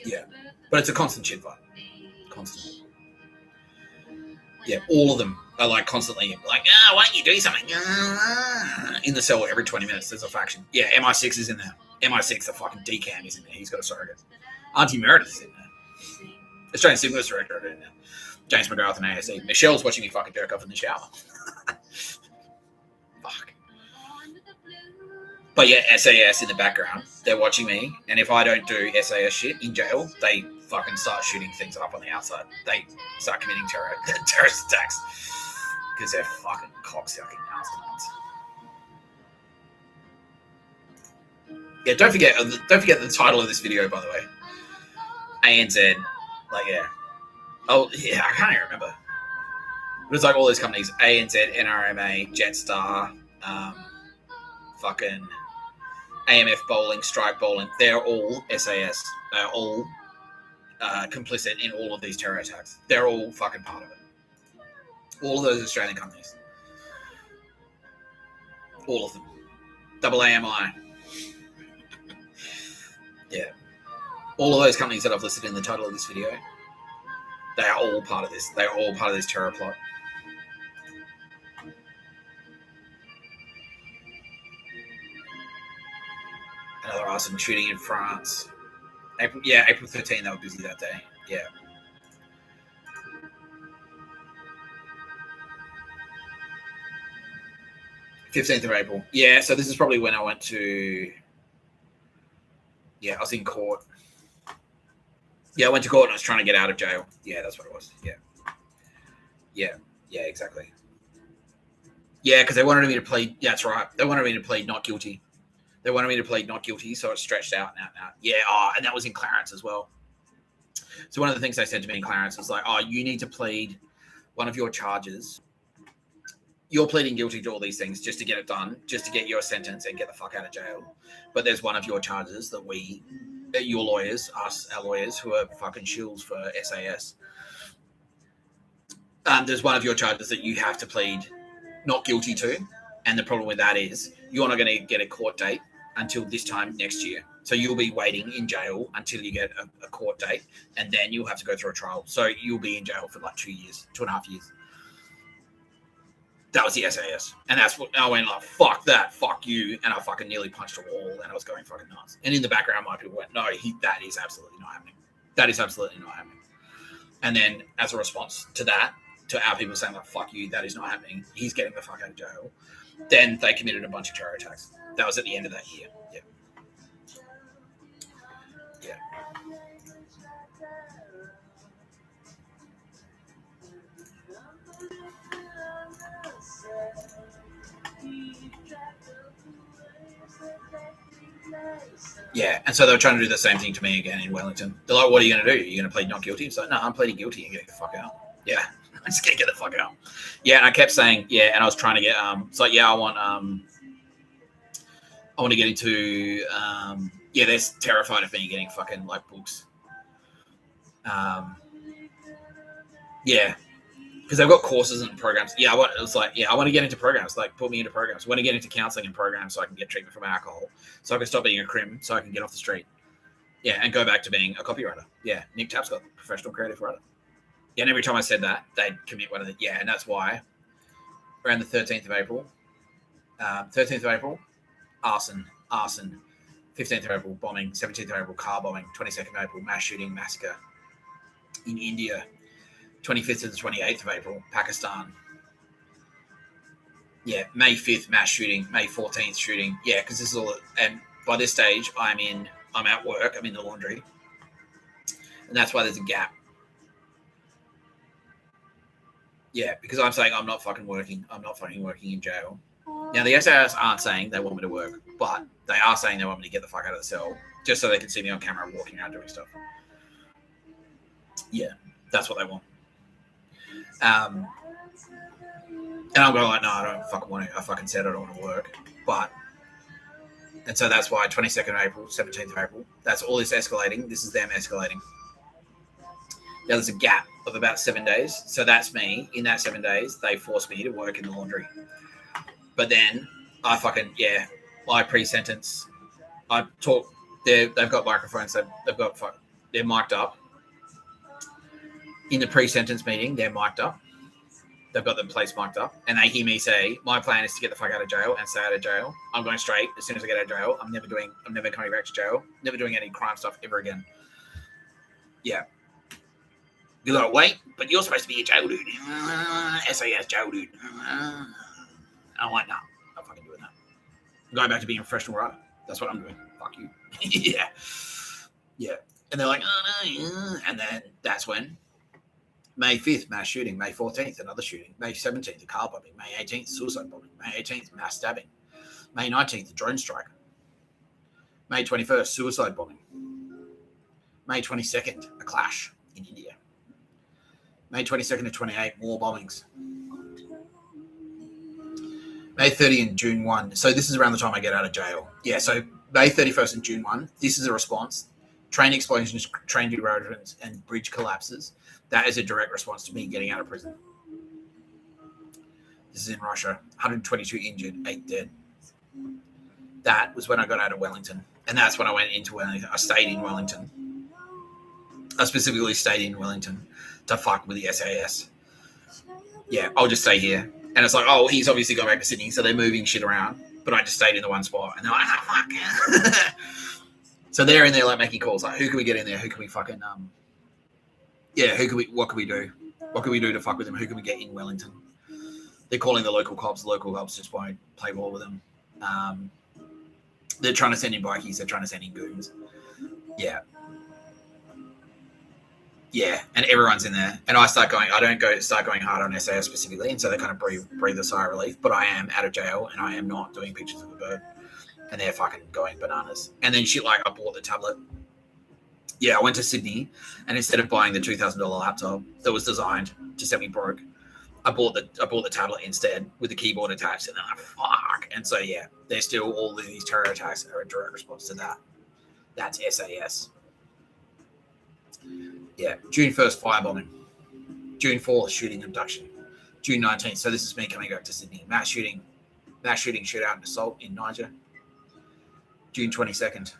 [SPEAKER 1] Yeah. But it's a constant shit fight. Constant. Yeah, all of them are like constantly like, why don't you do something? In the cell every 20 minutes, there's a faction. Yeah, MI6 is in there. MI6, the fucking DCAM is in there. He's got a surrogate. Auntie Meredith is in there. Australian Stimulus Director are in there. James McGrath and ASE. Michelle's watching me fucking jerk off in the shower. Fuck. But yeah, SAS in the background, they're watching me. And if I don't do SAS shit in jail, they fucking start shooting things up on the outside. They start committing terrorist attacks because they're fucking cocksucking bastards. Yeah, don't forget the title of this video, by the way. ANZ, like, yeah. Oh, yeah, I can't even remember. It was like all those companies, ANZ, NRMA, Jetstar, fucking AMF Bowling, Strike Bowling. They're all SAS. They're all complicit in all of these terror attacks. They're all fucking part of it. All of those Australian companies. All of them. Double AMI. Yeah. All of those companies that I've listed in the title of this video, they are all part of this. They are all part of this terror plot. Another arson shooting in France. April 13, they were busy that day. Yeah. April 15th. Yeah, so this is probably when I went to... Yeah, I was in court. Yeah, I went to court and I was trying to get out of jail. Yeah, that's what it was. Yeah, exactly. Yeah, because they wanted me to plead... Yeah, that's right. They wanted me to plead not guilty. So it's stretched out now. Yeah, and that was in Clarence as well. So one of the things they said to me in Clarence was like, you need to plead one of your charges. You're pleading guilty to all these things just to get it done, just to get your sentence and get the fuck out of jail. But there's one of your charges that your lawyers, our lawyers who are fucking shills for SAS, there's one of your charges that you have to plead not guilty to. And the problem with that is you're not going to get a court date until this time next year. So you'll be waiting in jail until you get a court date, and then you'll have to go through a trial. So you'll be in jail for like 2.5 years. That was the SAS. And that's what I went like, fuck that, fuck you. And I fucking nearly punched a wall and I was going fucking nuts. And in the background, my people went, no, that is absolutely not happening. That is absolutely not happening. And then as a response to that, to our people saying like, fuck you, that is not happening. He's getting the fuck out of jail. Then they committed a bunch of terror attacks. That was at the end of that year. Yeah. Yeah, and so they were trying to do the same thing to me again in Wellington. They're like, what are you going to do? Are you going to plead not guilty? It's like, no, I'm pleading guilty and getting the fuck out. Yeah, I just can't get the fuck out. Yeah, and I kept saying, yeah, and I was trying to get, it's like, yeah, I want to get into, they're terrified of me getting fucking, like, books. Yeah, because they've got courses and programs. Yeah, I want to get into programs, like, put me into programs. I want to get into counselling and programs so I can get treatment from alcohol, so I can stop being a crim, so I can get off the street. Yeah, and go back to being a copywriter. Yeah, Nick Tapscott, professional creative writer. Yeah, and every time I said that, they'd commit one of the... Yeah, and that's why around the 13th of April, arson. 15th of April, bombing. 17th of April, car bombing. 22nd of April, mass shooting, massacre in India. 25th to the 28th of April, Pakistan. Yeah, May 5th, mass shooting. May 14th, shooting. Yeah, because this is all... And by this stage, I'm at work. I'm in the laundry. And that's why there's a gap. Yeah, because I'm saying I'm not fucking working. I'm not fucking working in jail. Now, the SAS aren't saying they want me to work, but they are saying they want me to get the fuck out of the cell just so they can see me on camera walking around doing stuff. Yeah, that's what they want. And I'm going like, no, I don't fucking want to. I fucking said I don't want to work. And so that's why 22nd of April, 17th of April, that's all this escalating. This is them escalating. Now, there's a gap of about 7 days. So that's me. In that 7 days, they forced me to work in the laundry. But then I fucking, my pre-sentence, I talk, they've got microphones. They're mic'd up. In the pre-sentence meeting, they're mic'd up. They've got the place mic'd up. And they hear me say, my plan is to get the fuck out of jail and stay out of jail. I'm going straight. As soon as I get out of jail, I'm never coming back to jail. Never doing any crime stuff ever again. Yeah. You're like, wait, but you're supposed to be a jail dude. SAS jail dude. I'm like, nah, I'm not fucking doing that. I'm going back to being a professional writer. That's what I'm doing. Fuck you. Yeah. And they're like, oh no. And then that's when May 5th, mass shooting. May 14th, another shooting. May 17th, a car bombing. May 18th, suicide bombing. May 18th, mass stabbing. May 19th, a drone strike. May 21st, suicide bombing. May 22nd, a clash in India. May 22nd to 28th, more bombings. May 30 and June 1. So this is around the time I get out of jail. Yeah, so May 31st and June 1, this is a response. Train explosions, train derailments, and bridge collapses. That is a direct response to me getting out of prison. This is in Russia. 122 injured, 8 dead. That was when I got out of Wellington. And that's when I went into Wellington. I stayed in Wellington. I specifically stayed in Wellington to fuck with the SAS. Yeah, I'll just stay here. And it's like, oh, he's obviously gone back to Sydney, so they're moving shit around. But I just stayed in the one spot, and they're like, fuck. So they're in there like making calls, like, who can we get in there? Who can we fucking what can we do? What can we do to fuck with them? Who can we get in Wellington? They're calling the local cops. The local cops just won't play ball with them. They're trying to send in bikies. They're trying to send in goons. Yeah. Yeah, and everyone's in there. And I start going hard on SAS specifically, and so they kind of breathe a sigh of relief. But I am out of jail, and I am not doing pictures of a bird. And they're fucking going bananas. And then shit like I bought the tablet. Yeah, I went to Sydney, and instead of buying the $2,000 laptop that was designed to set me broke, I bought the tablet instead with the keyboard attached, and then fuck. And so yeah, there's still all of these terror attacks are a direct response to that. That's SAS. Yeah, June 1st, firebombing. June 4th, shooting abduction. June 19th, so this is me coming back to Sydney. Mass shooting, shootout, and assault in Niger. June 22nd.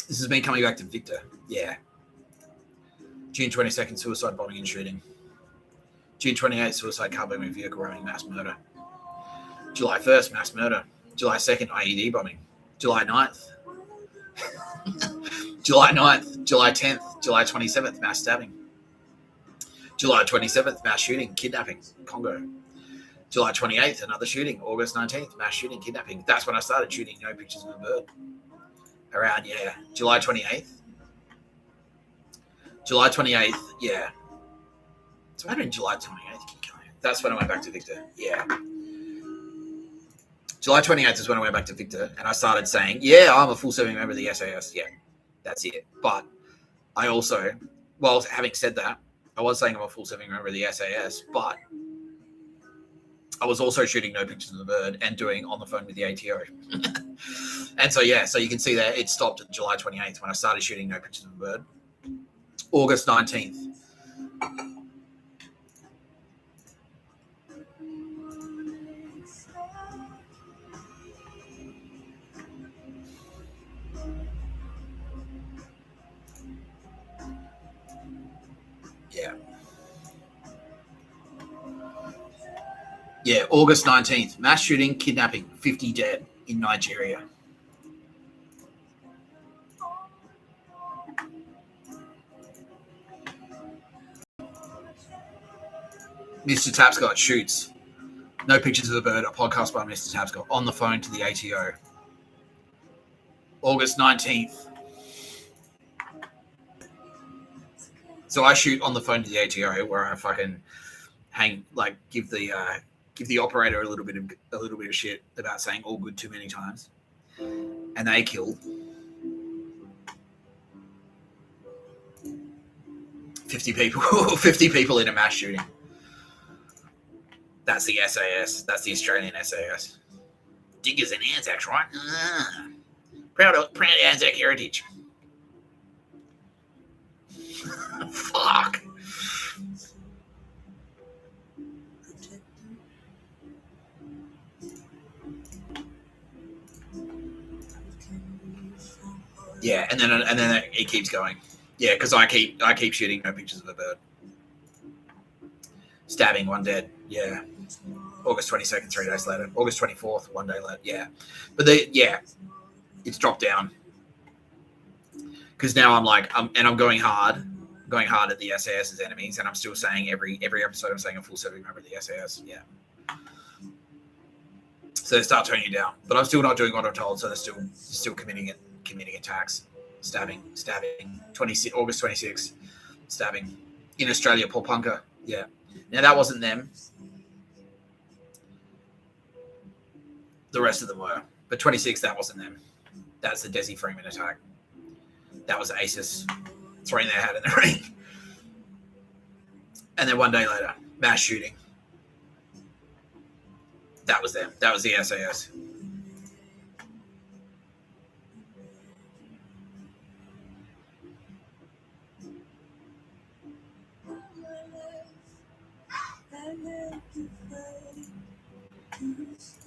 [SPEAKER 1] This is me coming back to Victor. Yeah. June 22nd, suicide bombing and shooting. June 28th, suicide car bombing, vehicle ramming, mass murder. July 1st, mass murder. July 2nd, IED bombing. July 9th. July 9th, July 10th, July 27th, mass stabbing. July 27th, mass shooting, kidnapping, Congo. July 28th, another shooting. August 19th, mass shooting, kidnapping. That's when I started shooting no pictures of a bird. Around, yeah. July 28th. July 28th, yeah. So what happened July 28th? That's when I went back to Victor. Yeah. July 28th is when I went back to Victor, and I started saying, yeah, I'm a full serving member of the SAS. Yeah, that's it. But I also, well, having said that, I was saying I'm a full serving member of the SAS, but I was also shooting no pictures of the bird and doing on the phone with the ATO. And so, yeah, so you can see that it stopped at July 28th when I started shooting no pictures of the bird. August 19th. Yeah. Yeah, August 19th. Mass shooting, kidnapping, 50 dead in Nigeria. Mr. Tapscott shoots. No pictures of the bird. A podcast by Mr. Tapscott on the phone to the ATO. August 19th. So I shoot on the phone to the ATO where I fucking give the operator a little bit of shit about saying all good too many times, and they killed 50 people. 50 people in a mass shooting. That's the SAS. That's the Australian SAS. Diggers and Anzacs, right? Proud Anzac heritage. Fuck. Yeah, and then it keeps going. Yeah, because I keep shooting no pictures of a bird. Stabbing, one dead. Yeah. August 22nd, 3 days later. August 24th, 1 day later. Yeah. But it's dropped down. Because now I'm going hard at the SAS's enemies, and I'm still saying every episode I'm saying a full serving member of the SAS. Yeah. So they start turning you down. But I'm still not doing what I'm told, so they're still committing attacks. Stabbing. August 26th, stabbing. In Australia, Paul Punker. Yeah. Now that wasn't them. The rest of them were. But 26th, that wasn't them. That's the Desi Freeman attack. That was ASIS throwing their hat in the ring. And then 1 day later, mass shooting. That was them. That was the SAS.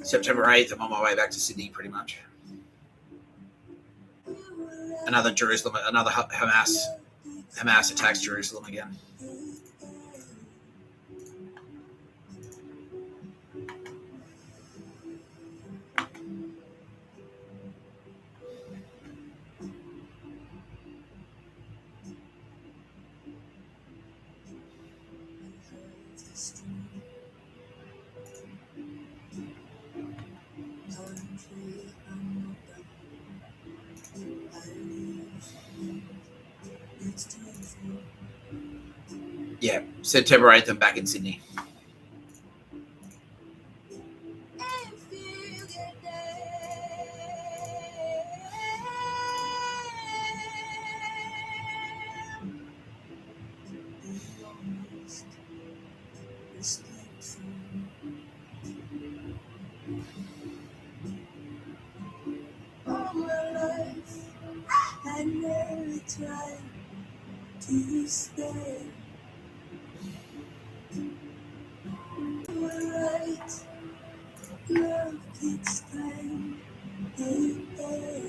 [SPEAKER 1] September 8th, I'm on my way back to Sydney pretty much. Another Jerusalem, another Hamas Hamas attacks Jerusalem again. Yeah, September 8th, I'm back in Sydney.
[SPEAKER 6] All my life, I never tried to stay. You were right, love takes time. Hey, hey.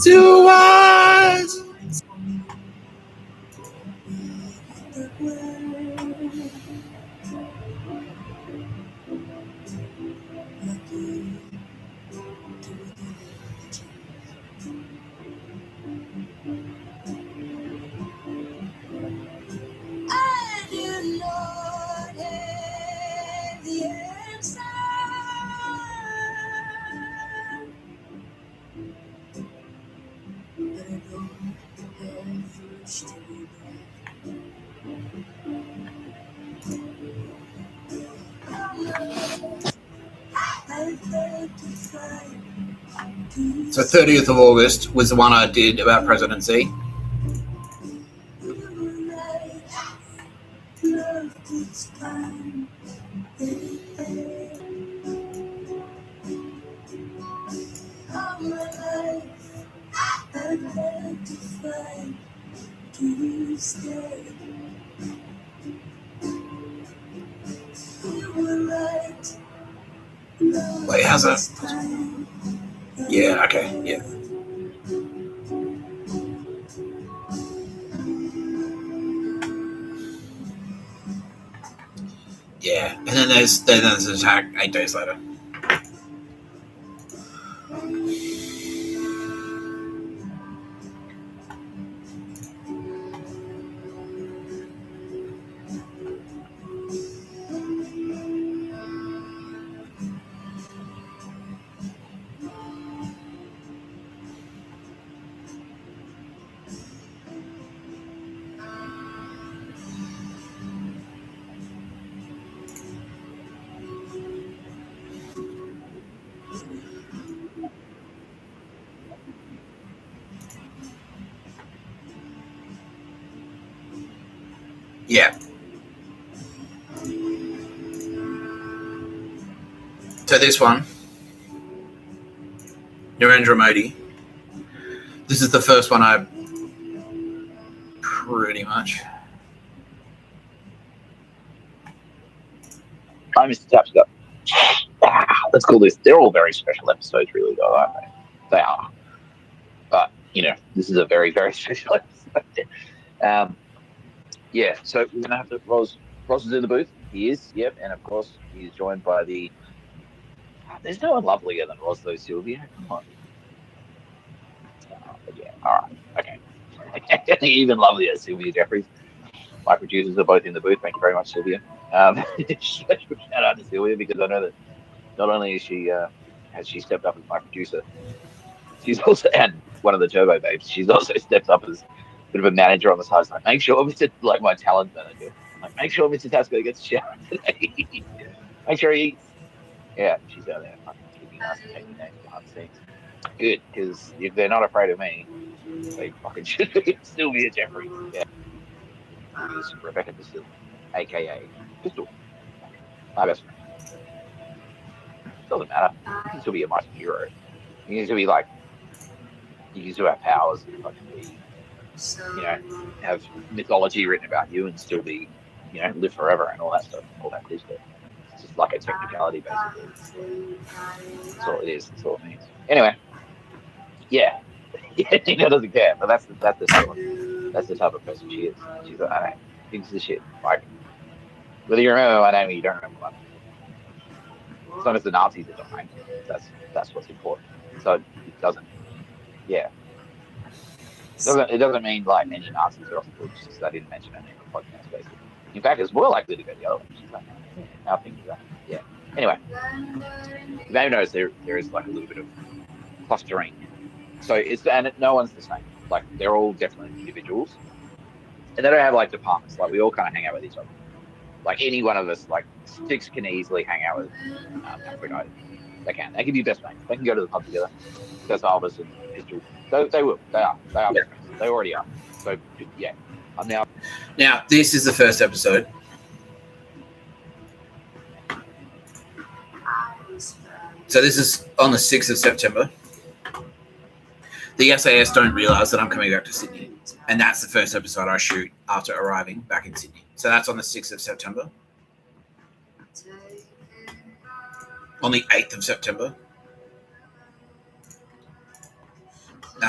[SPEAKER 1] Two eyes.
[SPEAKER 6] The world. Lucky to be given a chance. I do not have the answer, but I don't have the wish to be back. I've had to fight to
[SPEAKER 1] So 30th of August was the one I did about presidency.
[SPEAKER 6] love takes time. Hey, hey. All my life, I've had to fight to stay. You were right. Love
[SPEAKER 1] Wait, how's that?
[SPEAKER 6] takes time.
[SPEAKER 1] Yeah, okay, yeah. Yeah, and then there's an attack 8 days later. Yeah. So this one, Narendra Modi. This is the first one I pretty much.
[SPEAKER 12] Hi, Mr. Tapscott. Let's call this. They're all very special episodes, really, though, aren't they? They are. But, you know, this is a very, very special episode. Yeah, so we're going to have to. Roz is in the booth. He is, yep. And, of course, he's joined by the. There's no one lovelier than Roz, though, Sylvia. Come on. Yeah, all right. Okay. Even lovelier, Sylvia Jeffries. My producers are both in the booth. Thank you very much, Sylvia. Shout out to Sylvia, because I know that not only is she has she stepped up as my producer, she's also, and one of the Turbo Babes, she's also stepped up as a bit of a manager on the side. Like, make sure Mr. like my talent manager. Like, make sure Mr. Tasco gets a shout today. Make sure he eats. Yeah, she's out there fucking keeping us and taking names behind the scenes. Good, because if they're not afraid of me, they fucking should be. Sylvia Jeffries. Yeah. Is Rebecca Pistol, aka Pistol. My best friend. Doesn't matter. You can still be a mighty hero. You can still be like, you can still have powers and fucking be have mythology written about you and still be, live forever and all that stuff, all that cool stuff. It's just like a technicality, basically. That's all it is. That's all it means. Anyway, yeah, Nina doesn't care, but that's the type of person she is. She's like, I thinks this shit. Like, whether you remember my name or you don't remember my name, as long as the Nazis are dying, that's what's important. So it doesn't. Yeah. It doesn't mean like any Nazis are off the books, just I didn't mention any of the podcast, basically. In fact, it's more likely to go the other way. She's like, how things are going. Yeah. Anyway, you may notice there is like a little bit of clustering. So no one's the same. Like, they're all definitely individuals. And they don't have like departments. Like, we all kind of hang out with each other. Like, any one of us, like, 6 can easily hang out with Aphrodite. They can. They can be best mates. They can go to the pub together. That's Albus and Pistol. They will. They are. They are best friends. They already are. So, yeah. I'm now.
[SPEAKER 1] Now, this is the first episode. So this is on the 6th of September. The SAS don't realise that I'm coming back to Sydney. And that's the first episode I shoot after arriving back in Sydney. So that's on the 6th of September. On the 8th of September,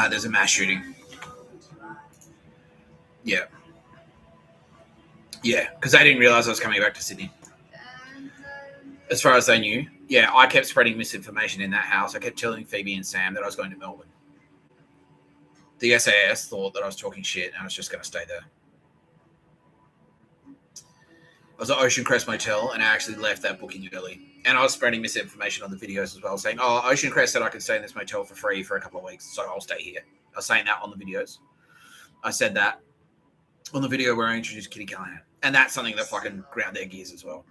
[SPEAKER 1] there's a mass shooting. Yeah. Yeah, because they didn't realise I was coming back to Sydney. As far as they knew. Yeah, I kept spreading misinformation in that house. I kept telling Phoebe and Sam that I was going to Melbourne. The SAS thought that I was talking shit and I was just going to stay there. I was at Ocean Crest Motel and I actually left that booking early. And I was spreading misinformation on the videos as well, saying, Ocean Crest said I could stay in this motel for free for a couple of weeks, so I'll stay here. I was saying that on the videos. I said that on the video where I introduced Kitty Callahan. And that's something that fucking ground their gears as well.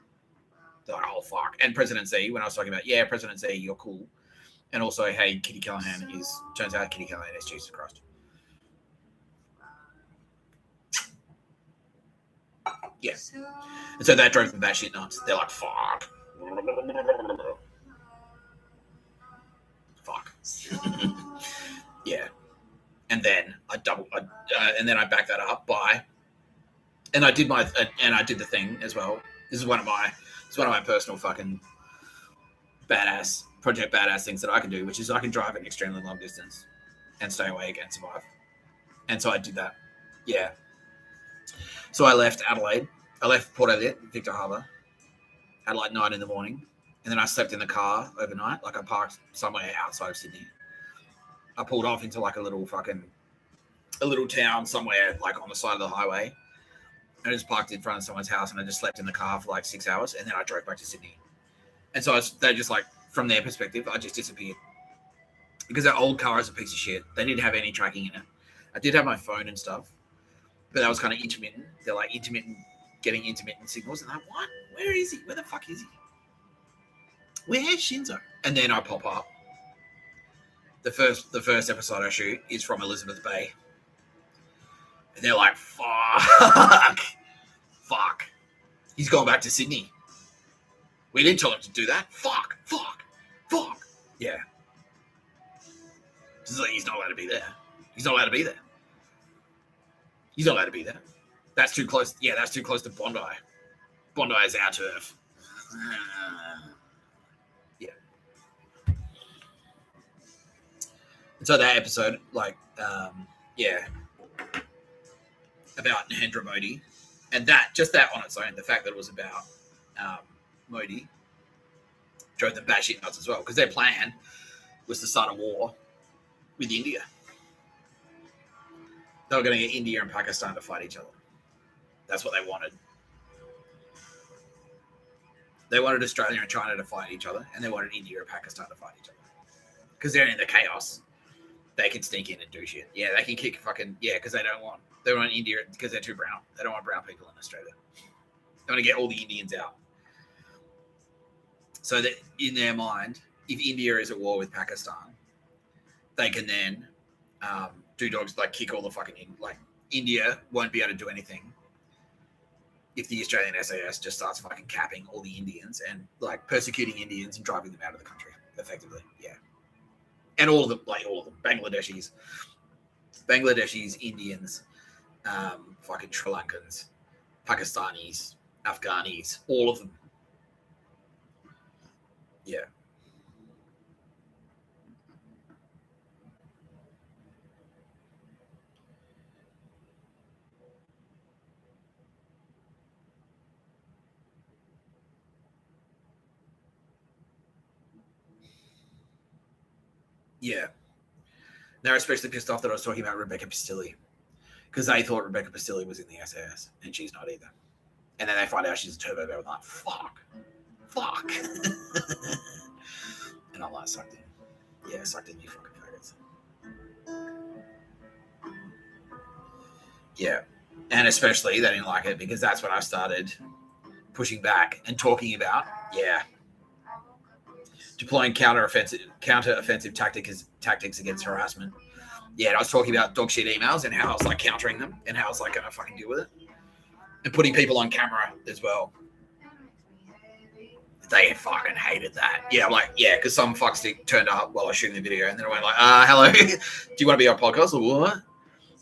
[SPEAKER 1] They're like, oh, fuck. And President Z, when I was talking about, yeah, President Z, you're cool. And also, hey, Kitty Callahan turns out Kitty Callahan is Jesus Christ. Yeah. And so that drove them batshit nuts. They're like, fuck. Fuck. Yeah. And then I backed that up by, and I did the thing as well. This is one of my personal fucking Project Badass things that I can do, which is I can drive an extremely long distance and stay awake and survive. And so I did that. Yeah. So I left Adelaide. I left Port Elliot, Victor Harbour, at like 9 a.m, and then I slept in the car overnight. Like, I parked somewhere outside of Sydney. I pulled off into like a little town somewhere, like on the side of the highway. I just parked in front of someone's house and I just slept in the car for like 6 hours, and then I drove back to Sydney. And so they just, like, from their perspective, I just disappeared because that old car is a piece of shit. They didn't have any tracking in it. I did have my phone and stuff, but that was kind of intermittent. They're like getting intermittent signals, and I'm like, what? Where is he? Where the fuck is he? Where's Shinzo? And then I pop up. The first episode I shoot is from Elizabeth Bay. And they're like, fuck. He's gone back to Sydney. We didn't tell him to do that. Fuck. Yeah. He's not allowed to be there. He's not allowed to be there. That's too close. Yeah, that's too close to Bondi. Bondi is our turf. Yeah. And so that episode, like, about Narendra Modi, and that on its own, the fact that it was about Modi, drove them batshit nuts as well, because their plan was to start a war with India. They were going to get India and Pakistan to fight each other. That's what they wanted. They wanted Australia and China to fight each other, and they wanted India and Pakistan to fight each other. Because they're in the chaos. They can sneak in and do shit. Yeah, they can kick fucking... Yeah, because they want India because they're too brown. They don't want brown people in Australia. They want to get all the Indians out. So that in their mind, if India is at war with Pakistan, they can then do dogs, like, kick all the fucking... Like, India won't be able to do anything if the Australian SAS just starts fucking capping all the Indians and, like, persecuting Indians and driving them out of the country, effectively. Yeah. And all of them, Bangladeshis, Bangladeshis, Indians, fucking Sri Lankans, Pakistanis, Afghanis, all of them. Yeah. Yeah. They're especially pissed off that I was talking about Rebecca Pastilli because they thought Rebecca Pastilli was in the SAS and she's not either. And then they find out she's a turbo bear. I'm like, fuck. And I'm like, sucked in. Yeah, sucked in, you fucking faggots. Yeah. And especially they didn't like it because that's when I started pushing back and talking about, deploying counter-offensive tactics against harassment. Yeah, and I was talking about dog shit emails and how I was like countering them and how I was like going to fucking deal with it. And putting people on camera as well. They fucking hated that. Yeah, I'm like, yeah, because some fuckstick turned up while I was shooting the video and then I went like, hello, do you want to be on podcast or what?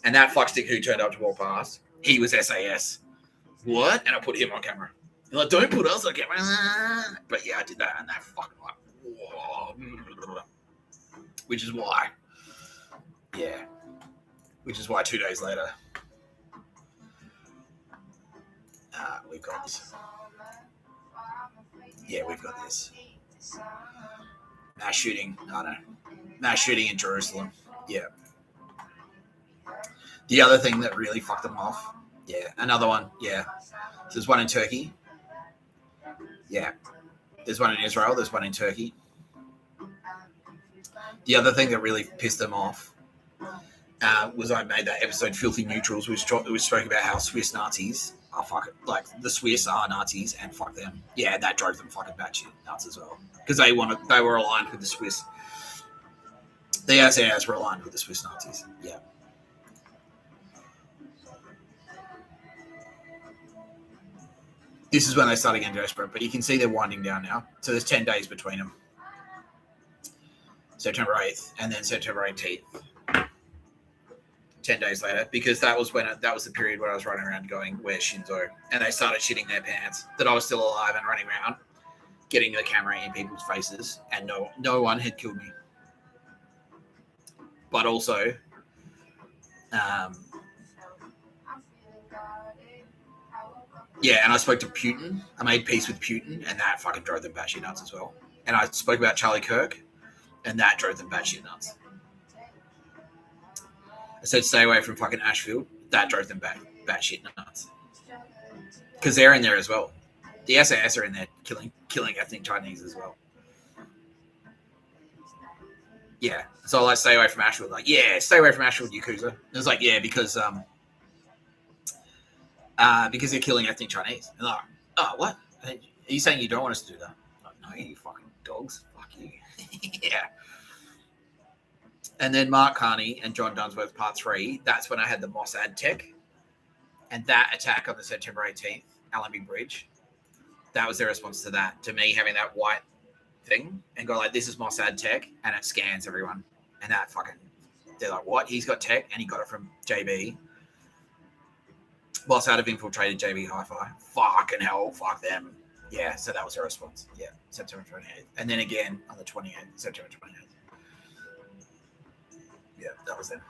[SPEAKER 1] And that fuckstick who turned up to walk past, he was SAS. What? And I put him on camera. You're like, don't put us on camera. But yeah, I did that and that fucking like, whoa. Which is why. Yeah. Which is why 2 days later, we've got this. Yeah, we've got this. Mass shooting. I don't know. Mass shooting in Jerusalem. Yeah. The other thing that really fucked them off. Yeah. Another one. Yeah. There's one in Turkey. Yeah. There's one in Israel. There's one in Turkey. The other thing that really pissed them off was I made that episode Filthy Neutrals, which spoke about how Swiss Nazis are fucking, like, the Swiss are Nazis and fuck them. Yeah, that drove them fucking batshit nuts as well. Because they were aligned with the Swiss. The SAS were aligned with the Swiss Nazis. Yeah. This is when they started getting desperate, but you can see they're winding down now. So there's 10 days between them. September 8th and then September 18th. 10 days later, because that was the period where I was running around going, where's Shinzo? And they started shitting their pants that I was still alive and running around, getting the camera in people's faces, and no one had killed me. But also, yeah, and I spoke to Putin. I made peace with Putin, and that fucking drove them batshit nuts as well. And I spoke about Charlie Kirk, and that drove them batshit nuts. I said, stay away from fucking Ashfield. That drove them batshit nuts. Because they're in there as well. The SAS are in there killing ethnic Chinese as well. Yeah. So I like, stay away from Ashfield. Like, yeah, stay away from Ashfield, Yakuza. It was like, yeah, because they're killing ethnic Chinese. And like, oh, what? Are you saying you don't want us to do that? Like, no, you fucking dogs. Fuck you. Yeah. And then Mark Carney and John Dunsworth Part 3, that's when I had the Mossad tech. And that attack on the September 18th, Allenby Bridge, that was their response to that, to me having that white thing and go like, this is Mossad tech, and it scans everyone. And that fucking, they're like, what? He's got tech, and he got it from JB. Mossad have infiltrated JB Hi-Fi. Fucking hell, fuck them. Yeah, so that was their response. Yeah, September 28th. And then again on the 28th, September 28th. Yeah, that was them.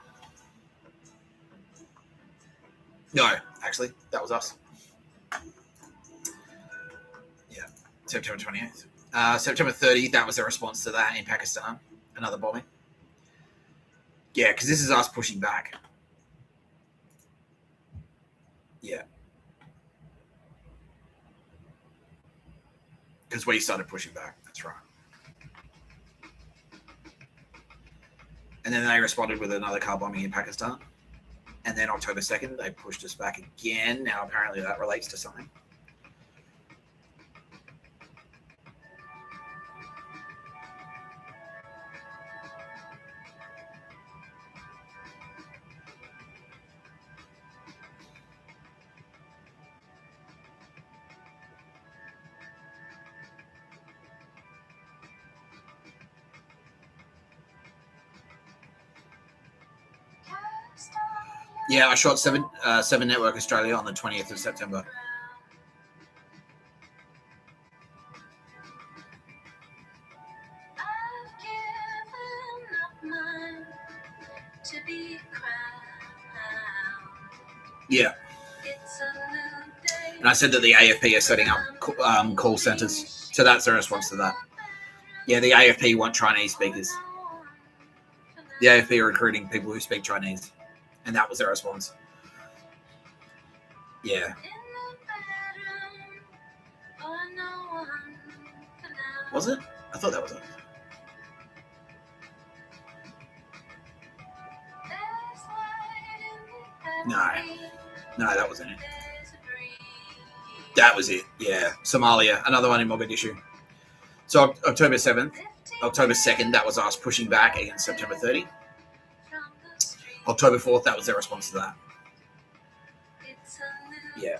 [SPEAKER 1] No, actually, that was us. Yeah, September 28th. September 30th, that was the response to that in Pakistan. Another bombing. Yeah, because this is us pushing back. Yeah. Because we started pushing back. That's right. And then they responded with another car bombing in Pakistan. And then October 2nd, they pushed us back again. Now, apparently that relates to something. Yeah, I shot Seven Network Australia on the 20th of September. Yeah. And I said that the AFP are setting up call centres. So that's the response to that. Yeah, the AFP want Chinese speakers. The AFP are recruiting people who speak Chinese. And that was their response. Yeah. Was it? I thought that was it. No, that wasn't it. That was it. Yeah, Somalia, another one in Mogadishu. So October 7th, October 2nd, that was us pushing back against September 30. October 4th, that was their response to that. Yeah.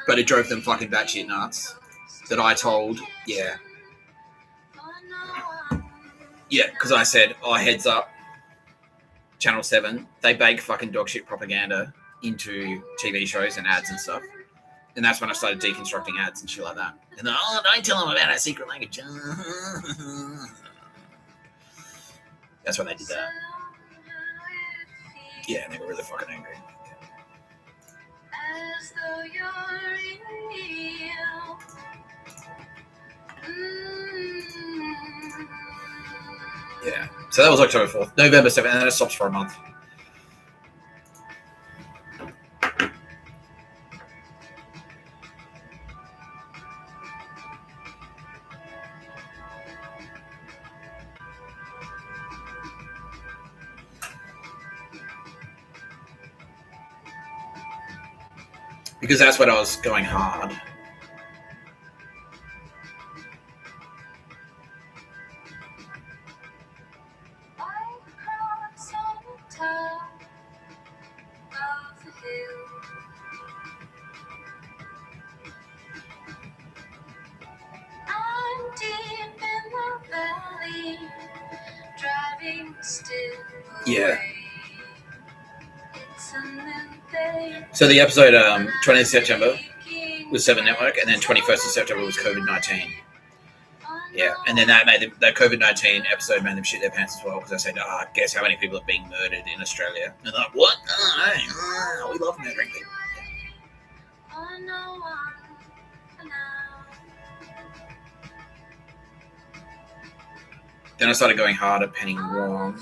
[SPEAKER 1] But it drove them fucking batshit nuts that I told, yeah. Yeah, because I said, oh, heads up, Channel 7, they bake fucking dog shit propaganda into TV shows and ads and stuff. And that's when I started deconstructing ads and shit like that. And then, oh, don't tell them about our secret language. That's when they did that. Yeah, and they were really fucking angry. Yeah, so that was October 4th. November 7th, and then it stops for a month. Because that's when I was going hard. Yeah. So the episode 20th September was 7 Network, and then 21st of September was COVID-19. Yeah, and then that COVID-19 episode made them shit their pants as well, because I said, guess how many people are being murdered in Australia? And they're like, what? We love murdering people. Then I started going hard at Penny Wong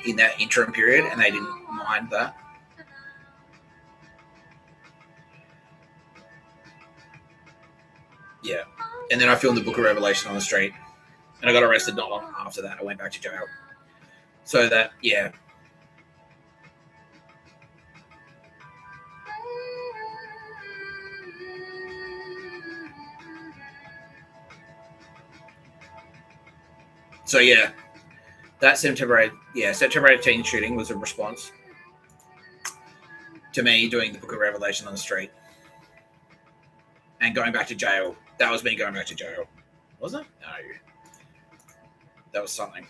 [SPEAKER 1] in that interim period, and they didn't mind that. Yeah. And then I filmed the Book of Revelation on the street, and I got arrested not long after that. I went back to jail. So that, yeah. So yeah, that September 18th shooting was a response to me doing the Book of Revelation on the street and going back to jail. That was me going back to jail. Was it? No. That was something.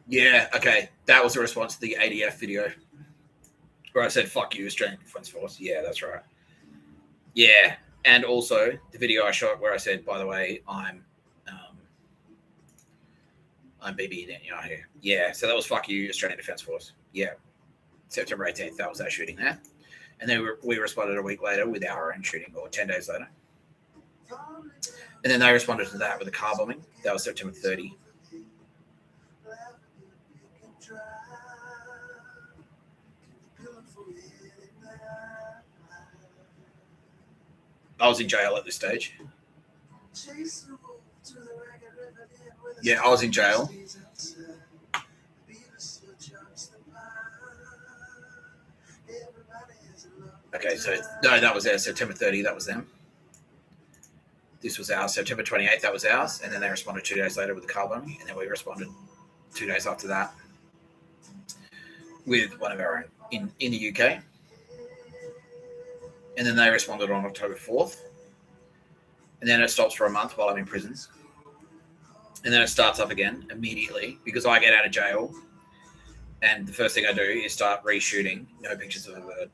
[SPEAKER 1] Yeah, okay. That was a response to the ADF video where I said, fuck you, Australian Quds Force. Yeah, that's right. Yeah, and also the video I shot where I said, by the way, I'm BB Netanyahu. Yeah, so that was fuck you, Australian Defence Force. Yeah, September 18th, that was that shooting there. And then we responded a week later with our own shooting, or 10 days later. And then they responded to that with a car bombing. That was September 30. I was in jail at this stage. Yeah, I was in jail. Okay, so no, that was there. September 30, that was them. This was ours. September 28th, that was ours. And then they responded 2 days later with the car bombing. And then we responded 2 days after that with one of our own in the UK. And then they responded on October 4th. And then it stops for a month while I'm in prison. And then it starts up again immediately because I get out of jail. And the first thing I do is start reshooting no pictures of a bird.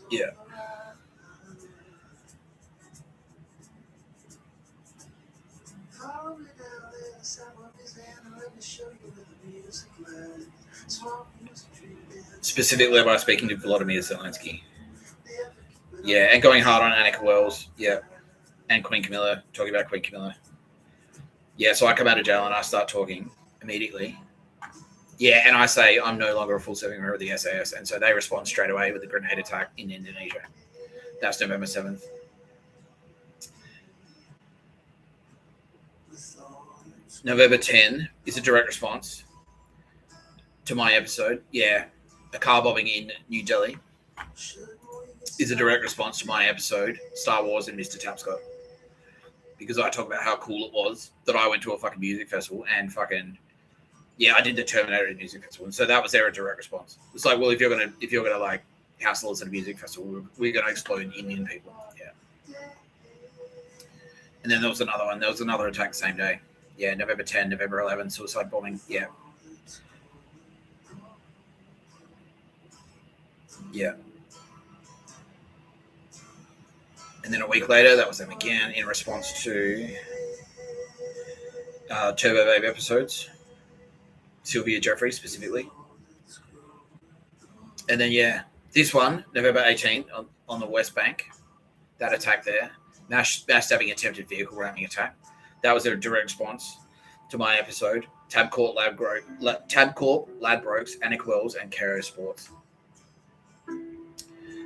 [SPEAKER 1] Yeah. Specifically by speaking to Volodymyr Zelensky. Yeah, and going hard on Annika Wells. Yeah. And Queen Camilla, talking about Queen Camilla. Yeah, so I come out of jail and I start talking immediately. Yeah, and I say I'm no longer a full serving member of the SAS. And so they respond straight away with a grenade attack in Indonesia. That's November 7th. November 10 is a direct response to my episode. Yeah, a car bombing in New Delhi is a direct response to my episode, Star Wars and Mr. Tapscott. Because I talk about how cool it was that I went to a fucking music festival and fucking, yeah, I did the Terminator music festival. And so that was their direct response. It's like, well, if you're gonna like hassle us at a music festival, we're gonna explode Indian people. Yeah. And then there was another one. There was another attack the same day. Yeah, November 10, November 11, suicide bombing. Yeah. Yeah. And then a week later, that was them again in response to Turbo Babe episodes. Sylvia Jeffrey specifically. And then, yeah, this one, November 18th on the West Bank, that attack there, mass stabbing attempted vehicle ramming attack. That was a direct response to my episode, Tabcorp, Ladbrokes, Annika Wells, and Kerr Sports.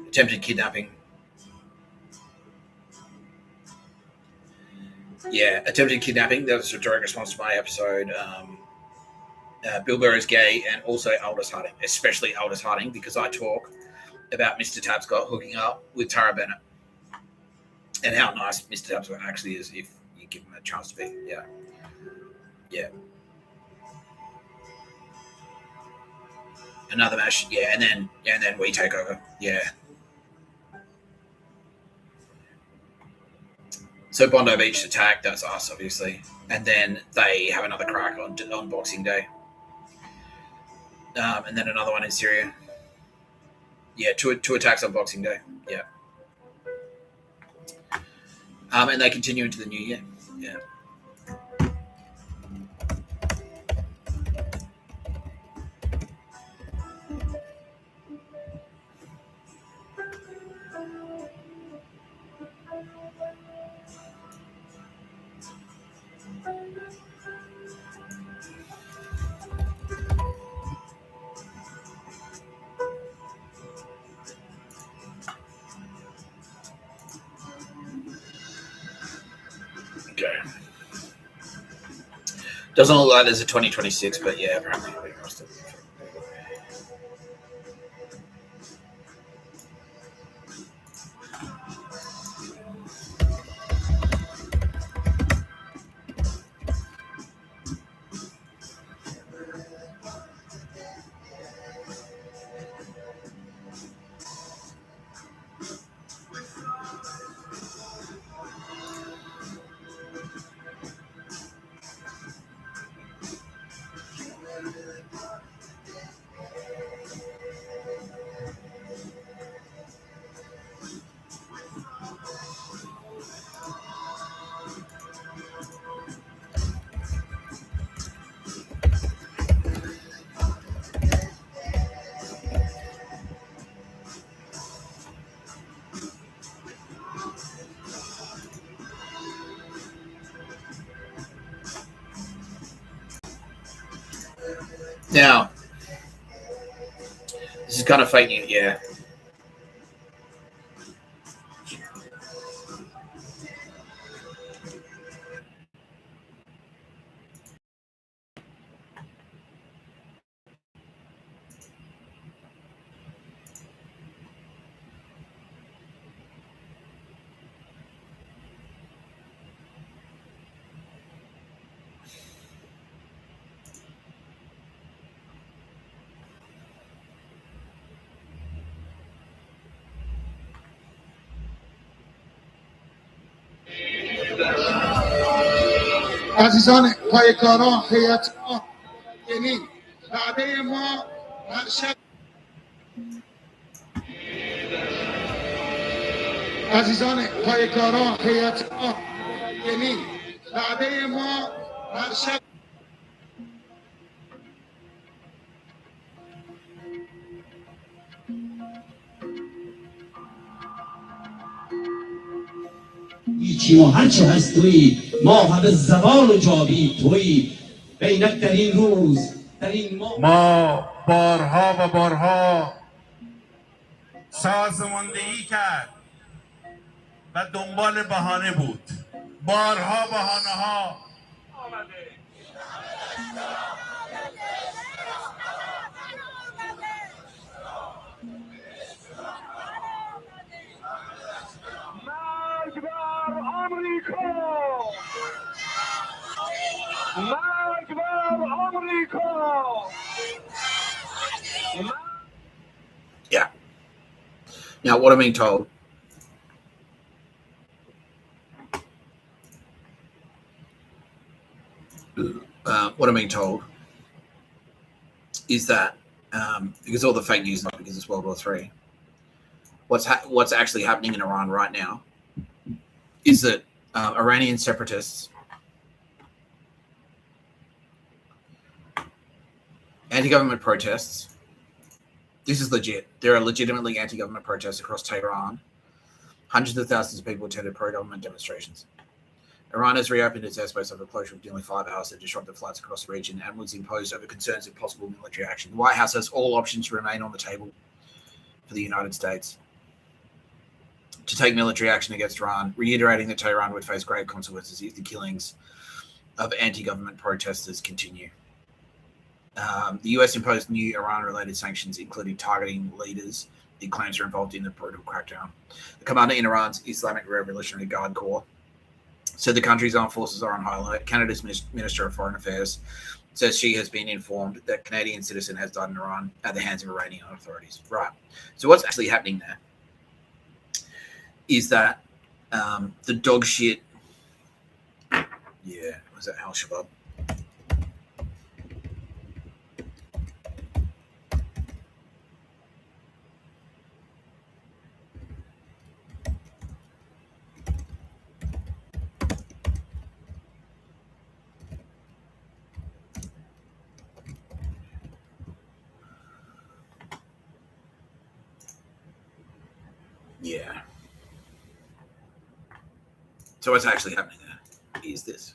[SPEAKER 1] Attempted kidnapping. Yeah, attempted kidnapping. That was a direct response to my episode. Bill Burr is gay, and also Aldous Harding, especially Aldous Harding, because I talk about Mr. Tapscott hooking up with Tara Bennett and how nice Mr. Tapscott actually is if you give him a chance to be. Yeah. Yeah. Another match. Yeah, and then we take over. Yeah. So Bondi Beach attack, that's us, obviously. And then they have another crack on Boxing Day. And then another one in Syria. Yeah, two attacks on Boxing Day. Yeah. And they continue into the new year. Yeah. Okay. Doesn't look like there's a 2026, but yeah, apparently. Now, this is kind of fake news, yeah.
[SPEAKER 10] عزیزان پایکاران هیئت‌ها یعنی وعده ما هر شب عزیزان پایکاران هیئت‌ها یعنی وعده ما هر شب
[SPEAKER 13] هیچی و هرچه هست تویی ما همه زبان و جاوی تویی بینک در این روز در این ما بارها و بارها سازماندهی کرد و دنبال بهانه بود بارها بهانه ها آمده مرگ بر آمریکا مرگ بر آمریکا.
[SPEAKER 1] Yeah. Now, what I'm being told is that because all the fake news, not because it's World War III, what's actually happening in Iran right now is that Iranian separatists, anti-government protests. This is legit. There are legitimately anti-government protests across Tehran. Hundreds of thousands of people attended pro-government demonstrations. Iran has reopened its airspace over a closure of nearly 5 hours that disrupted flights across the region and was imposed over concerns of possible military action. The White House has all options remain on the table for the United States to take military action against Iran, reiterating that Tehran would face grave consequences if the killings of anti-government protesters continue. The US imposed new Iran-related sanctions, including targeting leaders it claims are involved in the brutal crackdown. The commander in Iran's Islamic Revolutionary Guard Corps said the country's armed forces are on high alert. Canada's Minister of Foreign Affairs says she has been informed that a Canadian citizen has died in Iran at the hands of Iranian authorities. Right. So what's actually happening there is that the dog shit. Yeah, was that Al Shabab? Yeah. So what's actually happening there is this.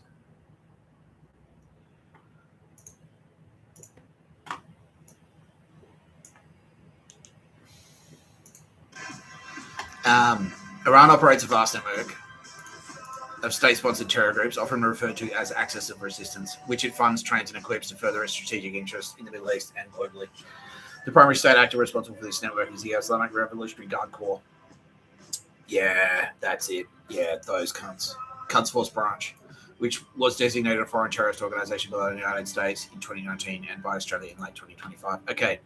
[SPEAKER 1] Iran operates a vast network of state-sponsored terror groups, often referred to as Axis of Resistance, which it funds, trains, and equips to further its strategic interests in the Middle East and globally. The primary state actor responsible for this network is the Islamic Revolutionary Guard Corps. Yeah, that's it. Yeah, those cunts. Quds Force branch, which was designated a foreign terrorist organization by the United States in 2019 and by Australia in late 2025. Okay,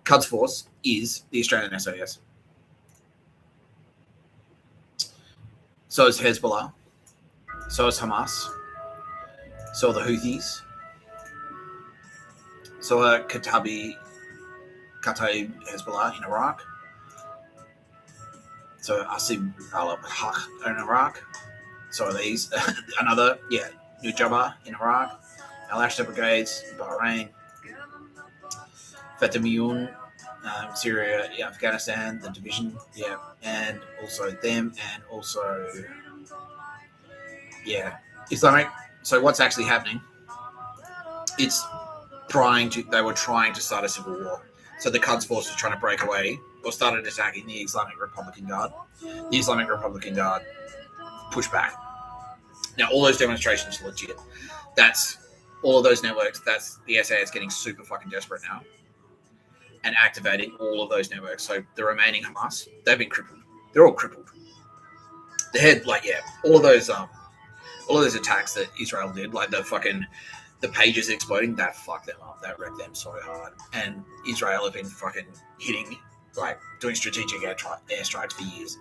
[SPEAKER 1] Quds Force is the Australian SAS. So is Hezbollah. So is Hamas. So are the Houthis. So are Kataib Hezbollah in Iraq. So Asim al-Haq in Iraq. So are these. Another, Nujaba in Iraq. Al-Ashtar Brigades in Bahrain. Fatimiyun, Syria, Afghanistan, the division, and also them, and also, Islamic. So what's actually happening? They were trying to start a civil war. So the Quds Force was trying to break away or started attacking the Islamic Republican Guard. The Islamic Republican Guard pushed back. Now, all those demonstrations are legit. That's all of those networks. That's the SAS getting super fucking desperate now and activating all of those networks. So the remaining Hamas, they've been crippled. They're all crippled. All of those attacks that Israel did, like the pages exploding, that fucked them up. That wrecked them so hard. And Israel have been fucking hitting, doing strategic airstrikes for years.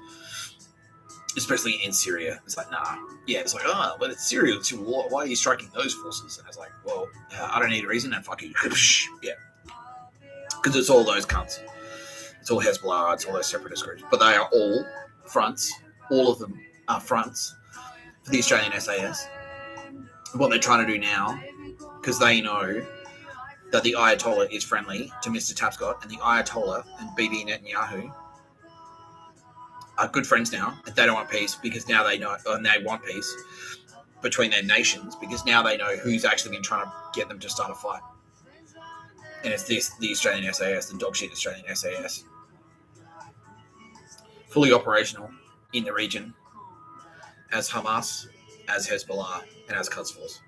[SPEAKER 1] especially in Syria. It's like, nah. Yeah, it's like, oh, but it's Syria, it's civil war. Why are you striking those forces? And it's like, well, I don't need a reason, and fuck you. Yeah. Because it's all those cunts. It's all Hezbollah, it's all those separatist groups. But they are all fronts. All of them are fronts for the Australian SAS. What they're trying to do now, because they know that the Ayatollah is friendly to Mr. Tapscott, and the Ayatollah and Bibi Netanyahu are good friends now, and they don't want peace because now they know, and they want peace between their nations because now they know who's actually been trying to get them to start a fight. And it's the Australian SAS, the dog shit Australian SAS. Fully operational in the region as Hamas, as Hezbollah, and as Quds Force.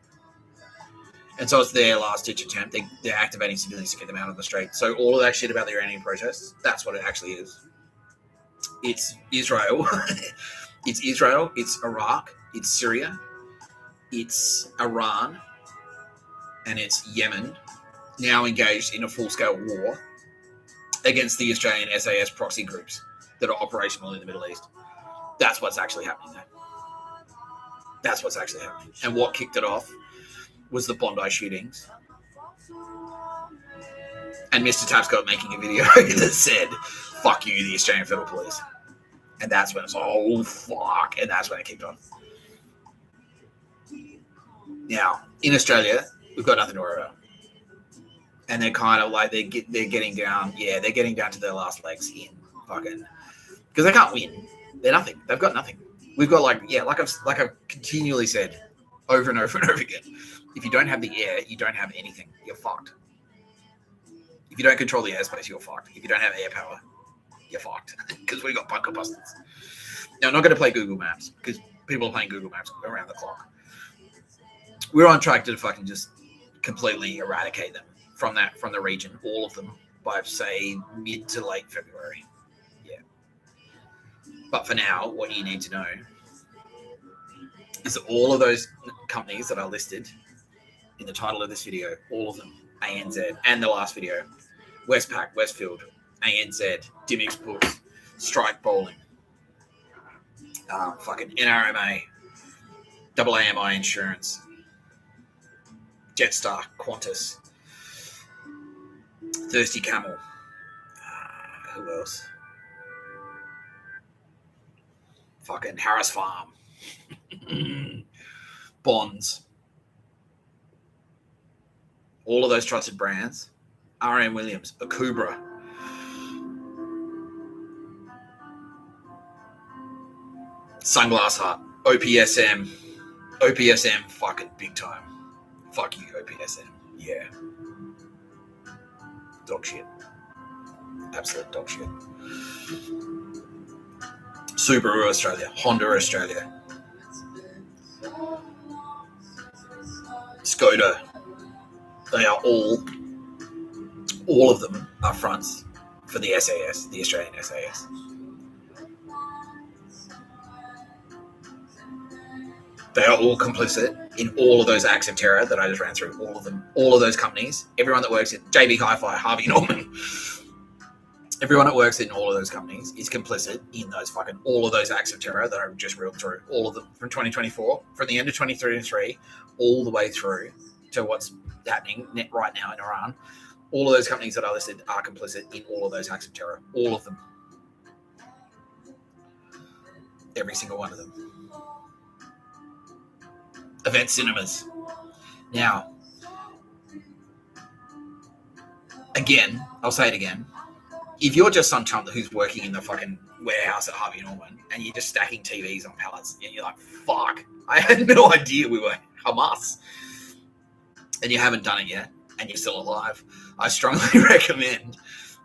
[SPEAKER 1] And so it's their last-ditch attempt. They're activating civilians to get them out of the street. So all of that shit about the Iranian protests, that's what it actually is. It's Israel. It's Israel. It's Iraq. It's Syria. It's Iran. And it's Yemen, now engaged in a full-scale war against the Australian SAS proxy groups that are operational in the Middle East. That's what's actually happening there. That's what's actually happening. And what kicked it off was the Bondi shootings. And Mr. Tapscott making a video that said, fuck you, the Australian Federal Police. And that's when it's like, oh, fuck. And that's when it kicked off. Now, in Australia, we've got nothing to worry about. And they're kind of like, they're getting down, they're getting down to their last legs in fucking, because they can't win. They're nothing. They've got nothing. We've got like I've continually said over and over and over again, if you don't have the air, you don't have anything. You're fucked. If you don't control the airspace, you're fucked. If you don't have air power, you're fucked. Because we've got bunker busters. Now, I'm not going to play Google Maps because people are playing Google Maps around the clock. We're on track to fucking just completely eradicate them from the region, all of them, by say mid to late February. Yeah. But for now, what you need to know is that all of those companies that are listed in the title of this video, all of them, ANZ, and the last video, Westpac, Westfield, ANZ, Dymocks Books, Strike Bowling, fucking NRMA, AAMI Insurance, Jetstar, Qantas, Thirsty Camel, who else? Fucking Harris Farm, Bonds, all of those trusted brands, R.M. Williams, Akubra, Sunglass Hut, OPSM fucking big time. Fuck you, OPSM. Yeah. Dog shit. Absolute dog shit. Subaru Australia, Honda Australia, Skoda. They are all of them are fronts for the SAS, the Australian SAS. They are all complicit in all of those acts of terror that I just ran through. All of them, all of those companies, everyone that works in JB Hi-Fi, Harvey Norman, everyone that works in all of those companies is complicit in those fucking all of those acts of terror that I've just reeled through. All of them from 2024, from the end of 2023, all the way through to what's happening right now in Iran. All of those companies that are listed are complicit in all of those acts of terror. All of them. Every single one of them. Event cinemas. Now, again, I'll say it again. If you're just some chump who's working in the fucking warehouse at Harvey Norman and you're just stacking TVs on pallets and you're like, fuck, I had no idea we were Hamas, and you haven't done it yet and you're still alive, I strongly recommend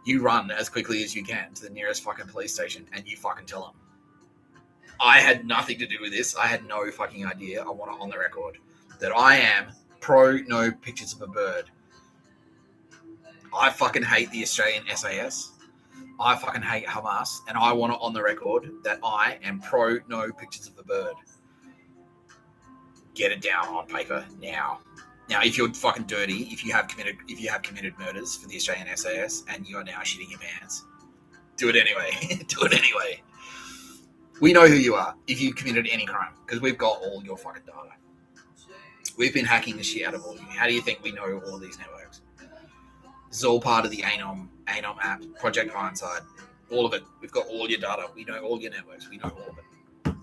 [SPEAKER 1] you run as quickly as you can to the nearest fucking police station and you fucking tell them. I had nothing to do with this. I had no fucking idea. I want it on the record that I am pro no pictures of a bird. I fucking hate the Australian SAS. I fucking hate Hamas. And I want it on the record that I am pro no pictures of a bird. Get it down on paper now. Now, if you're fucking dirty, if you have committed murders for the Australian SAS and you are now shitting your pants, do it anyway. Do it anyway. We know who you are if you committed any crime, because we've got all your fucking data. We've been hacking the shit out of all of you. How do you think we know all of these networks? This is all part of the ANOM app, Project Ironside. All of it. We've got all your data. We know all your networks. We know all of it.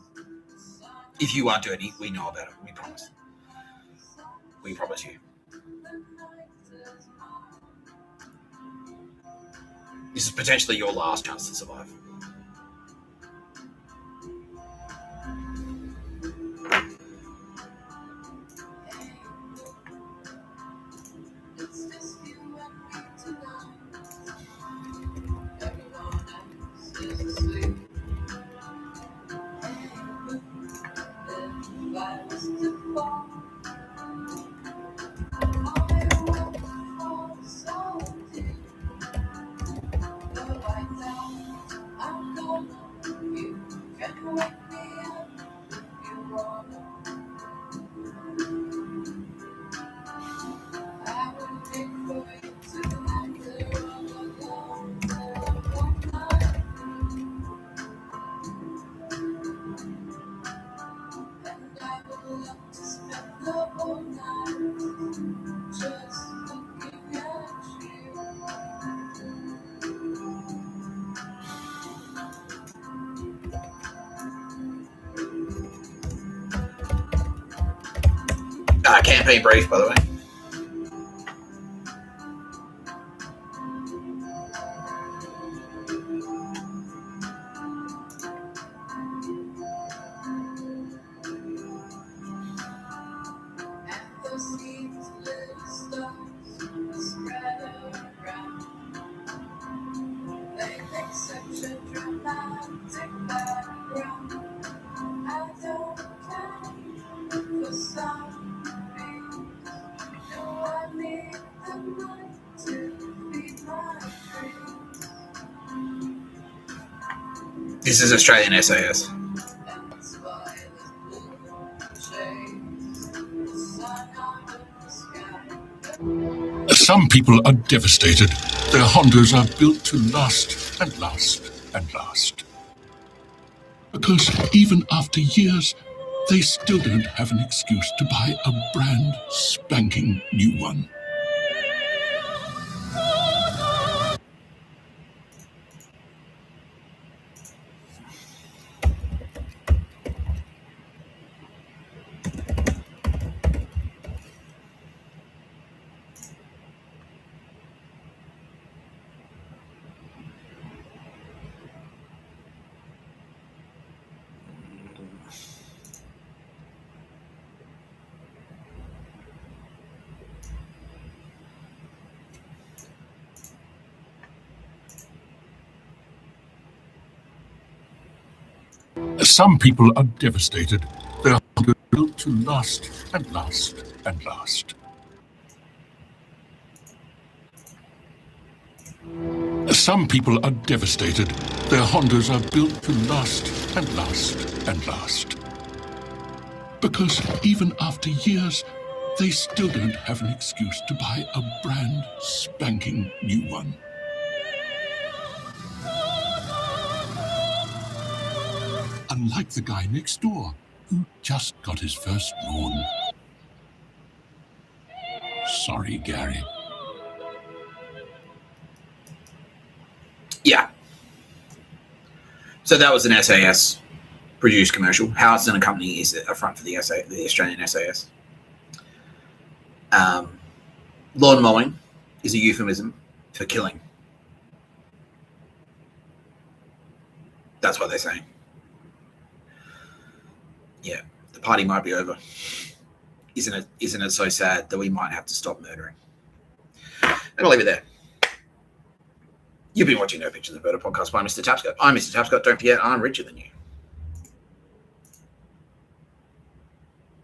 [SPEAKER 1] If you are dirty, we know about it. We promise. We promise you. This is potentially your last chance to survive. Campaign brief, by the way. This is Australian SAS.
[SPEAKER 13] Some people are devastated. Their Hondas are built to last and last and last. Because even after years, they still don't have an excuse to buy a brand spanking new one. Some people are devastated. Their Hondas are built to last and last and last. Some people are devastated. Their Hondas are built to last and last and last. Because even after years, they still don't have an excuse to buy a brand spanking new one. Unlike the guy next door, who just got his first lawn. Sorry, Gary.
[SPEAKER 1] Yeah. So that was an SAS produced commercial. Howitzer and Company is a front for the Australian SAS. Lawn mowing is a euphemism for killing. That's what they're saying. Yeah, the party might be over. Isn't it so sad that we might have to stop murdering? And I'll leave it there. You've been watching No Pictures of Bird, a podcast by Mr. Tapscott. I'm Mr. Tapscott. Don't forget, I'm richer than you.